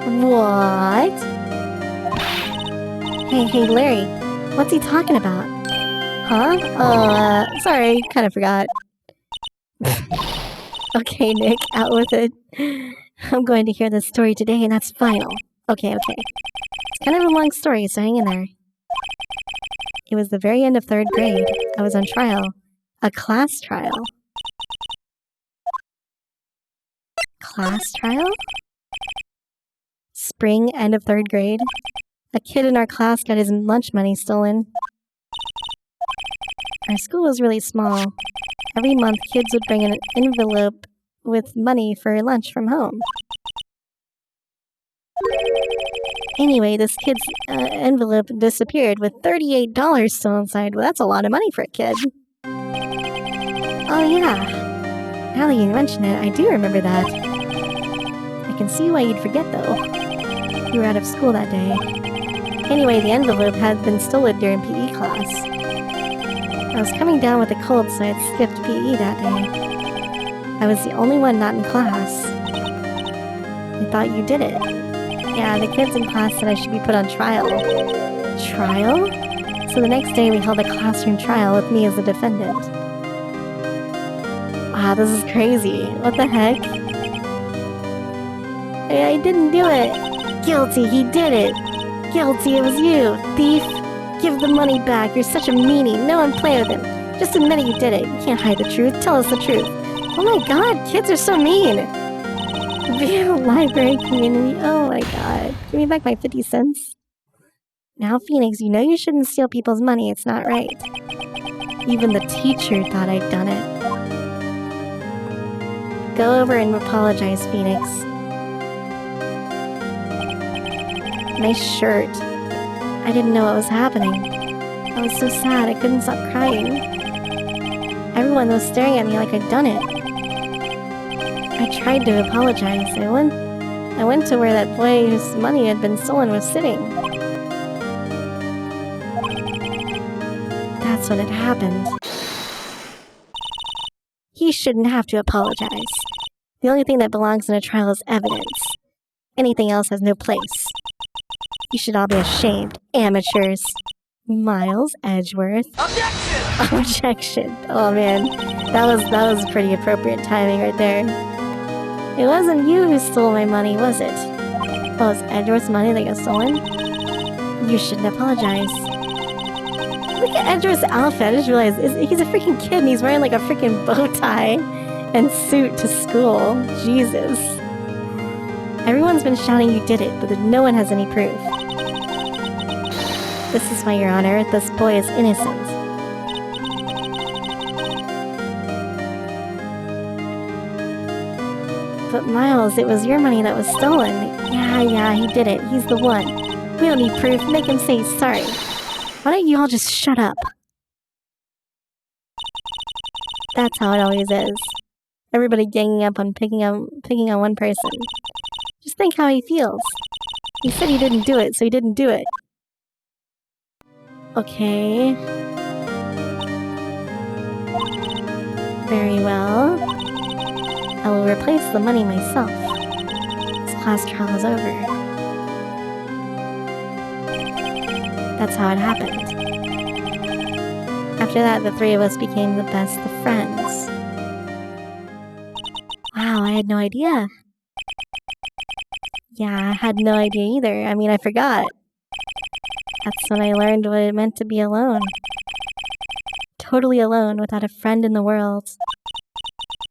What? Hey, Larry. What's he talking about? Huh? Sorry, kind of forgot. Okay, Nick, out with it. I'm going to hear this story today, and that's final. Okay. It's kind of a long story, so hang in there. It was the very end of 3rd grade. I was on trial. A class trial. Class trial? Spring, end of 3rd grade. A kid in our class got his lunch money stolen. Our school was really small. Every month, kids would bring an envelope with money for lunch from home. Anyway, this kid's envelope disappeared with $38 still inside. Well, that's a lot of money for a kid. Oh yeah. Now that you mention it, I do remember that. I can see why you'd forget, though. You were out of school that day. Anyway, the envelope had been stolen during PE class. I was coming down with a cold, so I had skipped PE that day. I was the only one not in class. I thought you did it. Yeah, the kids in class said I should be put on trial. Trial? So the next day we held a classroom trial with me as the defendant. Wow, this is crazy. What the heck? I didn't do it. Guilty, he did it. Guilty, it was you. Thief. Give the money back. You're such a meanie. No one play with him. Just admit it, you did it. You can't hide the truth. Tell us the truth. Oh my god, kids are so mean. Be a library community. Oh my god. Give me back my 50 cents. Now, Phoenix, you know you shouldn't steal people's money. It's not right. Even the teacher thought I'd done it. Go over and apologize, Phoenix. Nice shirt. I didn't know what was happening. I was so sad I couldn't stop crying. Everyone was staring at me like I'd done it. I tried to apologize. I went to where that boy whose money had been stolen was sitting. That's when it happened. He shouldn't have to apologize. The only thing that belongs in a trial is evidence. Anything else has no place. You should all be ashamed, amateurs. Miles Edgeworth. Objection! Objection. Oh man, that was pretty appropriate timing right there. It wasn't you who stole my money, was it? Oh, it's Edgeworth's money that got stolen? You shouldn't apologize. Look at Edgeworth's outfit. I just realized he's a freaking kid and he's wearing like a freaking bow tie and suit to school. Jesus. Everyone's been shouting you did it, but no one has any proof. This is why, Your Honor, this boy is innocent. But Miles, it was your money that was stolen. Yeah, he did it. He's the one. We don't need proof. Make him say sorry. Why don't you all just shut up? That's how it always is. Everybody ganging up on picking on one person. Just think how he feels. He said he didn't do it, so he didn't do it. Okay. Very well. I will replace the money myself. This class trial is over. That's how it happened. After that, the three of us became the best of friends. Wow, I had no idea. Yeah, I had no idea either. I mean, I forgot. That's when I learned what it meant to be alone. Totally alone, without a friend in the world.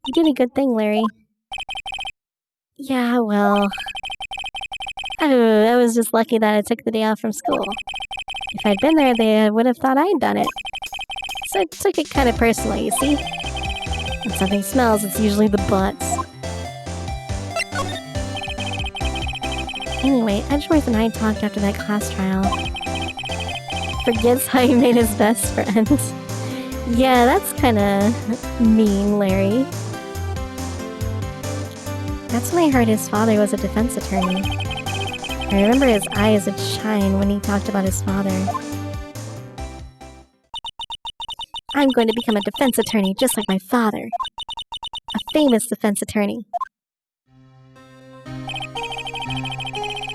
You did a good thing, Larry. Yeah, well... I was just lucky that I took the day off from school. If I'd been there, they would have thought I'd done it. So I took it kind of personally, you see? When something smells, it's usually the butts. Anyway, Edgeworth and I talked after that class trial. Forgets how he made his best friend. Yeah, that's kinda mean, Larry. That's when I heard his father was a defense attorney. I remember his eyes would shine when he talked about his father. I'm going to become a defense attorney just like my father. A famous defense attorney.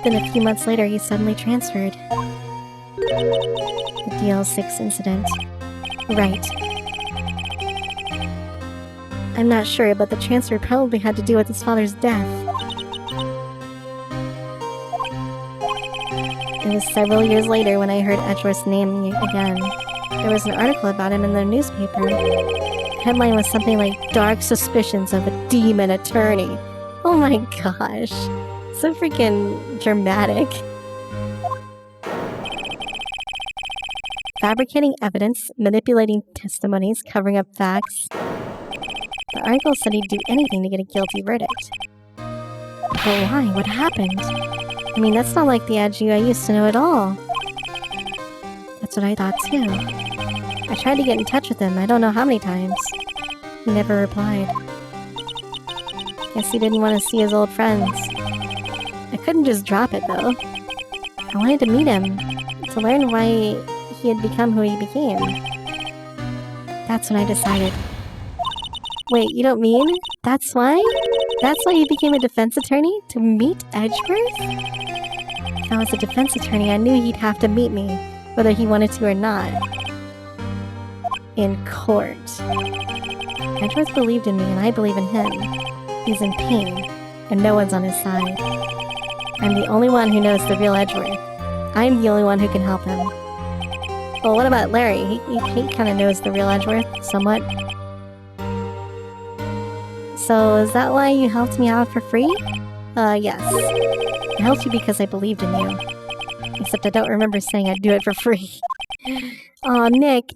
Then a few months later, he suddenly transferred. The DL6 incident. Right. I'm not sure, but the transfer probably had to do with his father's death. It was several years later when I heard Edgeworth's name again. There was an article about him in the newspaper. The headline was something like, "Dark Suspicions of a Demon Attorney." Oh my gosh. So freaking dramatic. Fabricating evidence, manipulating testimonies, covering up facts. The article said he'd do anything to get a guilty verdict. But why? What happened? I mean, that's not like the Aju I used to know at all. That's what I thought too. I tried to get in touch with him, I don't know how many times. He never replied. Guess he didn't want to see his old friends. I couldn't just drop it though. I wanted to meet him, to learn why he had become who he became. That's when I decided. Wait, you don't mean? That's why? That's why you became a defense attorney? To meet Edgeworth? If I was a defense attorney, I knew he'd have to meet me, whether he wanted to or not. In court. Edgeworth believed in me, and I believe in him. He's in pain, and no one's on his side. I'm the only one who knows the real Edgeworth. I'm the only one who can help him. Well, what about Larry? He kind of knows the real Edgeworth, somewhat. So, is that why you helped me out for free? Yes. I helped you because I believed in you. Except I don't remember saying I'd do it for free. Aw, Nick!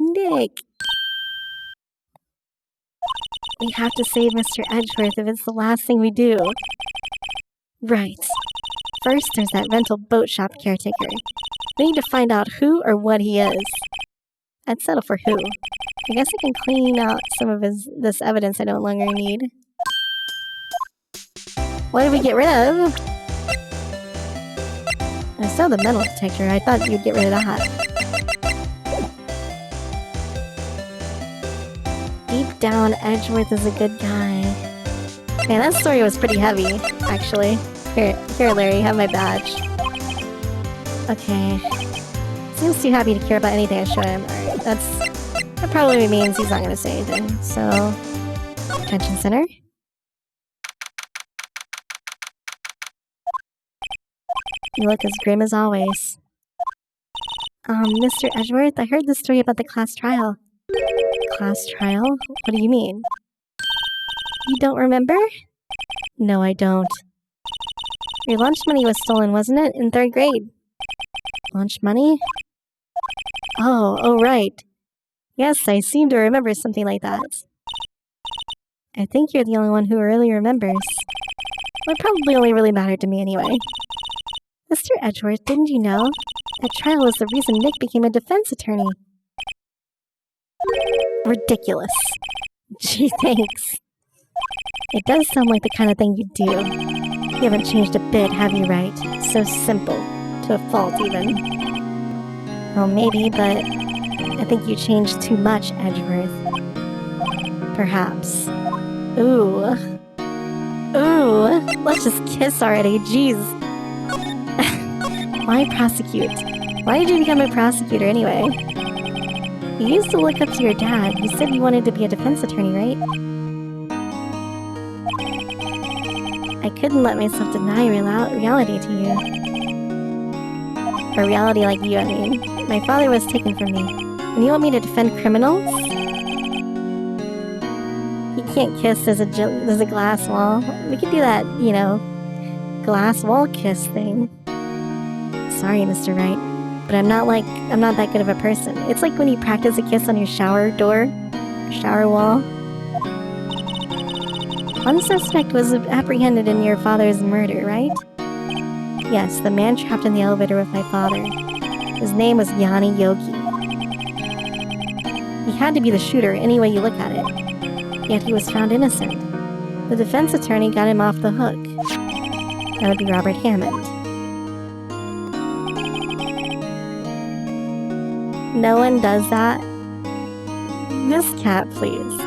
We have to save Mr. Edgeworth if it's the last thing we do. Right. First, there's that rental boat shop caretaker. We need to find out who or what he is. I'd settle for who. I guess I can clean out some of this evidence I no longer need. What did we get rid of? I still have the metal detector. I thought you'd get rid of that. Deep down, Edgeworth is a good guy. Man, that story was pretty heavy, actually. Here, Larry, have my badge. Okay. Seems too happy to care about anything I show him. Alright, that probably means he's not gonna say anything. So, detention center. You look as grim as always. Mr. Edgeworth, I heard the story about the class trial. Class trial? What do you mean? You don't remember? No, I don't. Your lunch money was stolen, wasn't it? In 3rd grade. Lunch money? Oh, right. Yes, I seem to remember something like that. I think you're the only one who really remembers. It probably only really mattered to me anyway. Mr. Edgeworth, didn't you know? That trial was the reason Nick became a defense attorney. Ridiculous. Gee, thanks. It does sound like the kind of thing you'd do. You haven't changed a bit, have you, Wright? So simple. To a fault, even. Well, maybe, but I think you changed too much, Edgeworth. Perhaps. Ooh. Let's just kiss already, jeez. Why prosecute? Why did you become a prosecutor anyway? You used to look up to your dad. You said you wanted to be a defense attorney, right? I couldn't let myself deny reality to you. Or reality like you, I mean. My father was taken from me. And you want me to defend criminals? You can't kiss, there's a glass wall. We could do that, glass wall kiss thing. Sorry, Mr. Wright, but I'm not that good of a person. It's like when you practice a kiss on your shower door, shower wall. One suspect was apprehended in your father's murder, right? Yes, the man trapped in the elevator with my father. His name was Yanni Yogi. He had to be the shooter any way you look at it. Yet he was found innocent. The defense attorney got him off the hook. That would be Robert Hammond. No one does that. This cat, please.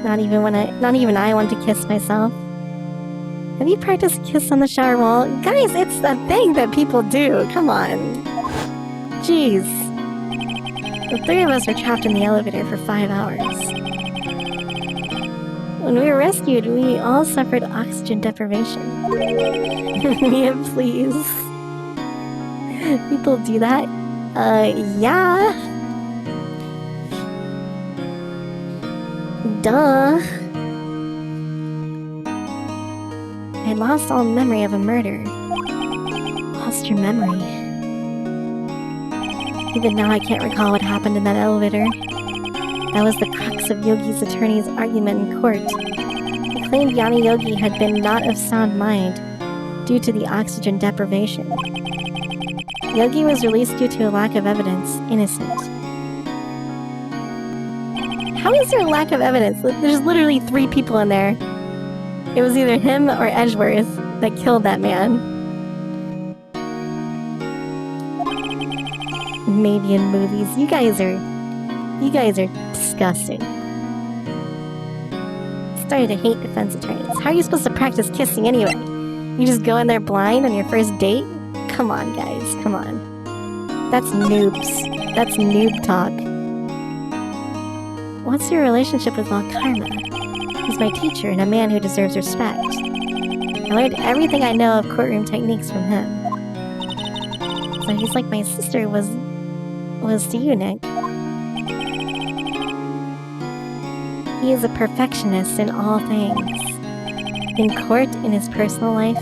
Not even I want to kiss myself. Have you practiced kiss on the shower wall? Guys, it's a thing that people do. Come on. Jeez. The three of us were trapped in the elevator for 5 hours. When we were rescued, we all suffered oxygen deprivation. Mia, please. People do that? Yeah. Duh. I lost all memory of a murder. Lost your memory. Even now I can't recall what happened in that elevator. That was the crux of Yogi's attorney's argument in court. He claimed Yanni Yogi had been not of sound mind due to the oxygen deprivation. Yogi was released due to a lack of evidence, innocent. How is there a lack of evidence? There's literally 3 people in there. It was either him or Edgeworth that killed that man. Maybe in movies. You guys are disgusting. Starting to hate defense attorneys. How are you supposed to practice kissing anyway? You just go in there blind on your first date? Come on, guys. Come on. That's noobs. That's noob talk. What's your relationship with Karma? He's my teacher and a man who deserves respect. I learned everything I know of courtroom techniques from him. So he's like my sister was to you, Nick. He is a perfectionist in all things. In court, in his personal life,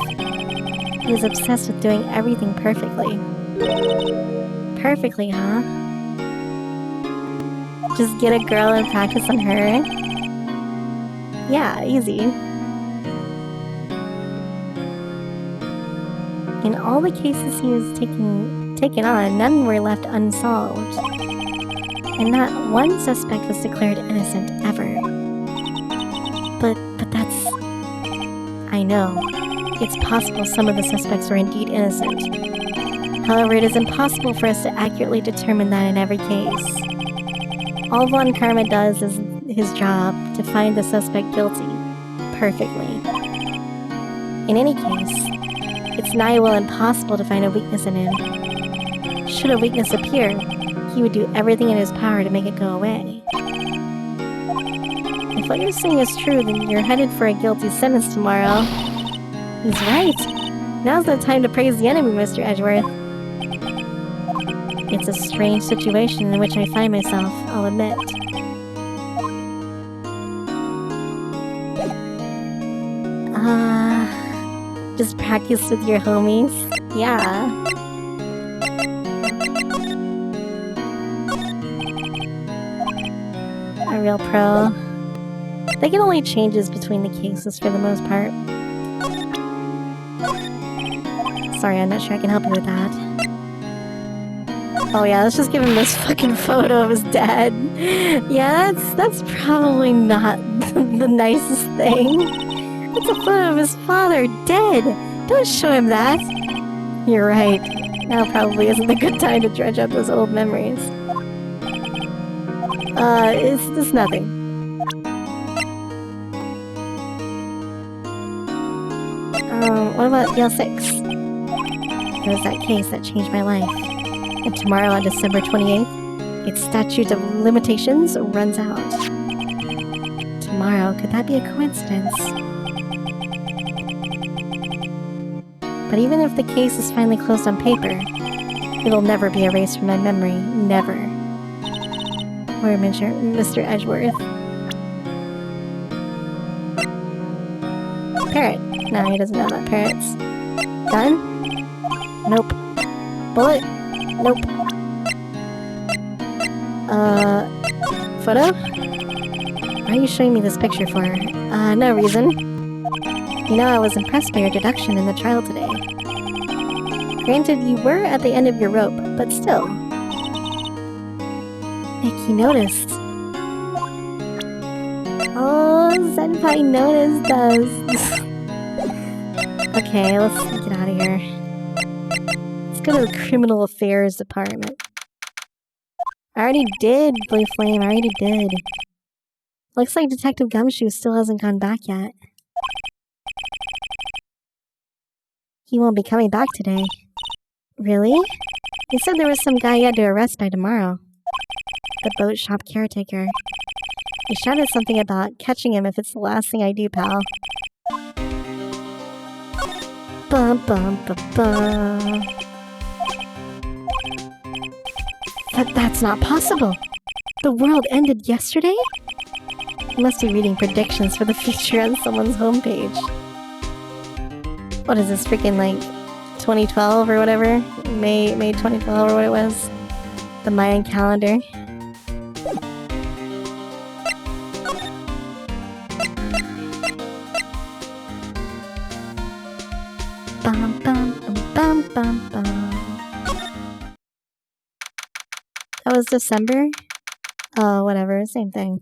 he is obsessed with doing everything perfectly. Perfectly, huh? Just get a girl and practice on her? Yeah, easy. In all the cases he was taken on, none were left unsolved. And not one suspect was declared innocent ever. But that's... I know. It's possible some of the suspects were indeed innocent. However, it is impossible for us to accurately determine that in every case. All Von Karma does is his job to find the suspect guilty, perfectly. In any case, it's nigh well impossible to find a weakness in him. Should a weakness appear, he would do everything in his power to make it go away. If what you're saying is true, then you're headed for a guilty sentence tomorrow. He's right. Now's the time to praise the enemy, Mr. Edgeworth. It's a strange situation in which I find myself, I'll admit. Just practice with your homies? Yeah. A real pro. They can only changes between the cases for the most part. Sorry, I'm not sure I can help you with that. Oh yeah, let's just give him this fucking photo of his dad. Yeah, that's probably not the nicest thing. It's a photo of his father, dead! Don't show him that! You're right. Now probably isn't a good time to dredge up those old memories. It's nothing. What about DL6? It was that case that changed my life. And tomorrow on December 28th, its statute of limitations runs out. Tomorrow, could that be a coincidence? But even if the case is finally closed on paper, it'll never be erased from my memory. Never. Or Mr. Edgeworth. Parrot. No, he doesn't know about parrots. Gun? Nope. Bullet? Nope. Photo? Why are you showing me this picture for? No reason. You know, I was impressed by your deduction in the trial today. Granted, you were at the end of your rope, but still. Nick, he noticed. Oh, Senpai noticed us. Okay, let's get out of here. Let's go to the Criminal Affairs Department. I already did, Blue Flame, I already did. Looks like Detective Gumshoe still hasn't gone back yet. He won't be coming back today. Really? He said there was some guy he had to arrest by tomorrow. The boat shop caretaker. He shouted something about catching him if it's the last thing I do, pal. Bum bum bum bum. That's not possible. The world ended yesterday? I must be reading predictions for the future on someone's homepage. What is this, freaking like 2012 or whatever? May 2012 or what it was? The Mayan calendar. Bum bum bum bum bum. That was December? Oh, whatever, same thing.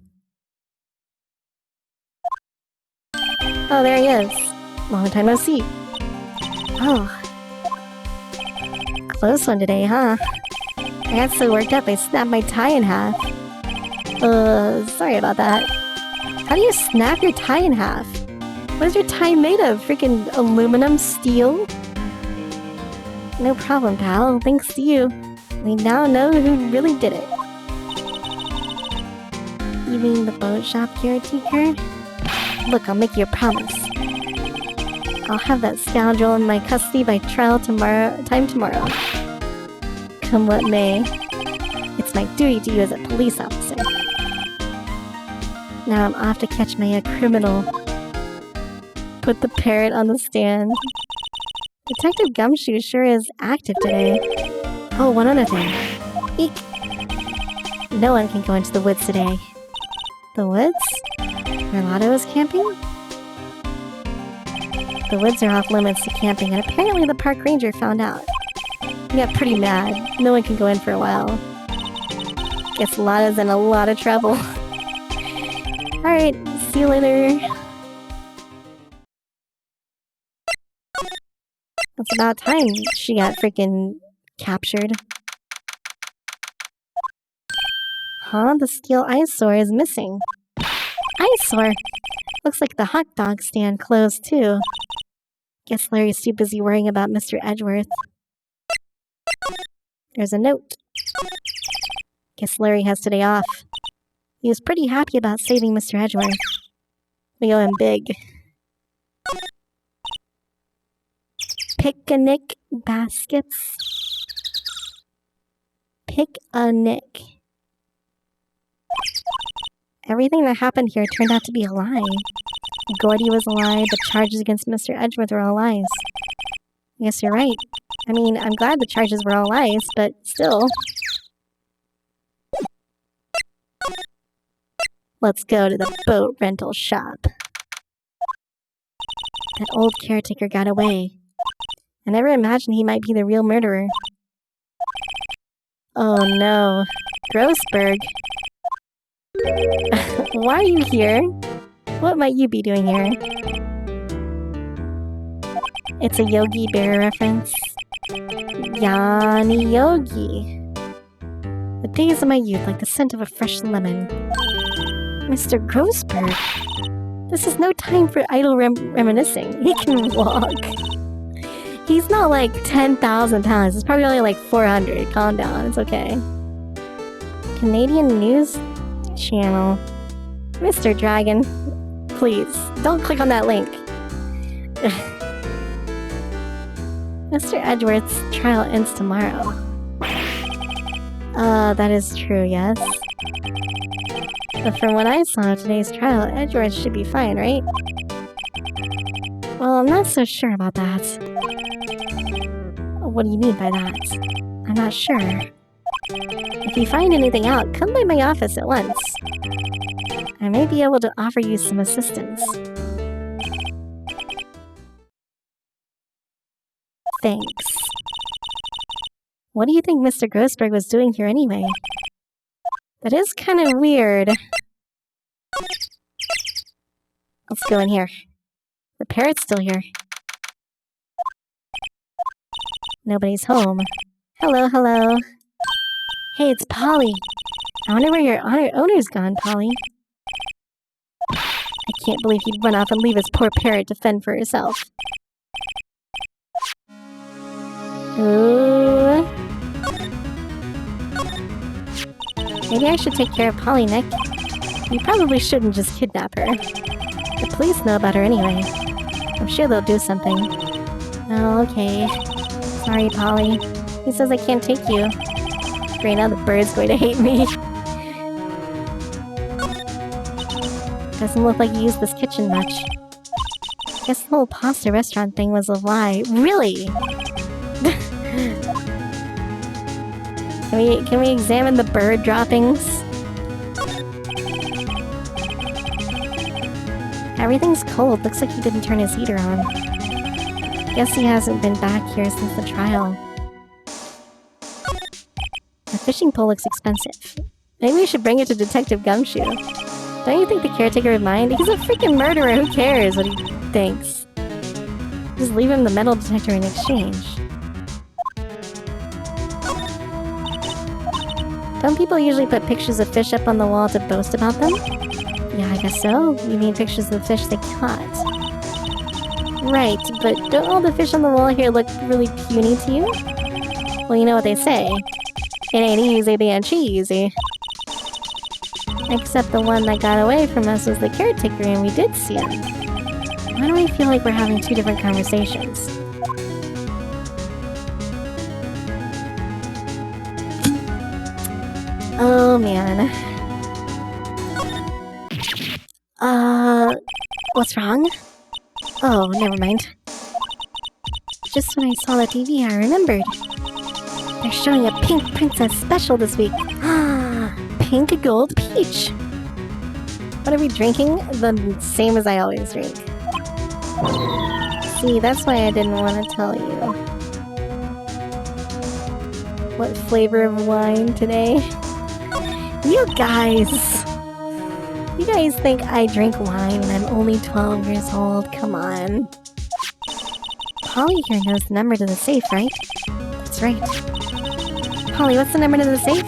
Oh, there he is. Long time no see. Oh. Close one today, huh? I got so worked up I snapped my tie in half. Sorry about that. How do you snap your tie in half? What is your tie made of? Freaking aluminum? Steel? No problem, pal. Thanks to you. We now know who really did it. You mean the boat shop caretaker? Look, I'll make you a promise. I'll have that scoundrel in my custody by trial tomorrow. Come what may. It's my duty to you as a police officer. Now I'm off to catch my criminal. Put the parrot on the stand. Detective Gumshoe sure is active today. Oh, one other thing. Eek! No one can go into the woods today. The woods? Where Lotto is camping? The woods are off limits to camping, and apparently the park ranger found out. He got pretty mad. No one can go in for a while. Guess Lotto's in a lot of trouble. Alright, see you later. It's about time she got freaking captured. Huh? The steel eyesore is missing. Eyesore? Looks like the hot dog stand closed too. Guess Larry's too busy worrying about Mr. Edgeworth. There's a note. Guess Larry has today off. He was pretty happy about saving Mr. Edgeworth. We owe him big. Picnic baskets. Pick-a-nick. Everything that happened here turned out to be a lie. Gordy was a lie, the charges against Mr. Edgeworth were all lies. Yes, you're right. I mean, I'm glad the charges were all lies, but still. Let's go to the boat rental shop. That old caretaker got away. I never imagined he might be the real murderer. Oh no. Grossberg. Why are you here? What might you be doing here? It's a Yogi Bear reference. Yanni Yogi. The days of my youth like the scent of a fresh lemon. Mr. Grossberg. This is no time for idle reminiscing. He can walk. He's not like 10,000 pounds. It's probably only like 400. Calm down. It's okay. Canadian News Channel. Mr. Dragon, please, don't click on that link. Mr. Edgeworth's trial ends tomorrow. That is true, yes. But from what I saw of today's trial, Edgeworth should be fine, right? Well, I'm not so sure about that. What do you mean by that? I'm not sure. If you find anything out, come by my office at once. I may be able to offer you some assistance. Thanks. What do you think Mr. Grossberg was doing here anyway? That is kind of weird. Let's go in here. The parrot's still here. Nobody's home. Hello, hello. Hey, it's Polly. I wonder where your owner's gone, Polly. can't believe he'd run off and leave his poor parrot to fend for herself. Ooh. Maybe I should take care of Polly, Nick. You probably shouldn't just kidnap her. The police know about her anyway. I'm sure they'll do something. Oh, okay. Sorry, Polly. He says I can't take you. Great, now the bird's going to hate me. Doesn't look like you used this kitchen much. Guess the whole pasta restaurant thing was a lie. Really? Can we examine the bird droppings? Everything's cold. Looks like he didn't turn his heater on. Guess he hasn't been back here since the trial. The fishing pole looks expensive. Maybe we should bring it to Detective Gumshoe. Don't you think the caretaker would mind? He's a freaking murderer. Who cares what he thinks? Just leave him the metal detector in exchange. Don't people usually put pictures of fish up on the wall to boast about them? Yeah, I guess so. You mean pictures of the fish they caught. Right, but don't all the fish on the wall here look really puny to you? Well, you know what they say. It ain't easy being cheesy. Except the one that got away from us was the caretaker and we did see him. Why do I feel like we're having two different conversations? Oh, man. What's wrong? Oh, never mind. Just when I saw the TV, I remembered. They're showing a Pink Princess special this week. Pink Gold Peach. What are we drinking? The same as I always drink. See, that's why I didn't want to tell you. What flavor of wine today? You guys think I drink wine when I'm only 12 years old? Come on. Polly here knows the number to the safe, right? That's right. Polly, what's the number to the safe?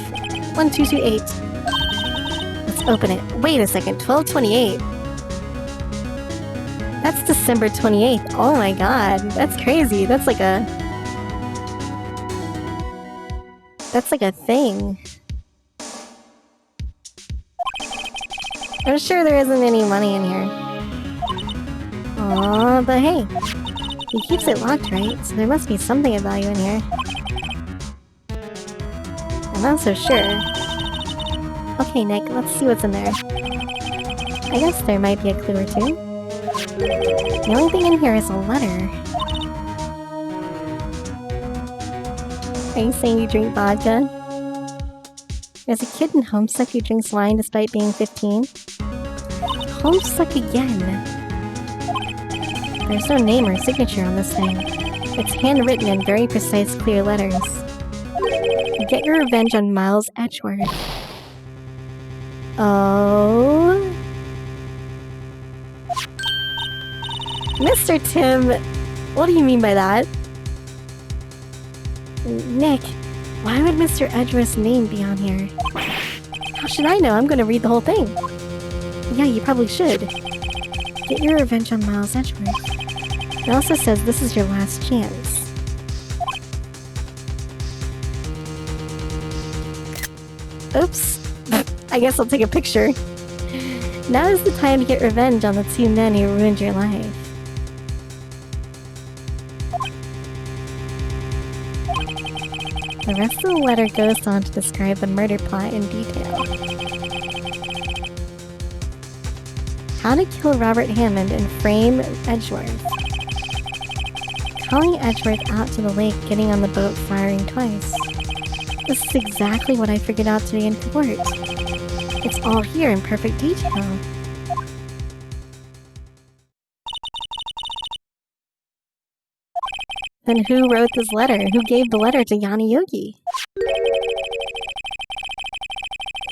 1228. Let's open it. Wait a second, 1228. That's December 28th. Oh my god, that's crazy. That's like a thing. I'm sure there isn't any money in here. Aw, but hey, he keeps it locked, right? So there must be something of value in here. I'm not so sure. Okay, Nick, let's see what's in there. I guess there might be a clue or two. The only thing in here is a letter. Are you saying you drink vodka? There's a kid in Homestuck who drinks wine despite being 15. Homestuck again. There's no name or signature on this thing. It's handwritten in very precise, clear letters. Get your revenge on Miles Edgeworth. Oh. Mr. Tim, what do you mean by that? Nick, why would Mr. Edgeworth's name be on here? How should I know? I'm gonna read the whole thing. Yeah, you probably should. Get your revenge on Miles Edgeworth. It also says this is your last chance. Oops. I guess I'll take a picture. Now is the time to get revenge on the two men who ruined your life. The rest of the letter goes on to describe the murder plot in detail. How to kill Robert Hammond and frame Edgeworth. Calling Edgeworth out to the lake, getting on the boat, firing twice. This is exactly what I figured out today in court. It's all here in perfect detail. Then who wrote this letter? Who gave the letter to Yanni Yogi?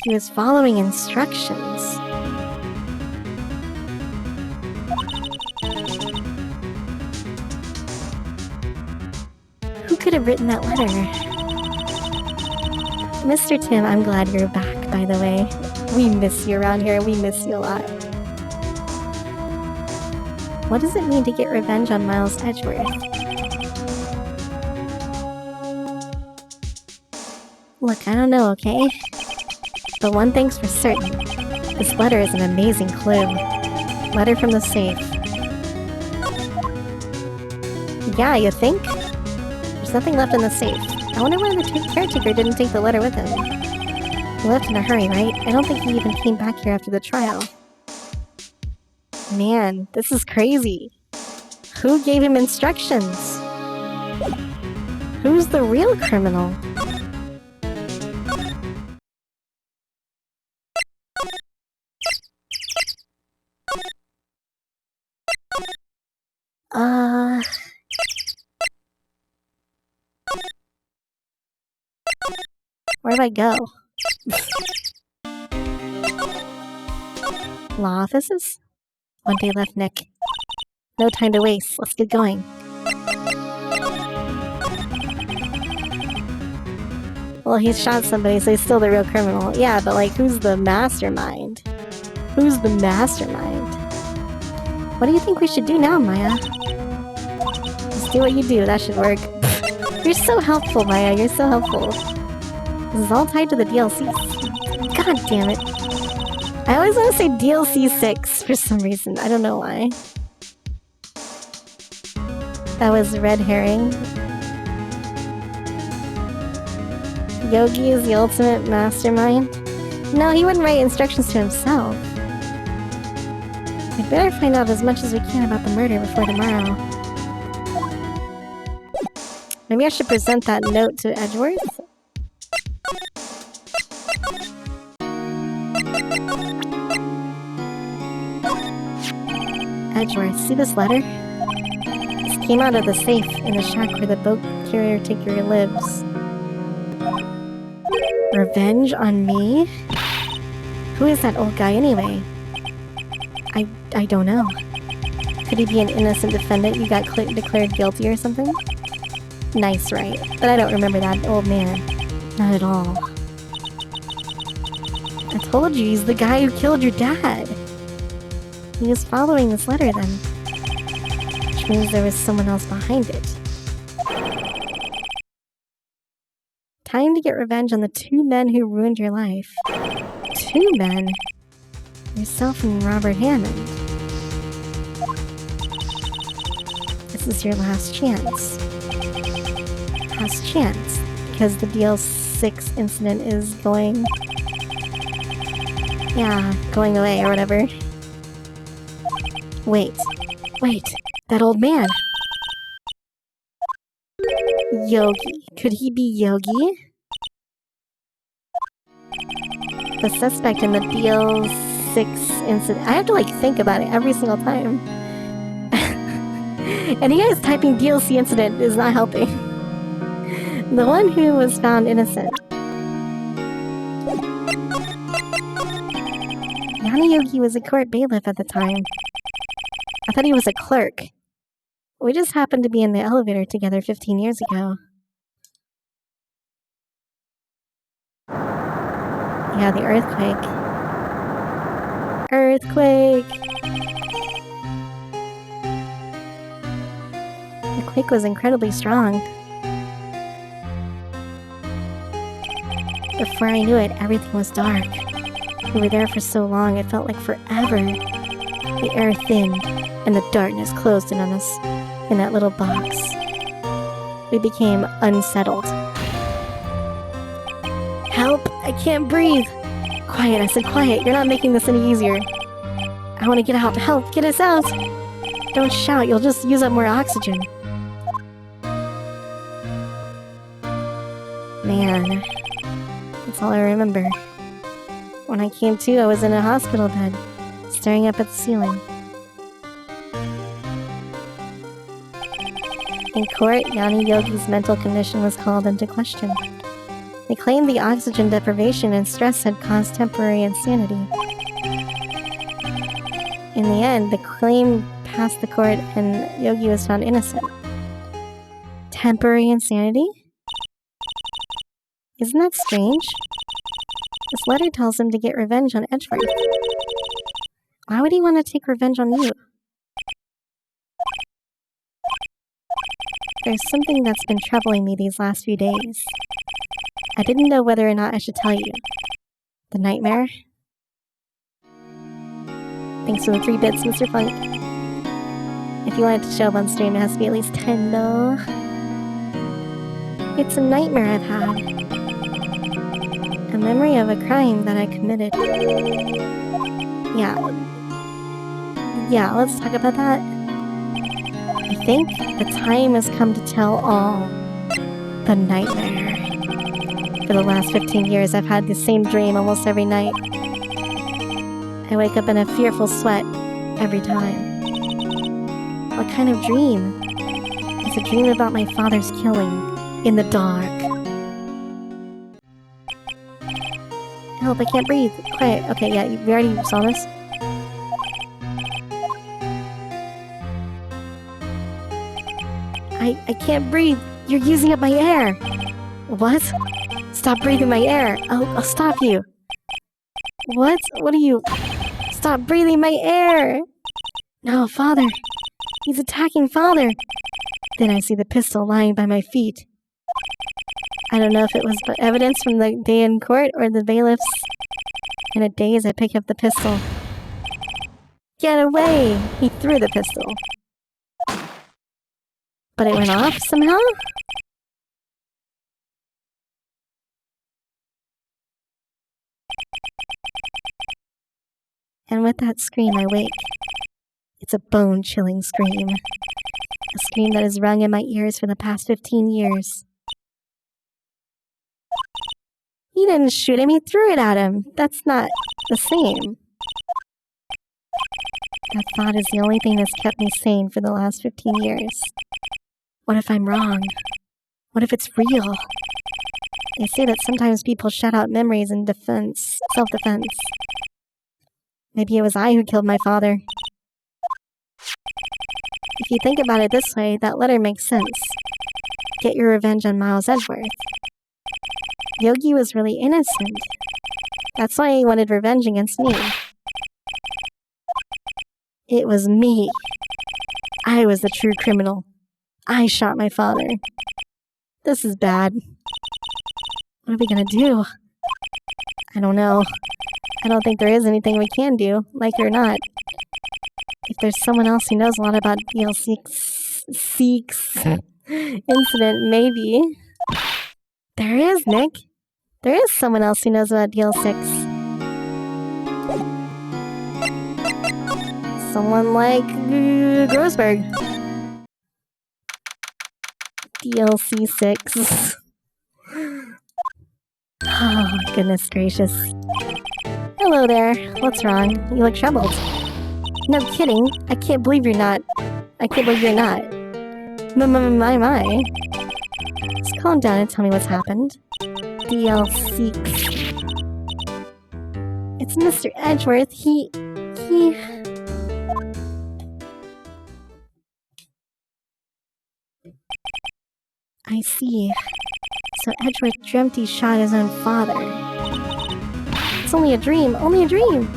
He was following instructions. Who could have written that letter? Mr. Tim, I'm glad you're back, by the way. We miss you around here. We miss you a lot. What does it mean to get revenge on Miles Edgeworth? Look, I don't know, okay? But one thing's for certain. This letter is an amazing clue. Letter from the safe. Yeah, you think? There's nothing left in the safe. I wonder why the caretaker didn't take the letter with him. He left in a hurry, right? I don't think he even came back here after the trial. Man, this is crazy. Who gave him instructions? Who's the real criminal? Where do I go? Law offices? One day left, Nick. No time to waste. Let's get going. Well, he shot somebody, so he's still the real criminal. Yeah, but like, who's the mastermind? Who's the mastermind? What do you think we should do now, Maya? Just do what you do. That should work. You're so helpful, Maya. You're so helpful. This is all tied to the DLC. God damn it. I always want to say DLC 6 for some reason. I don't know why. That was red herring. Yogi is the ultimate mastermind. No, he wouldn't write instructions to himself. We'd better find out as much as we can about the murder before tomorrow. Maybe I should present that note to Edgeworth? Edgeworth, see this letter? This came out of the safe in the shack where the boat caretaker lives. Revenge on me? Who is that old guy anyway? I don't know. Could he be an innocent defendant you got declared guilty or something? Nice, right? But I don't remember that old man. Not at all. I told you, he's the guy who killed your dad. He was following this letter then. Which means there was someone else behind it. Time to get revenge on the two men who ruined your life. Two men? Yourself and Robert Hammond. This is your last chance. Last chance. Because the DL6 incident is going... yeah, going away or whatever. Wait. That old man. Yogi. Could he be Yogi? The suspect in the DL6 incident. I have to like think about it every single time. And you guys typing DLC incident is not helping. The one who was found innocent. Yanni Yogi was a court bailiff at the time. I thought he was a clerk. We just happened to be in the elevator together 15 years ago. Yeah, the earthquake. Earthquake! The quake was incredibly strong. Before I knew it, everything was dark. We were there for so long, it felt like forever. The air thinned, and the darkness closed in on us in that little box. We became unsettled. Help! I can't breathe! Quiet, I said quiet. You're not making this any easier. I want to get out. Help! Get us out! Don't shout, you'll just use up more oxygen. Man, that's all I remember. When I came to, I was in a hospital bed, staring up at the ceiling. In court, Yanni Yogi's mental condition was called into question. They claimed the oxygen deprivation and stress had caused temporary insanity. In the end, the claim passed the court and Yogi was found innocent. Temporary insanity? Isn't that strange? This letter tells him to get revenge on Edgeworth. Why would he want to take revenge on you? There's something that's been troubling me these last few days. I didn't know whether or not I should tell you. The nightmare? Thanks for the 3 bits, Mr. Funk. If you want it to show up on stream, it has to be at least 10, though. It's a nightmare I've had. A memory of a crime that I committed. Yeah, let's talk about that. I think the time has come to tell all. The nightmare. For the last 15 years, I've had the same dream almost every night. I wake up in a fearful sweat every time. What kind of dream? It's a dream about my father's killing in the dark. Help, I can't breathe. Quiet. Okay, yeah, we already saw this. I can't breathe. You're using up my air. What? Stop breathing my air. I'll stop you. What? What are you? Stop breathing my air. No, Father. He's attacking Father. Then I see the pistol lying by my feet. I don't know if it was evidence from the day in court or the bailiffs. In a daze, I pick up the pistol. Get away! He threw the pistol. But it went off somehow? And with that scream, I wake. It's a bone-chilling scream. A scream that has rung in my ears for the past 15 years. He didn't shoot him, he threw it at him. That's not the same. That thought is the only thing that's kept me sane for the last 15 years. What if I'm wrong? What if it's real? They say that sometimes people shut out memories in self-defense. Maybe it was I who killed my father. If you think about it this way, that letter makes sense. Get your revenge on Miles Edgeworth. Yogi was really innocent. That's why he wanted revenge against me. It was me. I was the true criminal. I shot my father. This is bad. What are we gonna do? I don't know. I don't think there is anything we can do, like it or not. If there's someone else who knows a lot about DL6's incident, maybe. There is, Nick. There is someone else who knows about DL6. Someone like Grossberg. DLC6. Oh, goodness gracious. Hello there. What's wrong? You look troubled. No kidding. I can't believe you're not. I can't believe you're not. My. Just calm down and tell me what's happened. DLC6. It's Mr. Edgeworth. He... I see. So Edgeworth dreamt he shot his own father. It's only a dream. Only a dream!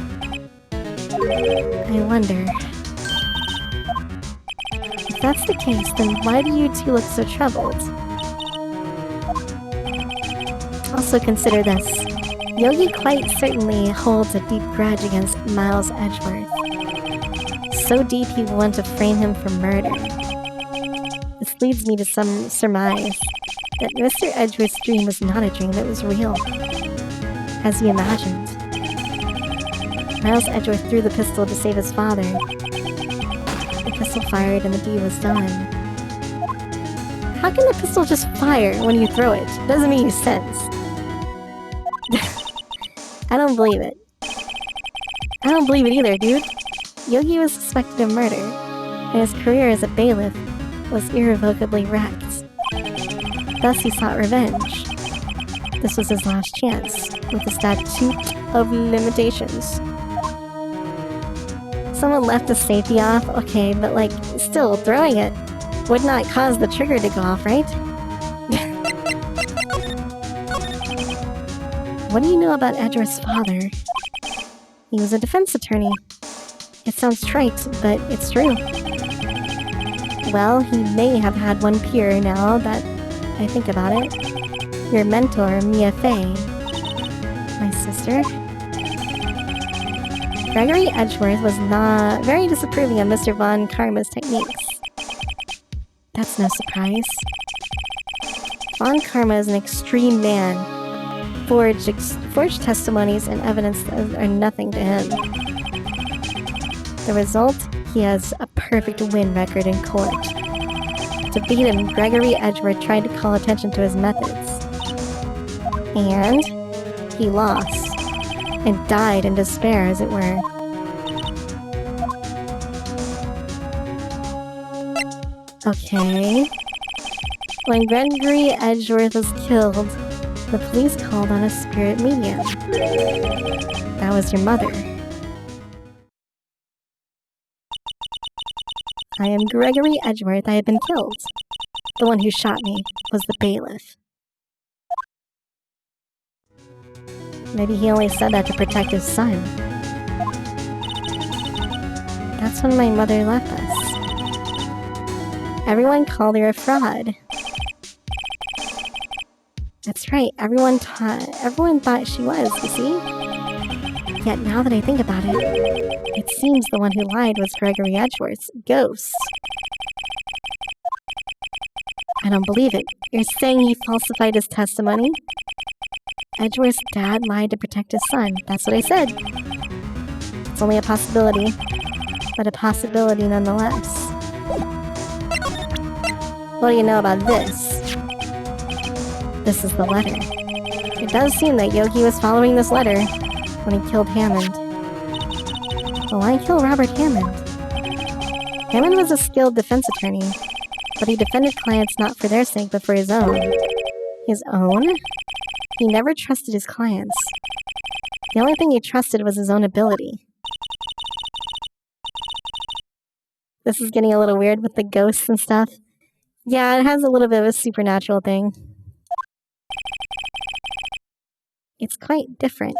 I wonder... If that's the case, then why do you two look so troubled? Also consider this. Yogi quite certainly holds a deep grudge against Miles Edgeworth. So deep he would want to frame him for murder. This leads me to some surmise that Mr. Edgeworth's dream was not a dream, it was real. As he imagined. Miles Edgeworth threw the pistol to save his father. The pistol fired and the deed was done. How can the pistol just fire when you throw it? It doesn't make any sense. I don't believe it. I don't believe it either, dude. Yogi was suspected of murder, and his career as a bailiff was irrevocably wrecked. Thus he sought revenge. This was his last chance, with a statute of limitations. Someone left the safety off, okay, but like, still, throwing it would not cause the trigger to go off, right? What do you know about Edgeworth's father? He was a defense attorney. It sounds trite, but it's true. Well, he may have had one peer now that I think about it. Your mentor, Mia Fey. My sister. Gregory Edgeworth was not very disapproving of Mr. Von Karma's techniques. That's no surprise. Von Karma is an extreme man. Forged testimonies and evidence are nothing to him. The result? He has a perfect win record in court. To beat him, Gregory Edgeworth tried to call attention to his methods. And he lost. And died in despair, as it were. Okay. When Gregory Edgeworth was killed, the police called on a spirit medium. That was your mother. I am Gregory Edgeworth. I have been killed. The one who shot me was the bailiff. Maybe he only said that to protect his son. That's when my mother left us. Everyone called her a fraud. That's right, everyone thought she was, you see? Yet now that I think about it, it seems the one who lied was Gregory Edgeworth's ghost. I don't believe it. You're saying he falsified his testimony? Edgeworth's dad lied to protect his son. That's what I said. It's only a possibility, but a possibility nonetheless. What do you know about this? This is the letter. It does seem that Yogi was following this letter when he killed Hammond. But why kill Robert Hammond? Hammond was a skilled defense attorney, but he defended clients not for their sake, but for his own. His own? He never trusted his clients. The only thing he trusted was his own ability. This is getting a little weird with the ghosts and stuff. Yeah, it has a little bit of a supernatural thing. It's quite different.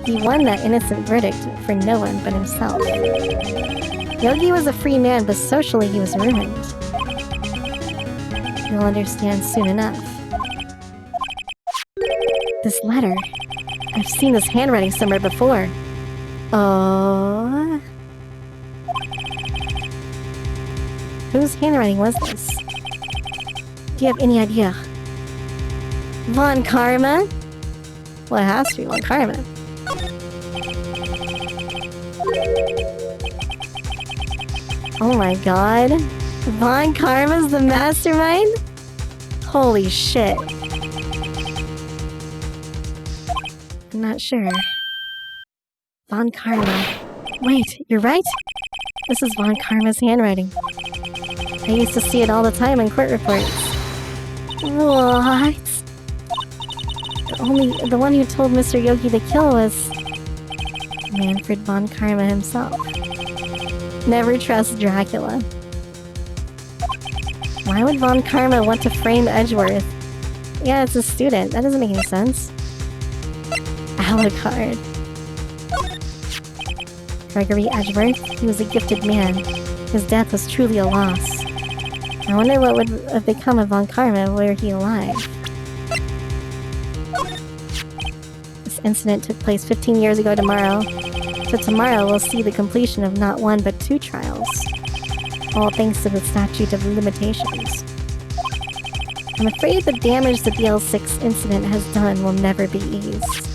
He won that innocent verdict for no one but himself. Yogi was a free man, but socially he was ruined. You'll understand soon enough. This letter. I've seen this handwriting somewhere before. Oh. Whose handwriting was this? Do you have any idea? Von Karma? Well, it has to be Von Karma. Oh my god. Von Karma's the mastermind? Holy shit. I'm not sure. Von Karma. Wait, you're right? This is Von Karma's handwriting. I used to see it all the time in court reports. What? The one who told Mr. Yogi to kill was Manfred Von Karma himself. Never trust Dracula. Why would Von Karma want to frame Edgeworth? Yeah, it's a student. That doesn't make any sense. Alucard. Gregory Edgeworth? He was a gifted man. His death was truly a loss. I wonder what would have become of Von Karma were he alive. This incident took place 15 years ago tomorrow. So tomorrow we'll see the completion of not one but 2 trials. All thanks to the statute of limitations. I'm afraid the damage the BL6 incident has done will never be eased.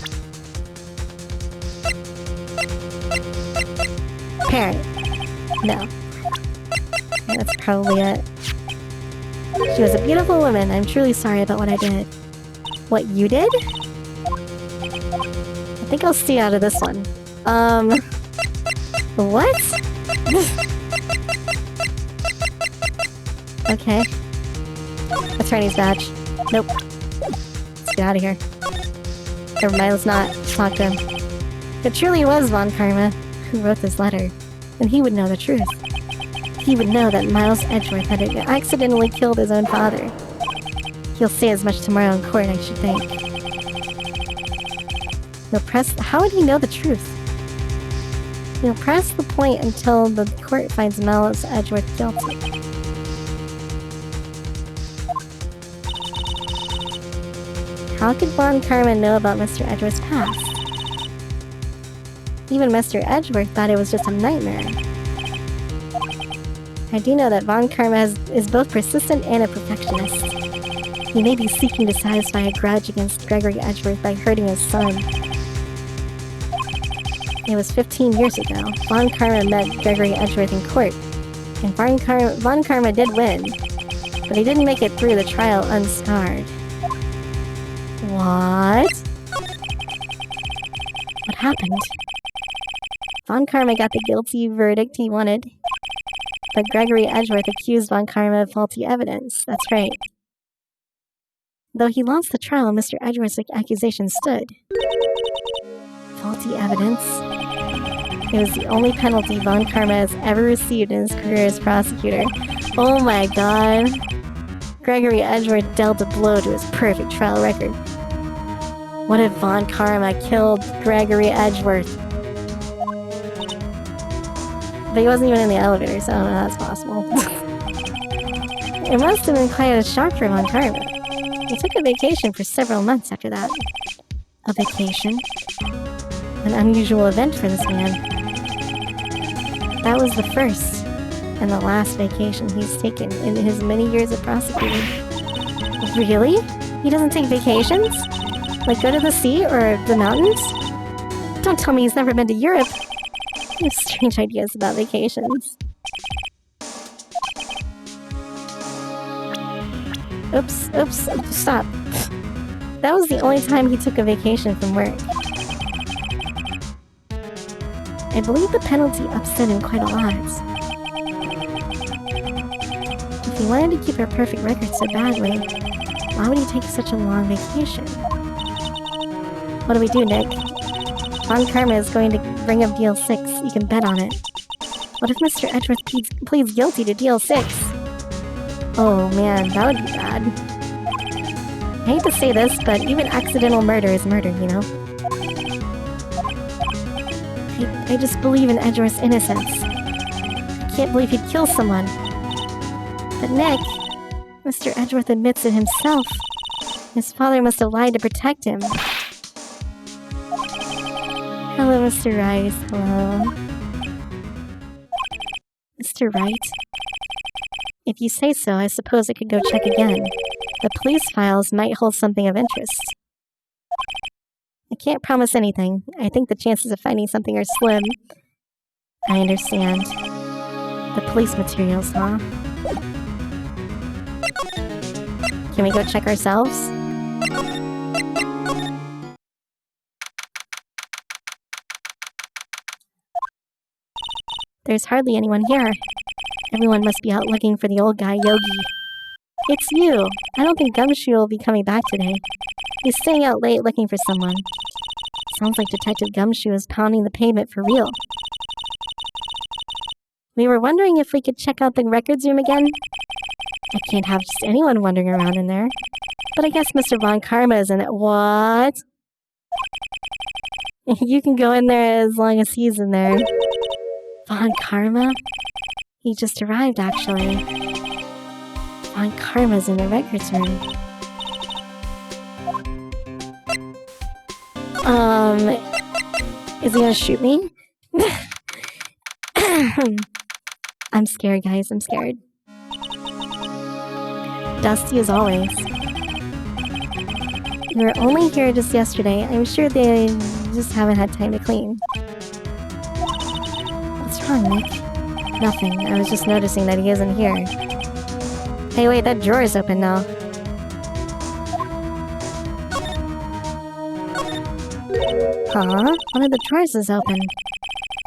Parent. No. Yeah, that's probably it. She was a beautiful woman. I'm truly sorry about what I did. What you did? I think I'll stay out of this one. What? Okay. Attorney's badge. Nope. Let's get out of here. Never mind, let's not talk to him. If it truly was Von Karma who wrote this letter, then he would know the truth. He would know that Miles Edgeworth had accidentally killed his own father. He'll say as much tomorrow in court, I should think. How would he know the truth? He'll press the point until the court finds Miles Edgeworth guilty. How could Von Karma know about Mr. Edgeworth's past? Even Mr. Edgeworth thought it was just a nightmare. I do know that Von Karma is both persistent and a perfectionist. He may be seeking to satisfy a grudge against Gregory Edgeworth by hurting his son. It was 15 years ago. Von Karma met Gregory Edgeworth in court, and Von Karma did win, but he didn't make it through the trial unscarred. What? What happened? Von Karma got the guilty verdict he wanted, but Gregory Edgeworth accused Von Karma of faulty evidence. That's right. Though he lost the trial, Mr. Edgeworth's accusation stood. Faulty evidence? It was the only penalty Von Karma has ever received in his career as prosecutor. Oh my god. Gregory Edgeworth dealt a blow to his perfect trial record. What if Von Karma killed Gregory Edgeworth? But he wasn't even in the elevator, so I don't know how that's possible. It must have been quite a shock for Von Karma. He took a vacation for several months after that. A vacation? An unusual event for this man. That was the first and the last vacation he's taken in his many years of prosecuting. Really? He doesn't take vacations? Like go to the sea or the mountains? Don't tell me he's never been to Europe. He has strange ideas about vacations. Oops, stop. That was the only time he took a vacation from work. I believe the penalty upset him quite a lot. If he wanted to keep a perfect record so badly, why would he take such a long vacation? What do we do, Nick? Von Karma is going to bring up Deal 6. You can bet on it. What if Mr. Edgeworth pleads guilty to Deal 6? Oh man, that would be bad. I hate to say this, but even accidental murder is murder, you know? I just believe in Edgeworth's innocence. I can't believe he'd kill someone. But Nick, Mr. Edgeworth admits it himself. His father must have lied to protect him. Hello, Mr. Rice. Hello. Mr. Wright? If you say so, I suppose I could go check again. The police files might hold something of interest. I can't promise anything. I think the chances of finding something are slim. I understand. The police materials, huh? Can we go check ourselves? There's hardly anyone here. Everyone must be out looking for the old guy, Yogi. It's you! I don't think Gumshoe will be coming back today. He's staying out late looking for someone. Sounds like Detective Gumshoe is pounding the pavement for real. We were wondering if we could check out the records room again. I can't have just anyone wandering around in there. But I guess Mr. Von Karma is in it. What? You can go in there as long as he's in there. Von Karma? He just arrived, actually. Von Karma's in the records room. Is he gonna shoot me? I'm scared, guys. I'm scared. Dusty as always. We were only here just yesterday. I'm sure they just haven't had time to clean. What's wrong, Nick? Nothing. I was just noticing that he isn't here. Hey, wait, that drawer is open now. Huh? One of the drawers is open.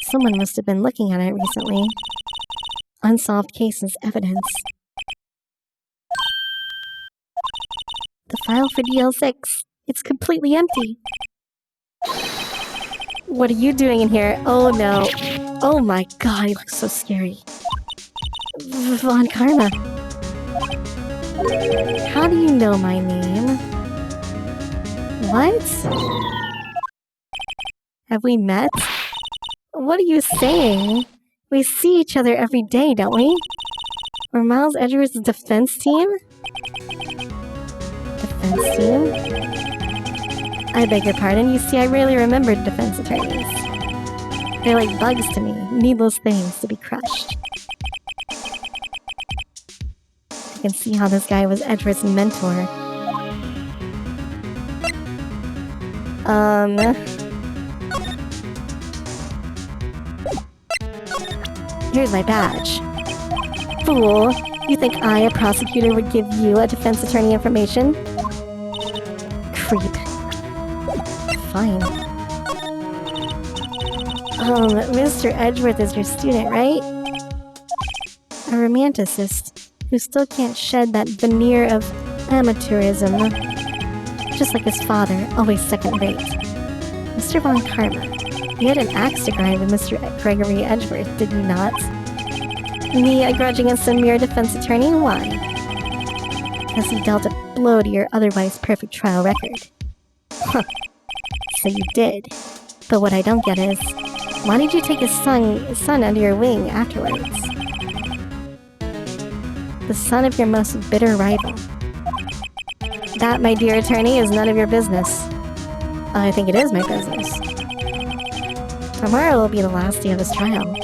Someone must have been looking at it recently. Unsolved cases evidence. The file for DL6. It's completely empty. What are you doing in here? Oh no. Oh my god, he looks so scary. Von Karma. How do you know my name? What? Have we met? What are you saying? We see each other every day, don't we? We're Miles Edgeworth's defense team? Defense team? I beg your pardon, you see, I rarely remember defense attorneys. They're like bugs to me, needless things to be crushed. I can see how this guy was Edward's mentor. Here's my badge. Fool, you think I, a prosecutor, would give you a defense attorney information? Creep. Fine. Mr. Edgeworth is your student, right? A romanticist who still can't shed that veneer of amateurism. Just like his father, always second rate. Mr. Von Karma, you had an axe to grind with Mr. Gregory Edgeworth, did you not? Me, a grudge against a mere defense attorney? Why? Because he dealt a blow to your otherwise perfect trial record. Huh. So you did. But what I don't get is, why did you take his son under your wing afterwards? The son of your most bitter rival. That, my dear attorney, is none of your business. I think it is my business. Tomorrow will be the last day of his trial.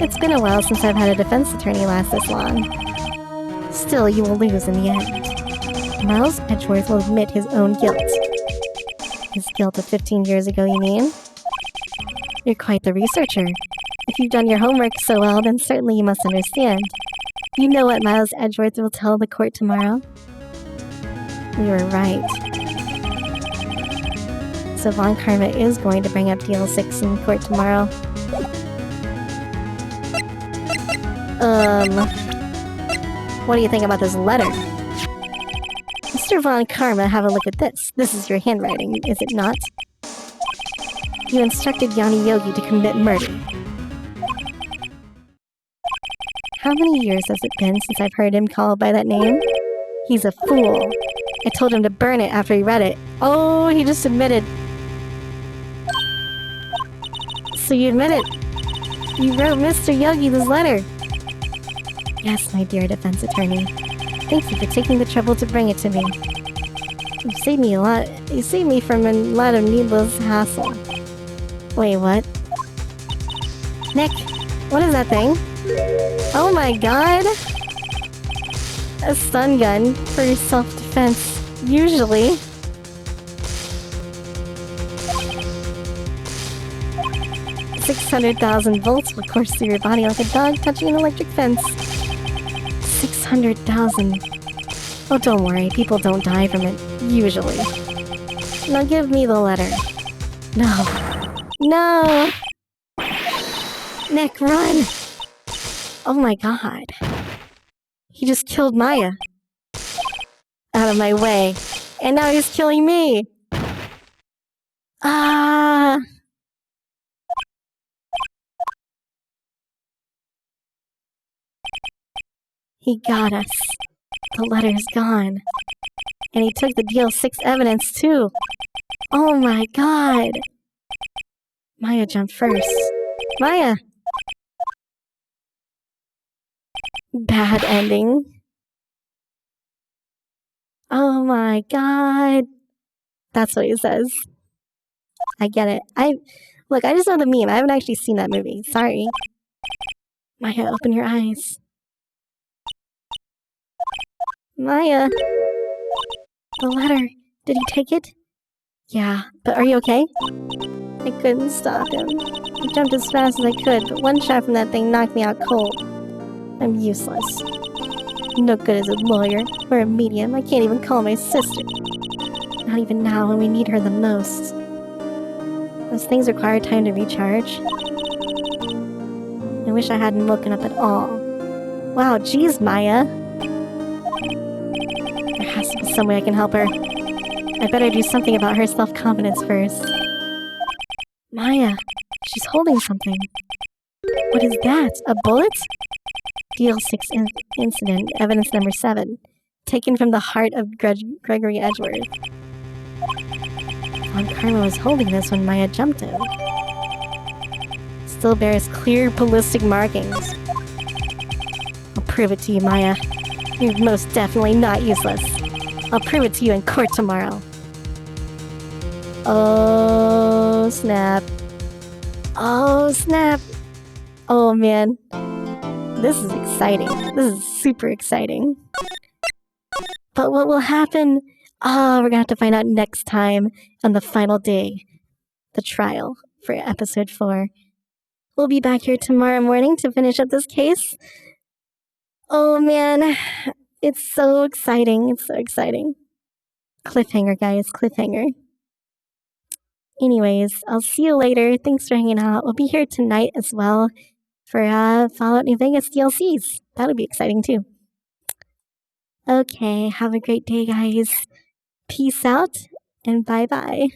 It's been a while since I've had a defense attorney last this long. Still, you will lose in the end. Miles Edgeworth will admit his own guilt. His guilt of 15 years ago, you mean? You're quite the researcher. If you've done your homework so well, then certainly you must understand. You know what Miles Edgeworth will tell the court tomorrow? You were right. So Von Karma is going to bring up DL6 in court tomorrow. What do you think about this letter? Mr. Von Karma, have a look at this. This is your handwriting, is it not? You instructed Yanni Yogi to commit murder. How many years has it been since I've heard him called by that name? He's a fool. I told him to burn it after he read it. Oh, he just admitted. So you admit it? You wrote Mr. Yogi this letter. Yes, my dear defense attorney. Thank you for taking the trouble to bring it to me. You saved me a lot. You saved me from a lot of needless hassle. Wait, what? Nick, what is that thing? Oh my god! A stun gun for self-defense. Usually. $600,000 volts will course through your body like a dog touching an electric fence. 600,000. Oh, don't worry, people don't die from it, usually. Now give me the letter. No. No! Nick, run! Oh my god. He just killed Maya. Out of my way. And now he's killing me! Ah! He got us. The letter's gone. And he took the DL6 evidence too. Oh my god! Maya jumped first. Maya! Bad ending. Oh my god. That's what he says. I get it. Look, I just know the meme. I haven't actually seen that movie. Sorry. Maya, open your eyes. Maya. The letter. Did he take it? Yeah, but are you okay? I couldn't stop him. I jumped as fast as I could, but one shot from that thing knocked me out cold. I'm useless. No good as a lawyer or a medium. I can't even call my sister. Not even now when we need her the most. Those things require time to recharge. I wish I hadn't woken up at all. Wow, geez, Maya. There has to be some way I can help her. I better do something about her self-confidence first. Maya, she's holding something. What is that? A bullet? DL6 incident, evidence number 7. Taken from the heart of Gregory Edgeworth. Von Karma was holding this when Maya jumped him. Still bears clear ballistic markings. I'll prove it to you, Maya. You're most definitely not useless. I'll prove it to you in court tomorrow. Oh, snap. Oh, snap. Oh, man. This is exciting. This is super exciting. But what will happen? Oh, we're gonna have to find out next time on the final day, the trial for episode 4. We'll be back here tomorrow morning to finish up this case. Oh man, it's so exciting. It's so exciting. Cliffhanger, guys, cliffhanger. Anyways, I'll see you later. Thanks for hanging out. We'll be here tonight as well for Fallout New Vegas DLCs. That'll be exciting too. Okay, have a great day, guys. Peace out and bye bye.